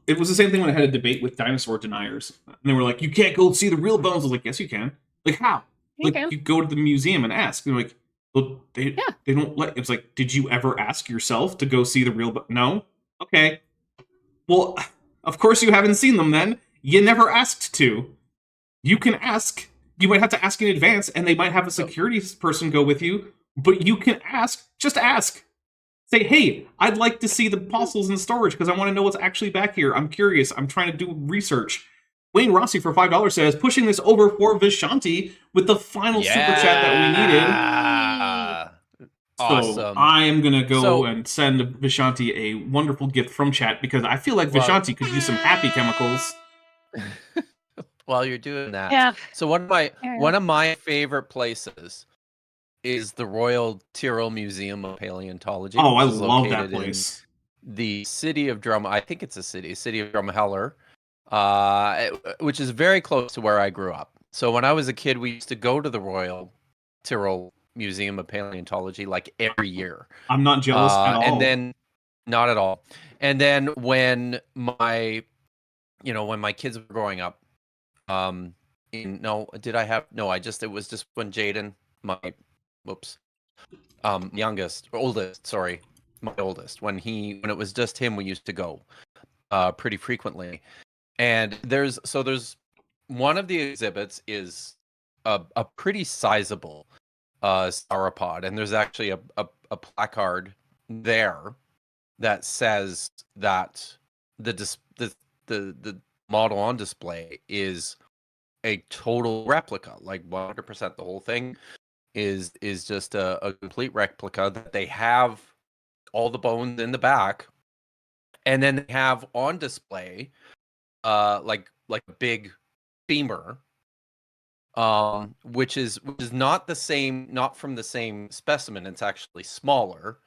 It was the same thing when I had a debate with dinosaur deniers. And they were like, you can't go see the real bones. I was like, yes, you can. Like, how? You can. You go to the museum and ask. And they're like, well, they don't let... It's like, did you ever ask yourself to go see the real... No? Okay. Well, of course you haven't seen them then. You never asked to. You can ask. You might have to ask in advance, and they might have a security person go with you, but you can ask. Just ask. Say, hey, I'd like to see the fossils in storage because I want to know what's actually back here. I'm curious. I'm trying to do research. Wayne Rossi for $5 says, pushing this over for Vishanti with the final super chat that we needed. Awesome. So I am going to go and send Vishanti a wonderful gift from chat because I feel like Vishanti could use some happy chemicals. While you're doing that. Yeah. So one of my favorite places is the Royal Tyrrell Museum of Paleontology. Oh, I love that place. The city of I think it's city of Drumheller, which is very close to where I grew up. So when I was a kid, we used to go to the Royal Tyrrell Museum of Paleontology like every year. I'm not jealous at all. And then, not at all. And then when my kids were growing up, it was just when Jaden, my oldest, when it was just him, we used to go pretty frequently. And there's one of the exhibits is a pretty sizable sauropod, and there's actually a placard there that says that the model on display is a total replica, like 100%. The whole thing is just a complete replica. That they have all the bones in the back, and then they have on display like a big femur, which is not from the same specimen. It's actually smaller,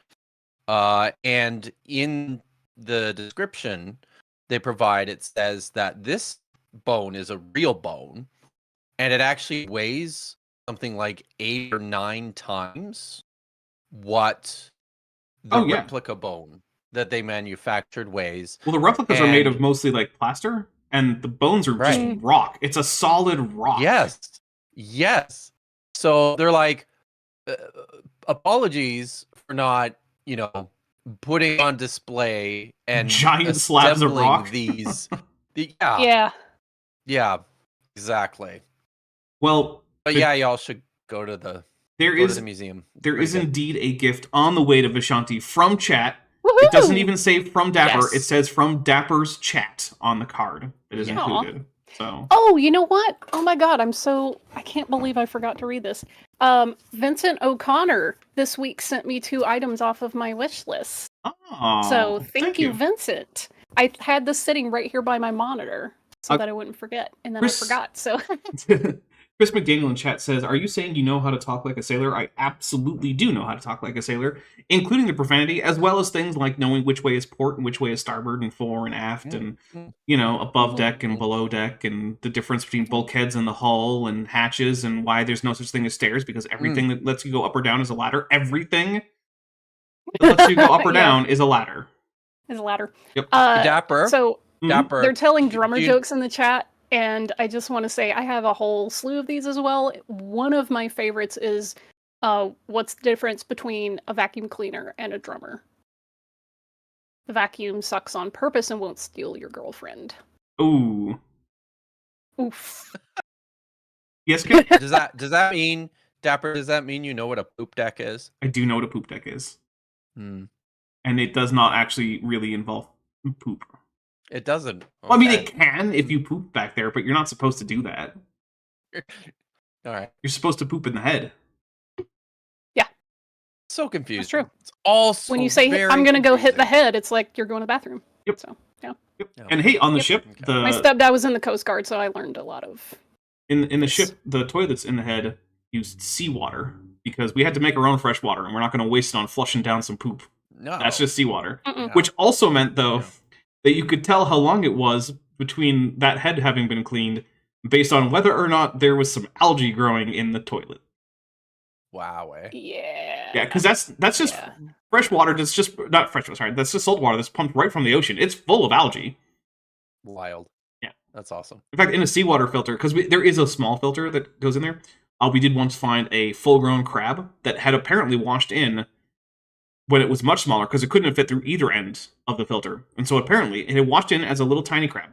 and in the description they provide, it says that this bone is a real bone, and it actually weighs something like 8 or 9 times what the replica bone that they manufactured weighs. Well, the replicas are made of mostly like plaster, and the bones are just rock. It's a solid rock. Yes. So they're like, apologies for not, putting on display and giant slabs of rock. Yeah, exactly. Well, but y'all should go to the museum. There is indeed a gift on the way to Vishanti from chat. Woo-hoo! It doesn't even say from Dapper. Yes. It says from Dapper's chat on the card. It is included. So. Oh, you know what? Oh my god, I can't believe I forgot to read this. Vincent O'Connor this week sent me 2 items off of my wish list. Oh, So thank you, Vincent. I had this sitting right here by my monitor so that I wouldn't forget, and then I forgot. So Chris McDaniel in chat says, "Are you saying you know how to talk like a sailor?" I absolutely do know how to talk like a sailor, including the profanity, as well as things like knowing which way is port and which way is starboard and fore and aft, and above deck and below deck, and the difference between bulkheads and the hull and hatches, and why there's no such thing as stairs, because everything that lets you go up or down is a ladder. Everything that lets you go up or down is a ladder. Is a ladder. Yep. Dapper. So Dapper. they're telling drummer jokes in the chat, and I just want to say I have a whole slew of these as well. One of my favorites is what's the difference between a vacuum cleaner and a drummer? The vacuum sucks on purpose and won't steal your girlfriend. Ooh. Oof. Yes, Kate? Does that mean, Dapper, does that mean you know what a poop deck is? I do know what a poop deck is. Hmm. And it does not actually really involve poop. It doesn't. Okay. Well, I mean, it can if you poop back there, but you're not supposed to do that. All right. You're supposed to poop in the head. Yeah. So confused. That's true. It's all so when you say, I'm going to go hit the head, it's like you're going to the bathroom. Yep. So, yeah. Yep. And hey, on the ship, my stepdad was in the Coast Guard, so I learned a lot of... In the ship, the toilets in the head used seawater, because we had to make our own fresh water, and we're not going to waste it on flushing down some poop. No. That's just seawater. No. Which also meant, though, that you could tell how long it was between that head having been cleaned based on whether or not there was some algae growing in the toilet. Wow. Yeah. Yeah, because that's just fresh water. That's just not fresh water. Sorry, that's just salt water that's pumped right from the ocean. It's full of algae. Wild. Yeah, that's awesome. In fact, in a seawater filter, because there is a small filter that goes in there. We did once find a full-grown crab that had apparently washed in when it was much smaller, because it couldn't have fit through either end of the filter, and so apparently it had washed in as a little tiny crab,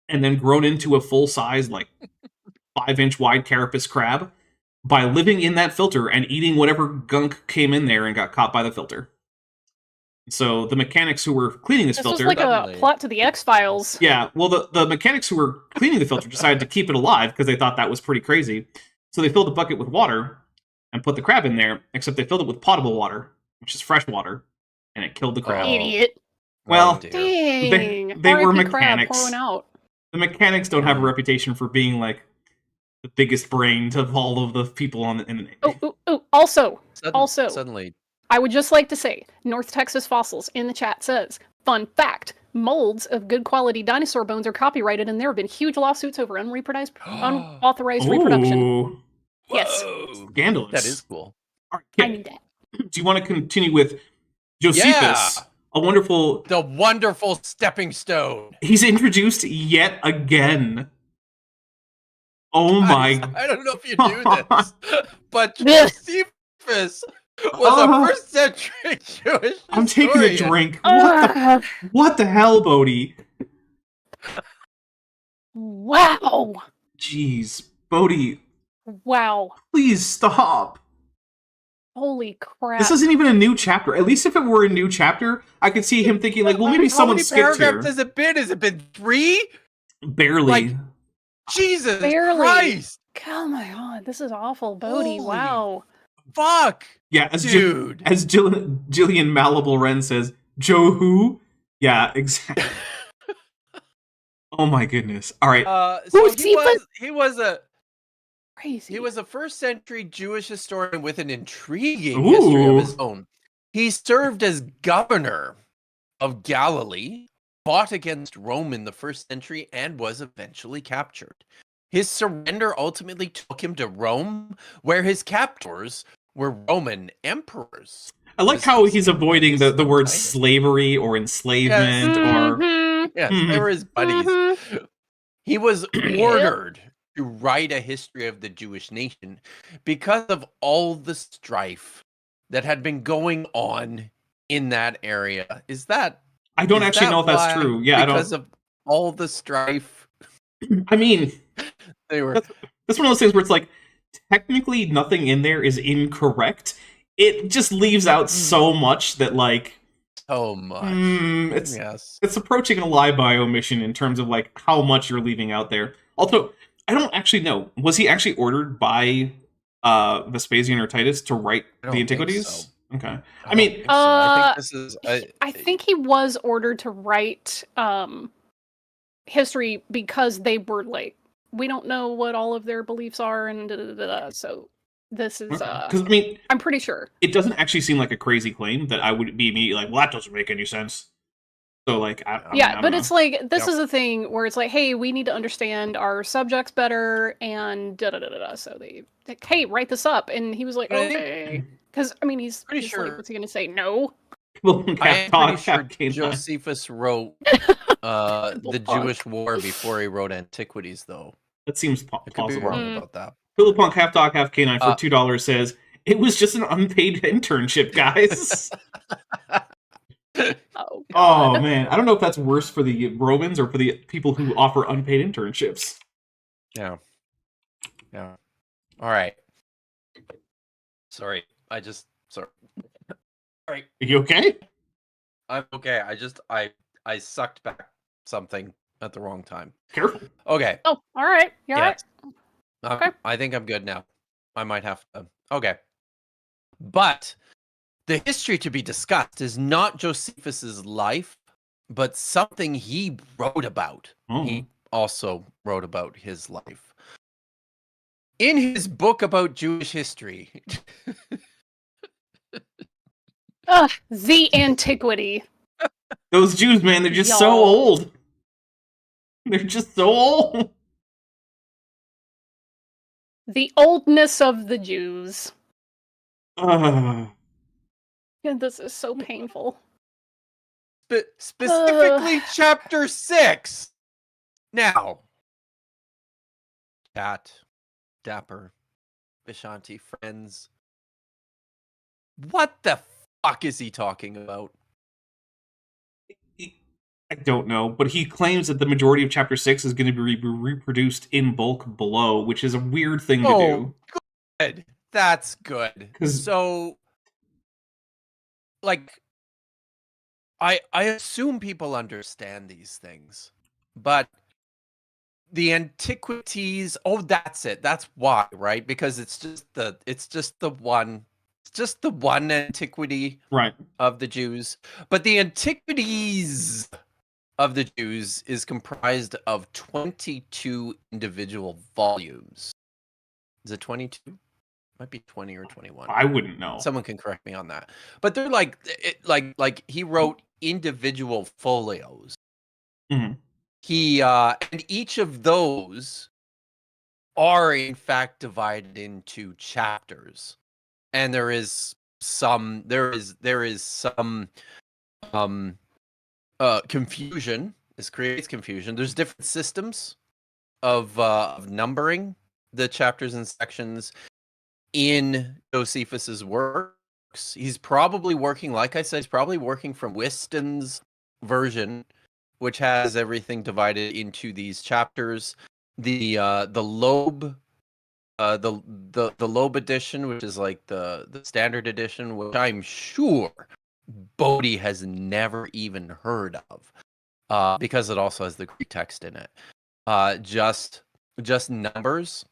and then grown into a full-size, like 5-inch wide carapace crab by living in that filter and eating whatever gunk came in there and got caught by the filter. So the mechanics who were cleaning this filter... This was like a plot to the X-Files. Yeah, well, the mechanics who were cleaning the filter decided to keep it alive because they thought that was pretty crazy. So they filled the bucket with water and put the crab in there, except they filled it with potable water, which is fresh water, and it killed the crab. Idiot. Well, dang. They were R.I.P. mechanics. Crab pouring out. The mechanics don't have a reputation for being, like, the biggest brains of all of the people on the internet. Also, Suddenly. I would just like to say, North Texas Fossils in the chat says, fun fact, molds of good quality dinosaur bones are copyrighted, and there have been huge lawsuits over unauthorized reproduction. Yes. Scandalous. That is cool. All right, I need that. Do you want to continue with Josephus? The wonderful stepping stone. He's introduced yet again. Oh my! I don't know if you knew this, but Josephus was a first century Jewish I'm taking a drink. What the hell, Bodhi? Wow. Jeez, Bodhi. Wow. Please stop. Holy crap. This isn't even a new chapter. At least if it were a new chapter, I could see him thinking, like, well, maybe someone skipped here. How many paragraphs has it been? Has it been 3? Barely. Like, Jesus Christ. Oh my god, this is awful, Bodhi. Wow. Fuck. Yeah, dude. As Jillian Malleable Wren says, Joe who? Yeah, exactly. Oh my goodness. All right. So he was a crazy. He was a first century Jewish historian with an intriguing history of his own. He served as governor of Galilee, fought against Rome in the first century, and was eventually captured. His surrender ultimately took him to Rome, where his captors were Roman emperors. I like how he's avoiding the word slavery or enslavement or... Yes, they were his buddies. He was ordered to write a history of the Jewish nation because of all the strife that had been going on in that area. I don't actually know if that's true. Yeah, because of all the strife. I mean, they were. That's one of those things where it's like, technically nothing in there is incorrect. It just leaves out so much that, like, so much. It's approaching a lie by omission in terms of, like, how much you're leaving out there. Also, I don't actually know. Was he actually ordered by Vespasian or Titus to write I the don't Antiquities? think so. Okay. I I mean, don't think so. I think this is. I think he was ordered to write history because they were like, we don't know what all of their beliefs are, and so this is. because I mean, I'm pretty sure. it doesn't actually seem like a crazy claim that I would be immediately like, well, that doesn't make any sense. So like, I mean, I Yeah, don't but know. it's like this Yep. is a thing where it's like, hey, we need to understand our subjects better, and So they like, hey, write this up, and he was like, But I think- okay, because I mean, he's Pretty like, sure- what's he gonna say? No. Well, I half am dog, pretty sure half canine. Josephus wrote the Philip Jewish War before he wrote Antiquities, though. That seems I could be plausible. wrong Mm. about that. Philip Punk, half dog, half canine for Uh, $2 says it was just an unpaid internship, guys. Oh Oh God. man, I don't know if that's worse for the Romans or for the people who offer unpaid internships. Yeah. Yeah. All right. Sorry. Sorry. All right. Are you okay? I'm okay. I sucked back something at the wrong time. Careful. Okay. Oh, all right. You all right? Okay. I think I'm good now. I might have to. Okay. But the history to be discussed is not Josephus's life, but something he wrote about. Oh. He also wrote about his life. In his book about Jewish history. The Antiquity. Those Jews, man, they're just so Y'all. old. They're just so old. The oldness of the Jews. Uh, And this is so painful. Specifically, chapter 6. Now, Chat, Dapper, Vishanti, friends. What the fuck is he talking about? I don't know, but he claims that the majority of chapter 6 is going to be reproduced in bulk below, which is a weird thing to do. Good. That's good. 'Cause- So, like, I assume people understand these things, but the antiquities. Oh, that's it. That's why, right? Because it's just the one antiquity Right. of the Jews, but the antiquities of the Jews is comprised of 22 individual volumes. Is it 22? Might be 20 or 21. I wouldn't know. Someone can correct me on that. But they're like he wrote individual folios. Mhm. He and each of those are in fact divided into chapters. And there is some confusion. This creates confusion. There's different systems of numbering the chapters and sections in Josephus's works. He's probably working, like I said, he's probably working from Whiston's version, which has everything divided into these chapters. The Loeb the Loeb edition, which is like the standard edition, which I'm sure Bodhi has never even heard of, because it also has the Greek text in it. Just numbers,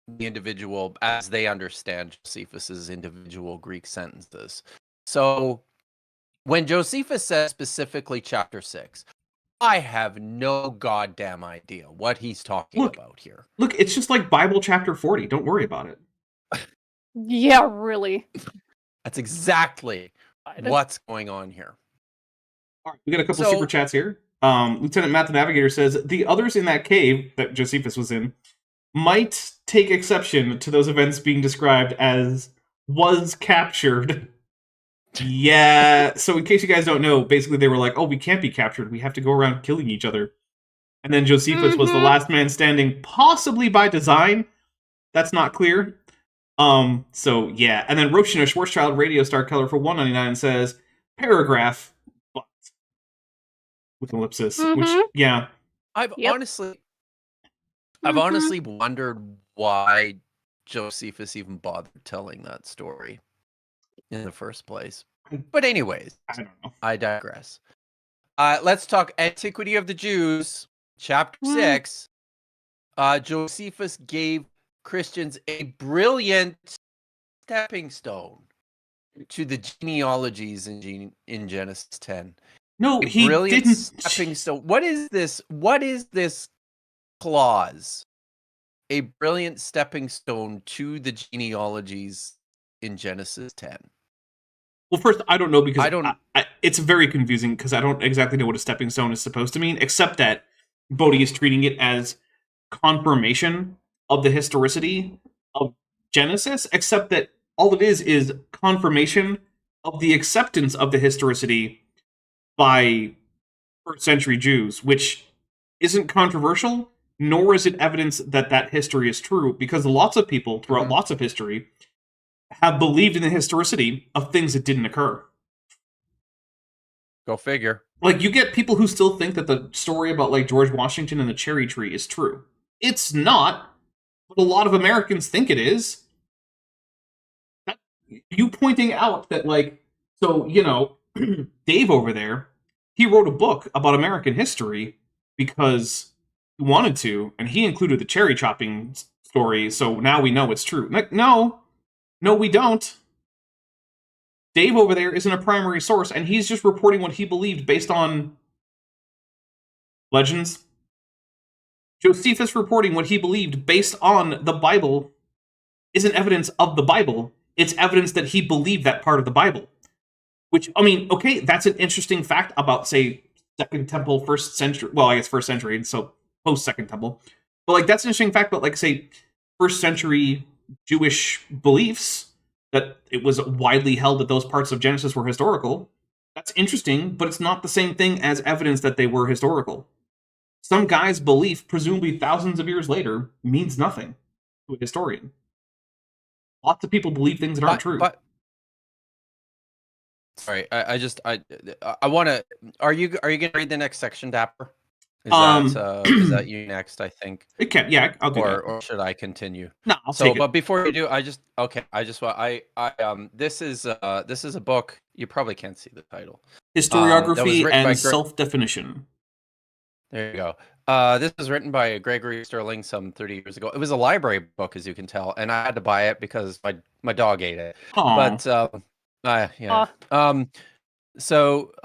the individual as they understand Josephus's individual Greek sentences. So when Josephus says specifically chapter 6, I have no goddamn idea what he's talking about here. Look, it's just like Bible chapter 40. Don't worry about it. Yeah, really. That's exactly what's going on here. All right, we got a couple So- super chats here. Lieutenant Matt the Navigator says, the others in that cave that Josephus was in might take exception to those events being described as was captured. Yeah, so in case you guys don't know, basically they were like, oh, we can't be captured. We have to go around killing each other. And then Josephus was the last man standing, possibly by design. That's not clear. So yeah. And then Roshina Schwarzschild Radio Star Color for $1.99 says, paragraph, but with an ellipsis, which, yeah. I've Yep. honestly wondered why Josephus even bothered telling that story in the first place. But anyways, I don't know. I digress. Let's talk Antiquity of the Jews, chapter 6. Josephus gave Christians a brilliant stepping stone to the genealogies in Genesis 10. No, A he brilliant didn't. stepping stone. What is this? What is this clause? A brilliant stepping stone to the genealogies in Genesis 10. Well, first, I don't know because I don't. it's very confusing because I don't exactly know what a stepping stone is supposed to mean, except that Bodhi is treating it as confirmation of the historicity of Genesis, except that all it is confirmation of the acceptance of the historicity by first century Jews, which isn't controversial, nor is it evidence that that history is true, because lots of people throughout lots of history have believed in the historicity of things that didn't occur. Go figure. Like, you get people who still think that the story about, like, George Washington and the cherry tree is true. It's not, but a lot of Americans think it is. You pointing out that, like, so, you know, Dave over there, he wrote a book about American history because he wanted to, and he included the cherry chopping story, so now we know it's true. Like, no, we don't. Dave over there isn't a primary source, and he's just reporting what he believed based on legends. Josephus reporting what he believed based on the Bible isn't evidence of the Bible. It's evidence that he believed that part of the Bible. Which, I mean, okay, that's an interesting fact about, say, Second Temple, first century. Well, I guess first century, so post Second Temple. But, like, that's an interesting fact about, like, say, first century Jewish beliefs, that it was widely held that those parts of Genesis were historical. That's interesting, but it's not the same thing as evidence that they were historical. Some guy's belief, presumably thousands of years later, means nothing to a historian. Lots of people believe things that aren't true. But sorry, I want to. Are you going to read the next section, Dapper? Is that you next? I think it can. Yeah, I'll do that. Or should I continue? No, I'll take it. But before you do, this is a book. You probably can't see the title. Historiography and Self-Definition. There you go. This was written by Gregory Sterling some 30 years ago. It was a library book, as you can tell, and I had to buy it because my dog ate it. Aww. But yeah.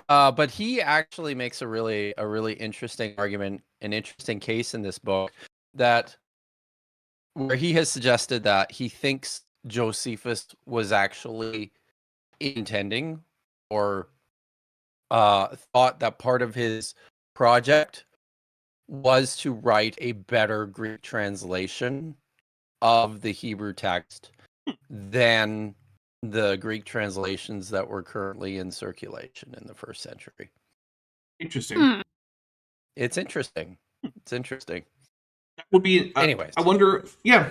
But he actually makes a really interesting argument, an interesting case in this book, that where he has suggested that he thinks Josephus was actually intending or thought that part of his project was to write a better Greek translation of the Hebrew text than the Greek translations that were currently in circulation in the first century. Interesting. It's interesting. It's interesting. That would be... anyways. I wonder... Yeah.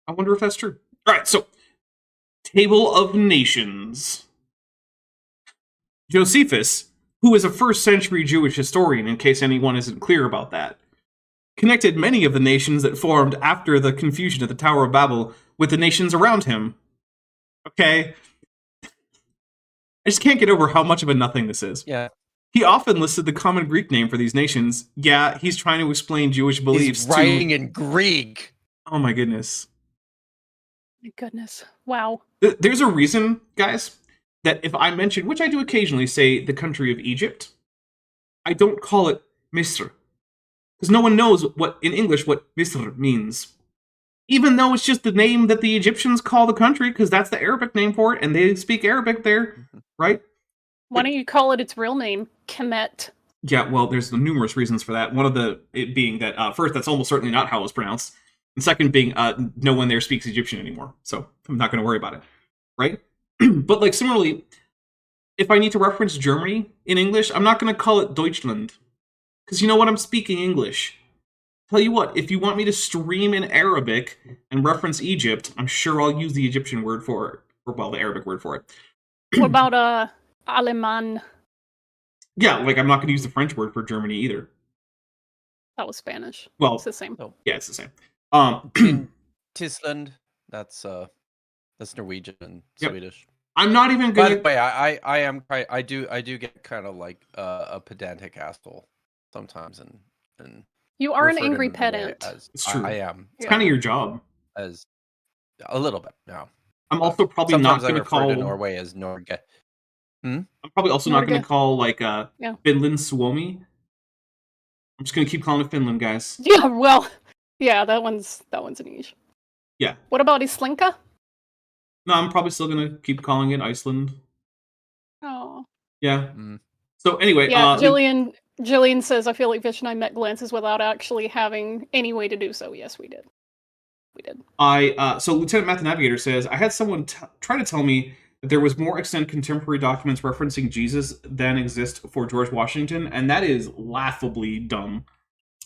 I wonder if that's true. All right, so... Table of Nations. Josephus, who is a first-century Jewish historian, in case anyone isn't clear about that, connected many of the nations that formed after the confusion at the Tower of Babel with the nations around him. Okay? I just can't get over how much of a nothing this is. Yeah. He often listed the common Greek name for these nations. Yeah, he's trying to explain Jewish beliefs. He's writing in Greek. Oh my goodness. My goodness. Wow. There's a reason, guys, that if I mention, which I do occasionally, say the country of Egypt, I don't call it Misr. Because no one knows what in English what Misr means. Even though it's just the name that the Egyptians call the country, because that's the Arabic name for it, and they speak Arabic there, right? Why don't you call it its real name, Kemet? Yeah, well, there's numerous reasons for that. One of it being that, first, that's almost certainly not how it's pronounced. And second being, no one there speaks Egyptian anymore, so I'm not going to worry about it, right? But, like, similarly, if I need to reference Germany in English, I'm not going to call it Deutschland. Because you know what? I'm speaking English. Tell you what, if you want me to stream in Arabic and reference Egypt, I'm sure I'll use the Egyptian word for it. Or, well, the Arabic word for it. What about, Aleman? Yeah, like, I'm not going to use the French word for Germany either. That was Spanish. Well, it's the same. Yeah, it's the same. Tisland, that's Norwegian and Yep. Swedish. I'm not even By going the way, I do get kind of like a pedantic asshole sometimes, and You are an refer to angry them in a way pedant. as It's true. I am. It's kind of your job. As a little bit now. I'm also probably Sometimes not going I to refer call to Norway as Norge. I'm probably also not going Norge. to call like Yeah. Finland Suomi. I'm just going to keep calling it Finland, guys. Yeah, well, yeah, that one's a niche. Yeah. What about Islinka? No, I'm probably still going to keep calling it Iceland. Oh. Yeah. Mm. So anyway, Yeah, Jillian says, I feel like Vish and I met glances without actually having any way to do so. Yes, we did. We did. So Lieutenant Math Navigator says, I had someone try to tell me that there was more extant contemporary documents referencing Jesus than exist for George Washington, and that is laughably dumb.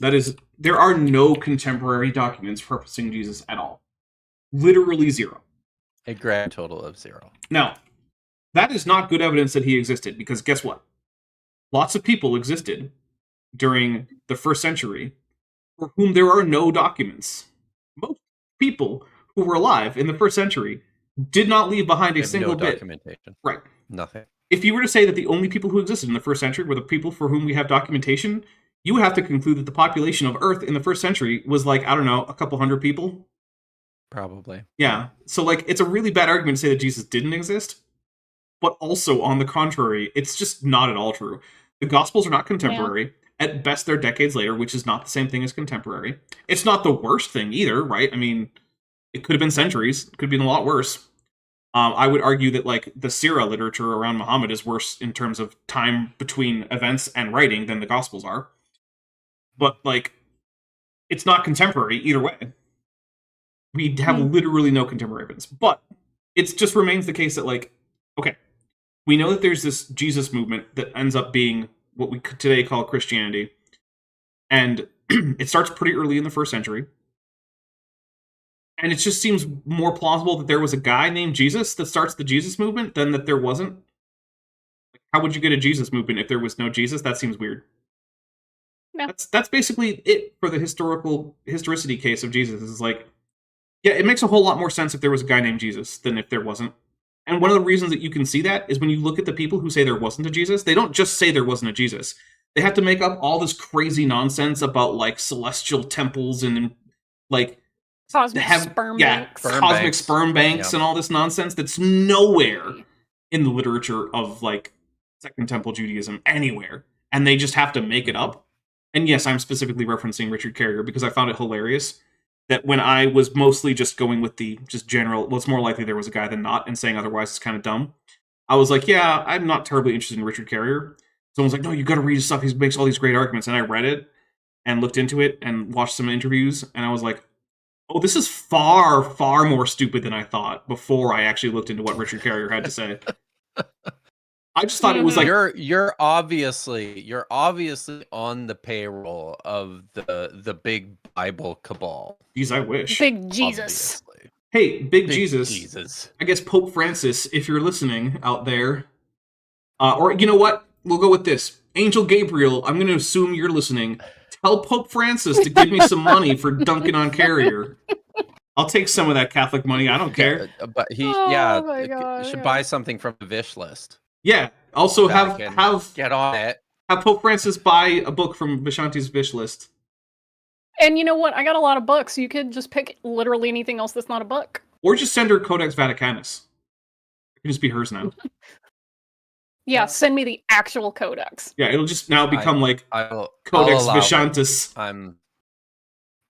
There are no contemporary documents referencing Jesus at all. Literally zero. A grand total of 0. Now, that is not good evidence that he existed, because guess what? Lots of people existed during the 1st century for whom there are no documents. Most people who were alive in the 1st century did not leave behind a single bit. Documentation. Right. Nothing. If you were to say that the only people who existed in the 1st century were the people for whom we have documentation, you would have to conclude that the population of Earth in the 1st century was like, I don't know, a couple hundred people. Probably. Yeah. So, like, it's a really bad argument to say that Jesus didn't exist. But also, on the contrary, it's just not at all true. The Gospels are not contemporary. Yeah. At best, they're decades later, which is not the same thing as contemporary. It's not the worst thing either, right? I mean, it could have been centuries. It could have been a lot worse. I would argue that, like, the Sirah literature around Muhammad is worse in terms of time between events and writing than the Gospels are. But, like, it's not contemporary either way. We have literally no contemporary evidence. But it just remains the case that, like, okay, we know that there's this Jesus movement that ends up being what we could today call Christianity. And it starts pretty early in the 1st century. And it just seems more plausible that there was a guy named Jesus that starts the Jesus movement than that there wasn't. How would you get a Jesus movement if there was no Jesus? That seems weird. No. That's basically it for the historicity case of Jesus. Is like, yeah, it makes a whole lot more sense if there was a guy named Jesus than if there wasn't. And one of the reasons that you can see that is when you look at the people who say there wasn't a Jesus, they don't just say there wasn't a Jesus. They have to make up all this crazy nonsense about, like, celestial temples and, like, cosmic sperm banks and all this nonsense that's nowhere in the literature of, like, Second Temple Judaism anywhere. And they just have to make it up. And yes, I'm specifically referencing Richard Carrier because I found it hilarious that when I was mostly just going with the just general, well, it's more likely there was a guy than not, and saying otherwise is kind of dumb. I was like, yeah, I'm not terribly interested in Richard Carrier. Someone's like, no, you got to read his stuff. He makes all these great arguments. And I read it and looked into it and watched some interviews. And I was like, oh, this is far, far more stupid than I thought before I actually looked into what Richard Carrier had to say. I just thought it was like you're obviously on the payroll of the big Bible cabal. Geez, I wish. Big Jesus. Obviously. Hey, big Jesus. I guess Pope Francis, if you're listening out there, or you know what? We'll go with this. Angel Gabriel, I'm going to assume you're listening. Tell Pope Francis to give me some money for dunking on Carrier. I'll take some of that Catholic money. I don't care. But he, should buy something from the Vish list. Yeah. Also, have get on it. Have Pope Francis buy a book from Vishanti's Vish list. And you know what? I got a lot of books. You could just pick literally anything else that's not a book. Or just send her Codex Vaticanus. It can just be hers now. Yeah, send me the actual codex. Yeah, it'll just now become Codex Vishantis. I'm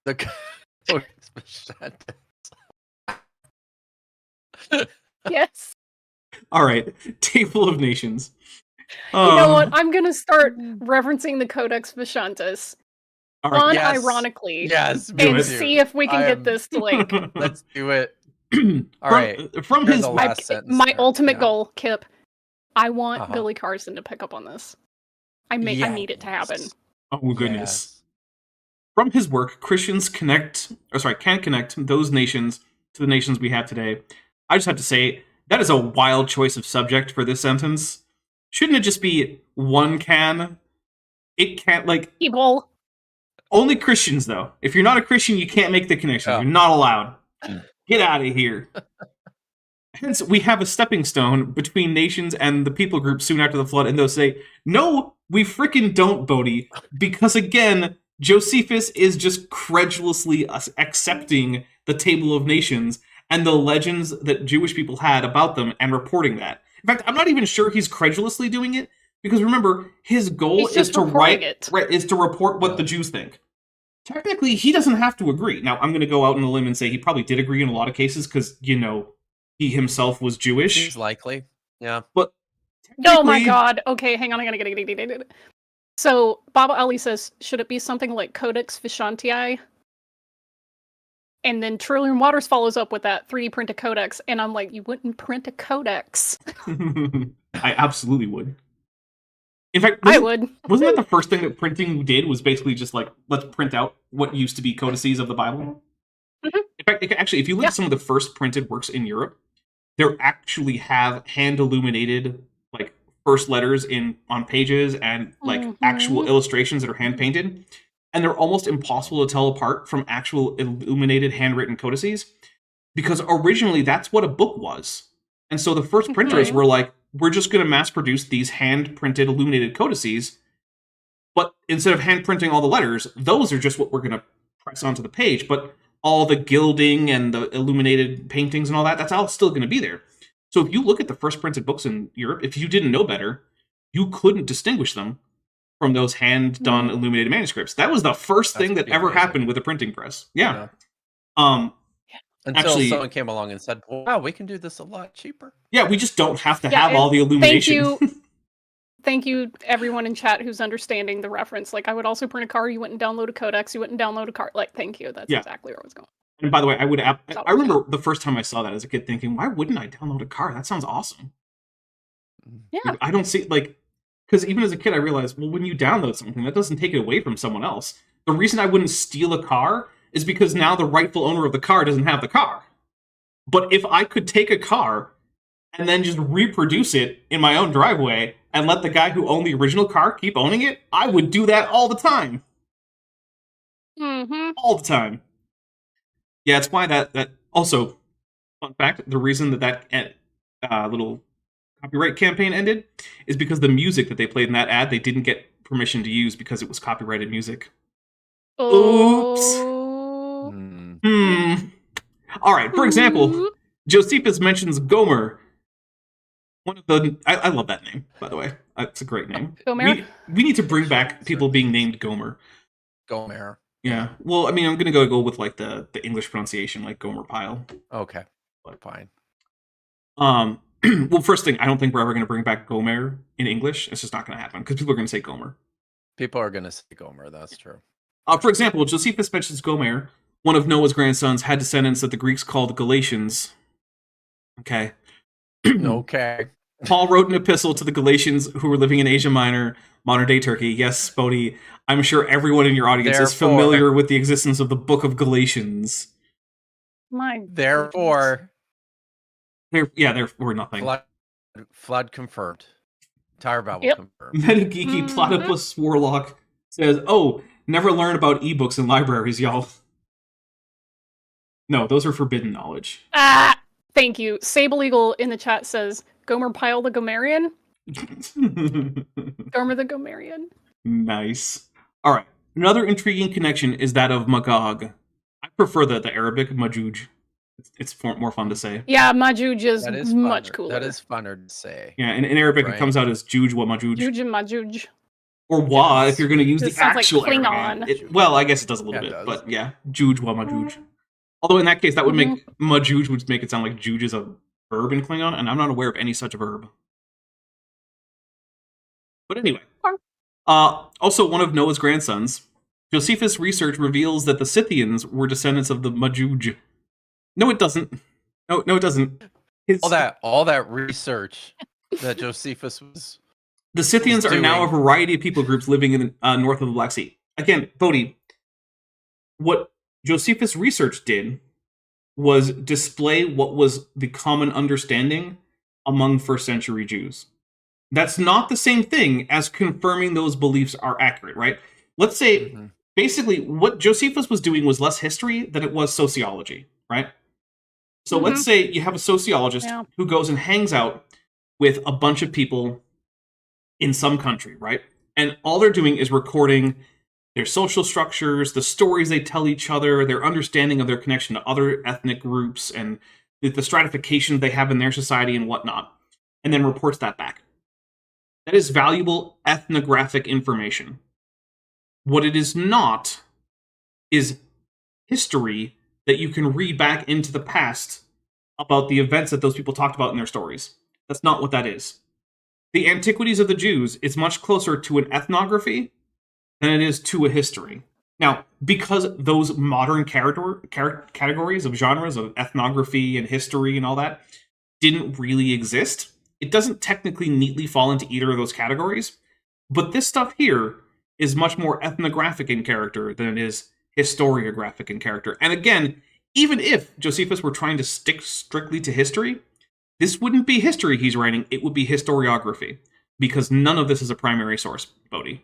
the Codex Vishantis. Yes. All right, Table of Nations. You know what? I'm gonna start referencing the Codex Vishantis. Right. Unironically. Yes. And see if we can get this to like. Let's do it. All right. From his my ultimate goal, Kip. I want Billy Carson to pick up on this. I need it to happen. Oh goodness. Yes. From his work, Christians can connect those nations to the nations we have today. I just have to say, that is a wild choice of subject for this sentence. Shouldn't it just be one can? It can't, like... People. Only Christians, though. If you're not a Christian, you can't make the connection. You're not allowed. Get out of here. Hence, we have a stepping stone between nations and the people group soon after the flood, and they'll say, no, we frickin' don't, Bodhi. Because, again, Josephus is just credulously accepting the Table of Nations and the legends that Jewish people had about them and reporting that. In fact, I'm not even sure he's credulously doing it, because remember, his goal He's just is to reporting it. is to report what the Jews think. Technically, he doesn't have to agree. Now, I'm going to go out on a limb and say he probably did agree in a lot of cases, because, he himself was Jewish. He's likely. Yeah. But Oh my god. Okay, hang on. I gotta get it. So, Baba Ali says, should it be something like Codex Vishantii? And then Trillium Waters follows up with that 3D print a codex, and I'm like, you wouldn't print a codex. I absolutely would. In fact, I would. Wasn't that the first thing that printing did? Was basically just like, let's print out what used to be codices of the Bible? Mm-hmm. In fact, actually, if you look at some of the first printed works in Europe, they actually have hand-illuminated, like, first letters on pages and, like, actual illustrations that are hand-painted. And they're almost impossible to tell apart from actual illuminated handwritten codices, because originally that's what a book was. And so the first printers were like, we're just going to mass produce these hand-printed illuminated codices, but instead of hand-printing all the letters, those are just what we're going to press onto the page, but all the gilding and the illuminated paintings and all that, that's all still going to be there. So if you look at the first printed books in Europe, if you didn't know better, you couldn't distinguish them from those hand-done illuminated manuscripts. That was the first thing that ever happened with a printing press. Yeah. Until someone came along and said, wow, we can do this a lot cheaper. Yeah, we just don't have to have all the illumination. Thank you, everyone in chat who's understanding the reference. Like, I would also print a card, you wouldn't download a codex, you wouldn't download a card. Like, thank you. That's exactly where I was going. And by the way, I remember the first time I saw that as a kid thinking, why wouldn't I download a card? That sounds awesome. Yeah. I don't see, like, because even as a kid, I realized, well, when you download something, that doesn't take it away from someone else. The reason I wouldn't steal a car is because now the rightful owner of the car doesn't have the car. But if I could take a car and then just reproduce it in my own driveway and let the guy who owned the original car keep owning it, I would do that all the time. All the time. Yeah, it's why that also, fun fact, the reason that little copyright campaign ended is because the music that they played in that ad, they didn't get permission to use because it was copyrighted music. Oops. All right, for example, Josephus mentions Gomer. One of the I love that name, by the way. It's a great name. Gomer? We need to bring back people being named Gomer. Gomer. Yeah. Well, I mean, I'm gonna go with like the English pronunciation, like Gomer Pyle. Okay. Fine. Well, first thing, I don't think we're ever gonna bring back Gomer in English. It's just not gonna happen because people are gonna say Gomer. People are gonna say Gomer. That's true. For example, Josephus mentions Gomer. One of Noah's grandsons had descendants that the Greeks called Galatians. Okay. Okay. Paul wrote an epistle to the Galatians who were living in Asia Minor, modern-day Turkey. Yes, Bodhi, I'm sure everyone in your audience is familiar with the existence of the Book of Galatians. Therefore, nothing. Flood confirmed. Tower Babel confirmed. Metageeky Platypus Warlock says, "Oh, never learn about ebooks in libraries, y'all." No, those are forbidden knowledge. Thank you. Sable Eagle in the chat says, Gomer Pyle the Gomerian? Gomer the Gomerian. Nice. All right. Another intriguing connection is that of Magog. I prefer the Arabic Majuj. It's more fun to say. Yeah, Majuj is much cooler. That is funner to say. Yeah, in Arabic it comes out as Juj wa Majuj. Juj and Majuj. Or Wa, if you're going to use the actual like Arabic. Well, I guess it does a little bit, but yeah, Juj wa Majuj. Although in that case, that would make Majuj would make it sound like Juj is a verb in Klingon, and I'm not aware of any such verb. But anyway, also one of Noah's grandsons, Josephus' research reveals that the Scythians were descendants of the Majuj. No, it doesn't. No, it doesn't. All that research that Josephus was. The Scythians are now a variety of people groups living in the north of the Black Sea. Again, Bodhi, what Josephus' research did was display what was the common understanding among first century Jews. That's not the same thing as confirming those beliefs are accurate, right? Let's say, basically, what Josephus was doing was less history than it was sociology, right? So let's say you have a sociologist who goes and hangs out with a bunch of people in some country, right? And all they're doing is recording their social structures, the stories they tell each other, their understanding of their connection to other ethnic groups, and the stratification they have in their society and whatnot, and then reports that back. That is valuable ethnographic information. What it is not is history that you can read back into the past about the events that those people talked about in their stories. That's not what that is. The Antiquities of the Jews is much closer to an ethnography than it is to a history. Now, because those modern categories of genres of ethnography and history and all that didn't really exist, it doesn't technically neatly fall into either of those categories. But this stuff here is much more ethnographic in character than it is historiographic in character. And again, even if Josephus were trying to stick strictly to history, this wouldn't be history he's writing, it would be historiography. Because none of this is a primary source, Bodhi.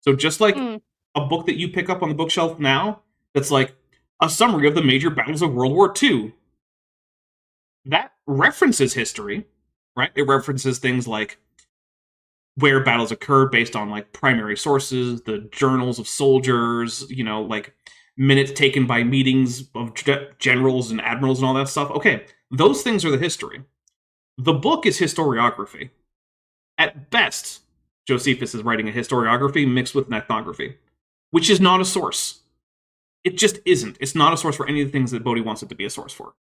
So just like a book that you pick up on the bookshelf now, that's like a summary of the major battles of World War II, that references history, right? It references things like where battles occurred based on like primary sources, the journals of soldiers, like minutes taken by meetings of generals and admirals and all that stuff. Okay, those things are the history. The book is historiography. At best, Josephus is writing a historiography mixed with an ethnography, which is not a source. It just isn't. It's not a source for any of the things that Bodhi wants it to be a source for.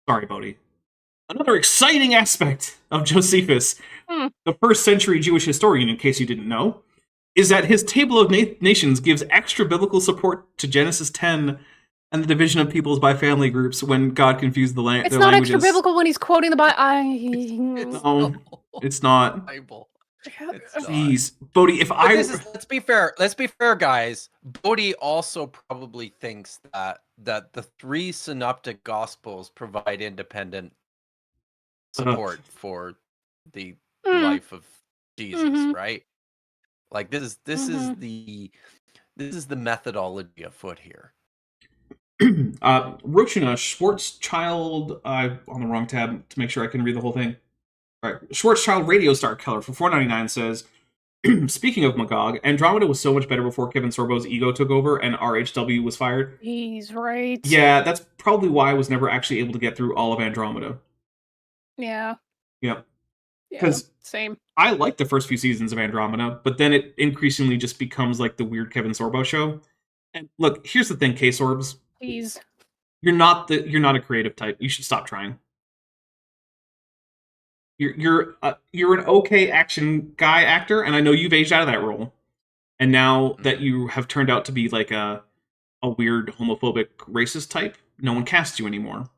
Sorry, Bodhi. Another exciting aspect of Josephus, the first century Jewish historian, in case you didn't know, is that his Table of Nations gives extra biblical support to Genesis 10 and the division of peoples by family groups when God confused their languages. It's not extra biblical when he's quoting the Bible. No, it's not. Bible. Jeez, Bodhi, let's be fair, guys. Bodhi also probably thinks that the 3 synoptic gospels provide independent support for the life of Jesus, right? Like this is the methodology afoot here. Rochina Schwarzschild, on the wrong tab to make sure I can read the whole thing. All right, Schwarzschild Radio Star Keller for $4.99 says, speaking of Magog, Andromeda was so much better before Kevin Sorbo's ego took over and RHW was fired. He's right. Yeah, that's probably why I was never actually able to get through all of Andromeda. Yeah. Yep. Because same. I like the first few seasons of Andromeda, but then it increasingly just becomes like the weird Kevin Sorbo show. And look, here's the thing, K-Sorbs. Please. You're not a creative type. You should stop trying. You're an okay action guy actor, and I know you've aged out of that role. And now that you have turned out to be like a weird homophobic racist type, no one casts you anymore.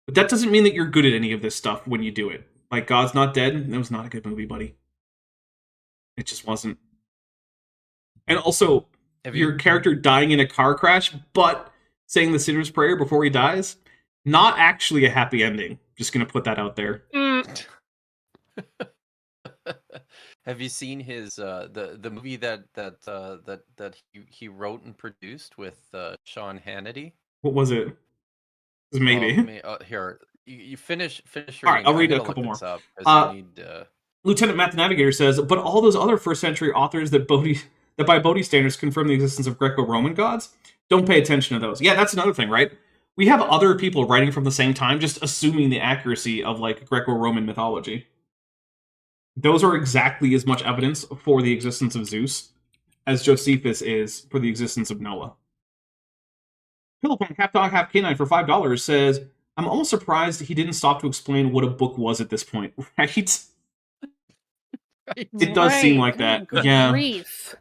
But that doesn't mean that you're good at any of this stuff when you do it. Like God's Not Dead, that was not a good movie, buddy. It just wasn't. And also, your character dying in a car crash, but saying the sinner's prayer before he dies, not actually a happy ending. Just gonna put that out there. Have you seen his the movie that he wrote and produced with Sean Hannity? What was it? Maybe. Here, you finish. All right, I'll read a couple more. Lieutenant Matt the Navigator says, but all those other first century authors that by Bodhi standards confirm the existence of Greco-Roman gods, don't pay attention to those. Yeah, that's another thing, right? We have other people writing from the same time, just assuming the accuracy of like Greco-Roman mythology. Those are exactly as much evidence for the existence of Zeus as Josephus is for the existence of Noah. Philip, half dog, half canine for $5 says, I'm almost surprised he didn't stop to explain what a book was at this point, right? It does seem like that. Good yeah. grief.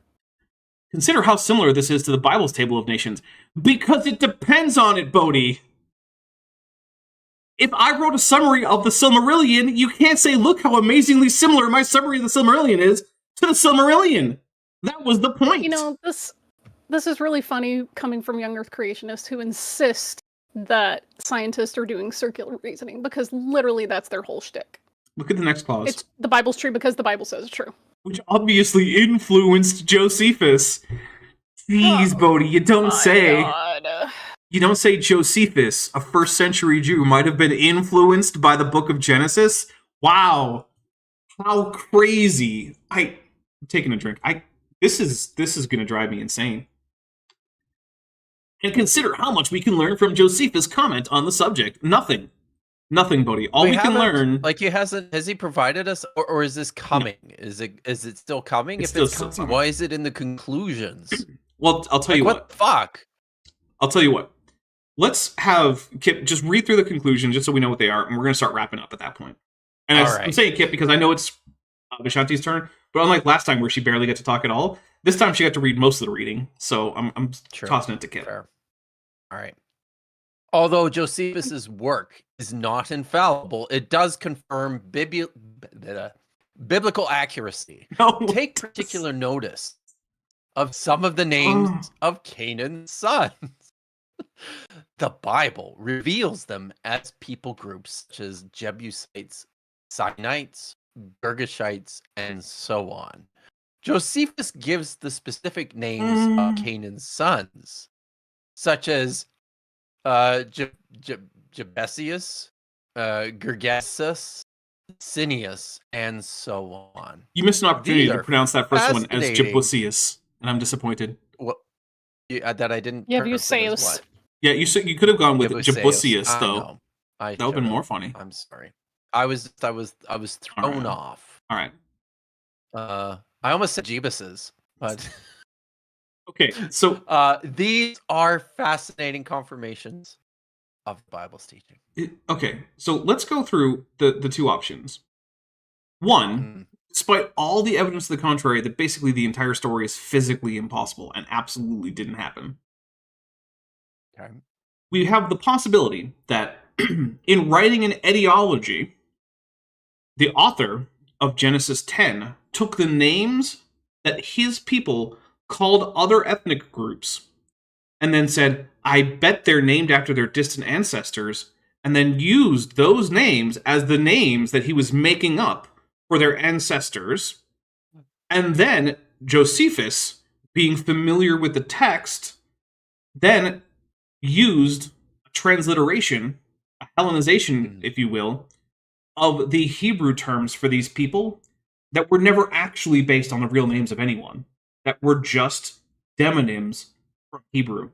Consider how similar this is to the Bible's Table of Nations. Because it depends on it, Bodhi. If I wrote a summary of the Silmarillion, you can't say, look how amazingly similar my summary of the Silmarillion is to the Silmarillion. That was the point. You know, this is really funny coming from young Earth creationists who insist that scientists are doing circular reasoning, because literally that's their whole shtick. Look at the next clause. It's the Bible's true because the Bible says it's true. Which obviously influenced Josephus. Jeez, Bodhi, you don't say. God. You don't say Josephus, a first century Jew, might have been influenced by the book of Genesis? Wow. How crazy. I'm taking a drink. This is gonna drive me insane. And consider how much we can learn from Josephus' comment on the subject. Nothing. Nothing, buddy. All we can learn. Like has he provided us, or is this coming? No. Is it still coming? If it's coming, why is it in the conclusions? Well, I'll tell you what. What the fuck? I'll tell you what. Let's have Kip just read through the conclusion just so we know what they are, and we're going to start wrapping up at that point. And I'm saying Kip because I know it's Vishanti's turn, but unlike last time where she barely got to talk at all, this time she got to read most of the reading. So I'm tossing it to Kip. Fair. All right. Although Josephus's work is not infallible, it does confirm biblical accuracy. No, take particular notice of some of the names of Canaan's sons. The Bible reveals them as people groups such as Jebusites, Sinaites, Girgashites, and so on. Josephus gives the specific names of Canaan's sons, such as Jebesius, Gergesus, Cineas, and so on. You missed an opportunity to pronounce that first one as Jebusius, and I'm disappointed. What? That I didn't. Jebusius. Yeah, you could have gone with Jebusius though. That would have been more funny. I'm sorry. I was thrown off. All right. I almost said Jebuses, but okay. So these are fascinating confirmations of the Bible's teaching. Okay, so let's go through the two options. One, despite all the evidence to the contrary, that basically the entire story is physically impossible and absolutely didn't happen. Okay. We have the possibility that in writing an etiology, the author of Genesis 10 took the names that his people called other ethnic groups and then said, I bet they're named after their distant ancestors, and then used those names as the names that he was making up for their ancestors. And then Josephus, being familiar with the text, then used a transliteration, a Hellenization, if you will, of the Hebrew terms for these people that were never actually based on the real names of anyone, that were just demonyms from Hebrew.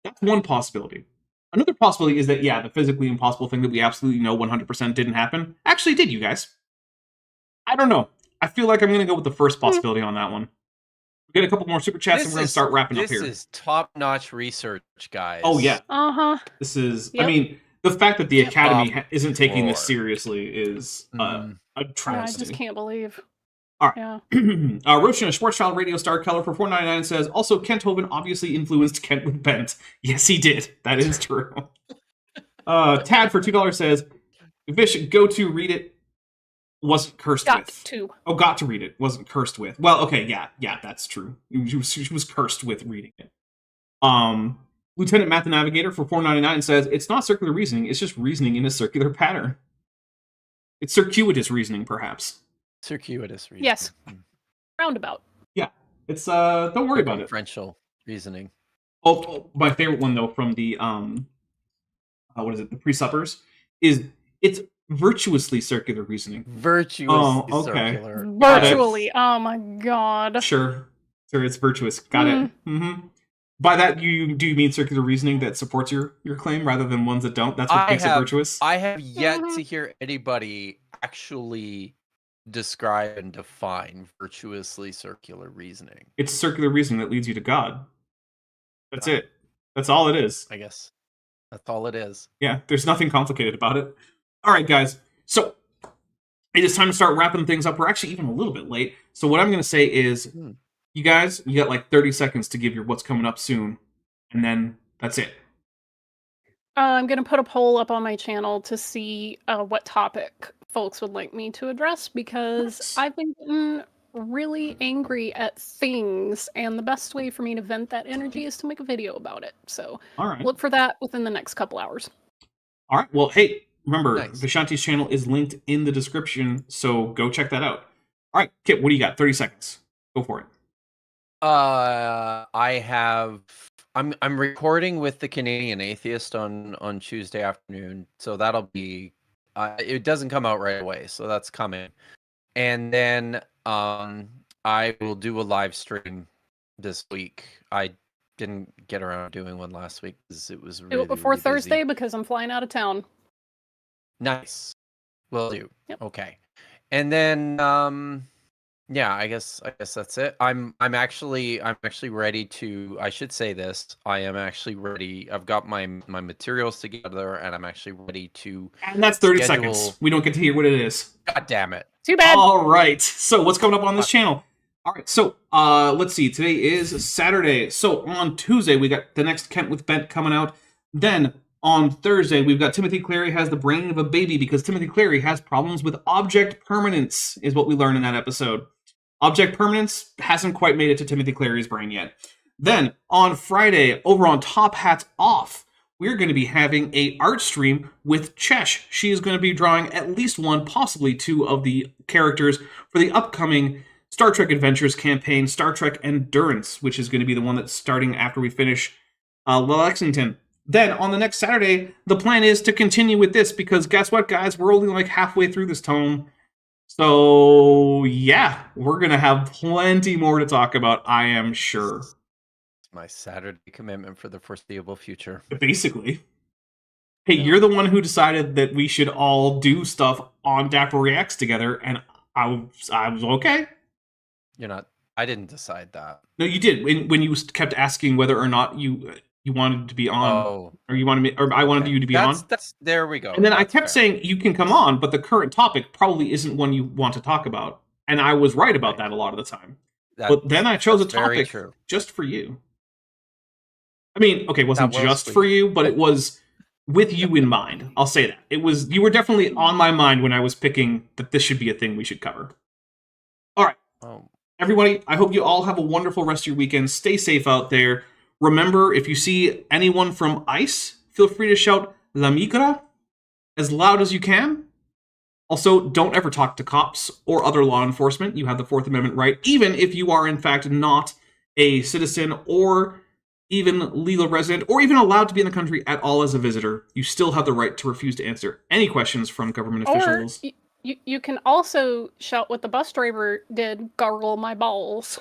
That's one possibility. Another possibility is that, the physically impossible thing that we absolutely know 100% didn't happen actually did, you guys. I don't know. I feel like I'm going to go with the first possibility on that one. We get a couple more super chats and we're going to start wrapping up here. This is top-notch research, guys. Oh, yeah. Uh-huh. This is, I mean, the fact that the Academy isn't taking this seriously is a travesty. I just can't believe. All right. Yeah. Roshan, a Schwarzschild radio star color for $4.99 says, also, Kent Hovind obviously influenced Kent with Bent. Yes, he did. That is true. Tad for $2 says, Vish, go to read it. Wasn't cursed with. Got to read it. Wasn't cursed with. Well, okay, yeah, that's true. She was cursed with reading it. Lieutenant Math the Navigator for $4.99 says, it's not circular reasoning, it's just reasoning in a circular pattern. It's circuitous reasoning, perhaps. Circuitous reasoning. Yes. Roundabout. Yeah. It's don't worry about it. Differential reasoning. Oh, my favorite one though from the what is it? The pre-suppers is it's virtuously circular reasoning. Virtuously circular. Virtually. Oh my god. Sure, it's virtuous. Got it. Mm-hmm. By that, do you mean circular reasoning that supports your claim rather than ones that don't? That's what makes it virtuous? I have yet to hear anybody actually describe and define virtuously circular reasoning. It's circular reasoning that leads you to God. That's it. That's all it is. I guess. That's all it is. Yeah, there's nothing complicated about it. All right, guys. So, it is time to start wrapping things up. We're actually even a little bit late. So what I'm going to say is, you guys, you got like 30 seconds to give your what's coming up soon. And then that's it. I'm going to put a poll up on my channel to see what topic folks would like me to address, because I've been getting really angry at things, and the best way for me to vent that energy is to make a video about it. So look for that within the next couple hours. All right. Well, hey, remember, Vishanti's channel is linked in the description, so go check that out. All right, Kip, what do you got? 30 seconds. Go for it. I'm recording with the Canadian Atheist on Tuesday afternoon, so that'll be it doesn't come out right away, so that's coming. And then I will do a live stream this week. I didn't get around doing one last week because it was really, do it before really Thursday busy. Because I'm flying out of town. Nice. Will do. Yep. Okay. And then yeah, I guess that's it. I'm actually ready to, I should say this. I am actually ready. I've got my materials together and I'm actually ready to And that's 30 seconds. We don't get to hear what it is. God damn it. Too bad. All right. So what's coming up on this channel? All right. So let's see. Today is Saturday. So on Tuesday, we got the next Kent with Bent coming out. Then on Thursday, we've got Timothy Cleary has the brain of a baby because Timothy Cleary has problems with object permanence, is what we learned in that episode. Object permanence hasn't quite made it to Timothy Cleary's brain yet. Then on Friday, over on Top Hats Off, we're going to be having a art stream with Chesh. She is going to be drawing at least one, possibly two of the characters for the upcoming Star Trek Adventures campaign, Star Trek Endurance, which is going to be the one that's starting after we finish Lexington. Then on the next Saturday, the plan is to continue with this because guess what, guys? We're only like halfway through this tome. So yeah, we're going to have plenty more to talk about, I am sure. It's my Saturday commitment for the foreseeable future. Basically. Hey, you're the one who decided that we should all do stuff on Dapper Reacts together, and I was okay. You're not. I didn't decide that. No, you did. When you kept asking whether or not you wanted to be on, or you wanted me, or I wanted you to be on. That's there we go. And then I kept saying you can come on, but the current topic probably isn't one you want to talk about. And I was right about that a lot of the time. But then I chose a topic just for you. I mean, okay, it wasn't just for you, but it was with you in mind. I'll say that. You were definitely on my mind when I was picking that this should be a thing we should cover. All right. Everybody, I hope you all have a wonderful rest of your weekend. Stay safe out there. Remember, if you see anyone from ICE, feel free to shout La Migra as loud as you can. Also, don't ever talk to cops or other law enforcement. You have the Fourth Amendment right, even if you are in fact not a citizen or even legal resident, or even allowed to be in the country at all as a visitor. You still have the right to refuse to answer any questions from government officials. You can also shout what the bus driver did, gargle my balls.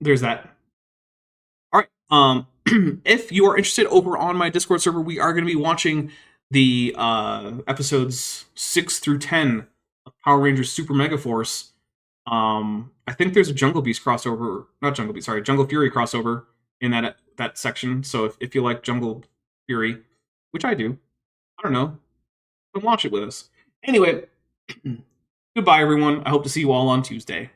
There's that. All right. If you are interested, over on my Discord server, we are going to be watching the episodes 6 through 10 of Power Rangers Super Mega Force. I think there's a Jungle Beast crossover, not Jungle Beast, sorry, Jungle Fury crossover in that section. So if you like Jungle Fury, which I do, I don't know, then watch it with us. Anyway, goodbye everyone. I hope to see you all on Tuesday.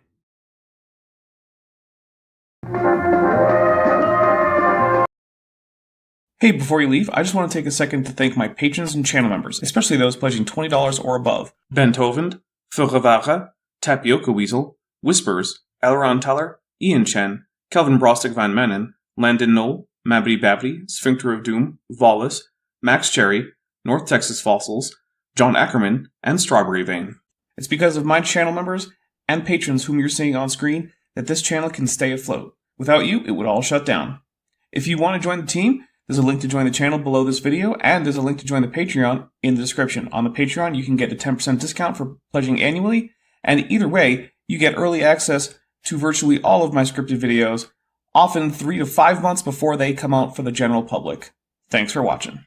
Hey, before you leave, I just want to take a second to thank my patrons and channel members, especially those pledging $20 or above. Ben Tovend, Furevara, Tapioca Weasel, Whispers, Elron Teller, Ian Chen, Kelvin Brostick Van Mennen, Landon Knoll, Mabry Babby, Sphincter of Doom, Vollus, Max Cherry, North Texas Fossils, John Ackerman, and Strawberry Vein. It's because of my channel members and patrons whom you're seeing on screen that this channel can stay afloat. Without you, it would all shut down. If you want to join the team, there's a link to join the channel below this video, and there's a link to join the Patreon in the description. On the Patreon, you can get a 10% discount for pledging annually, and either way, you get early access to virtually all of my scripted videos, often 3 to 5 months before they come out for the general public. Thanks for watching.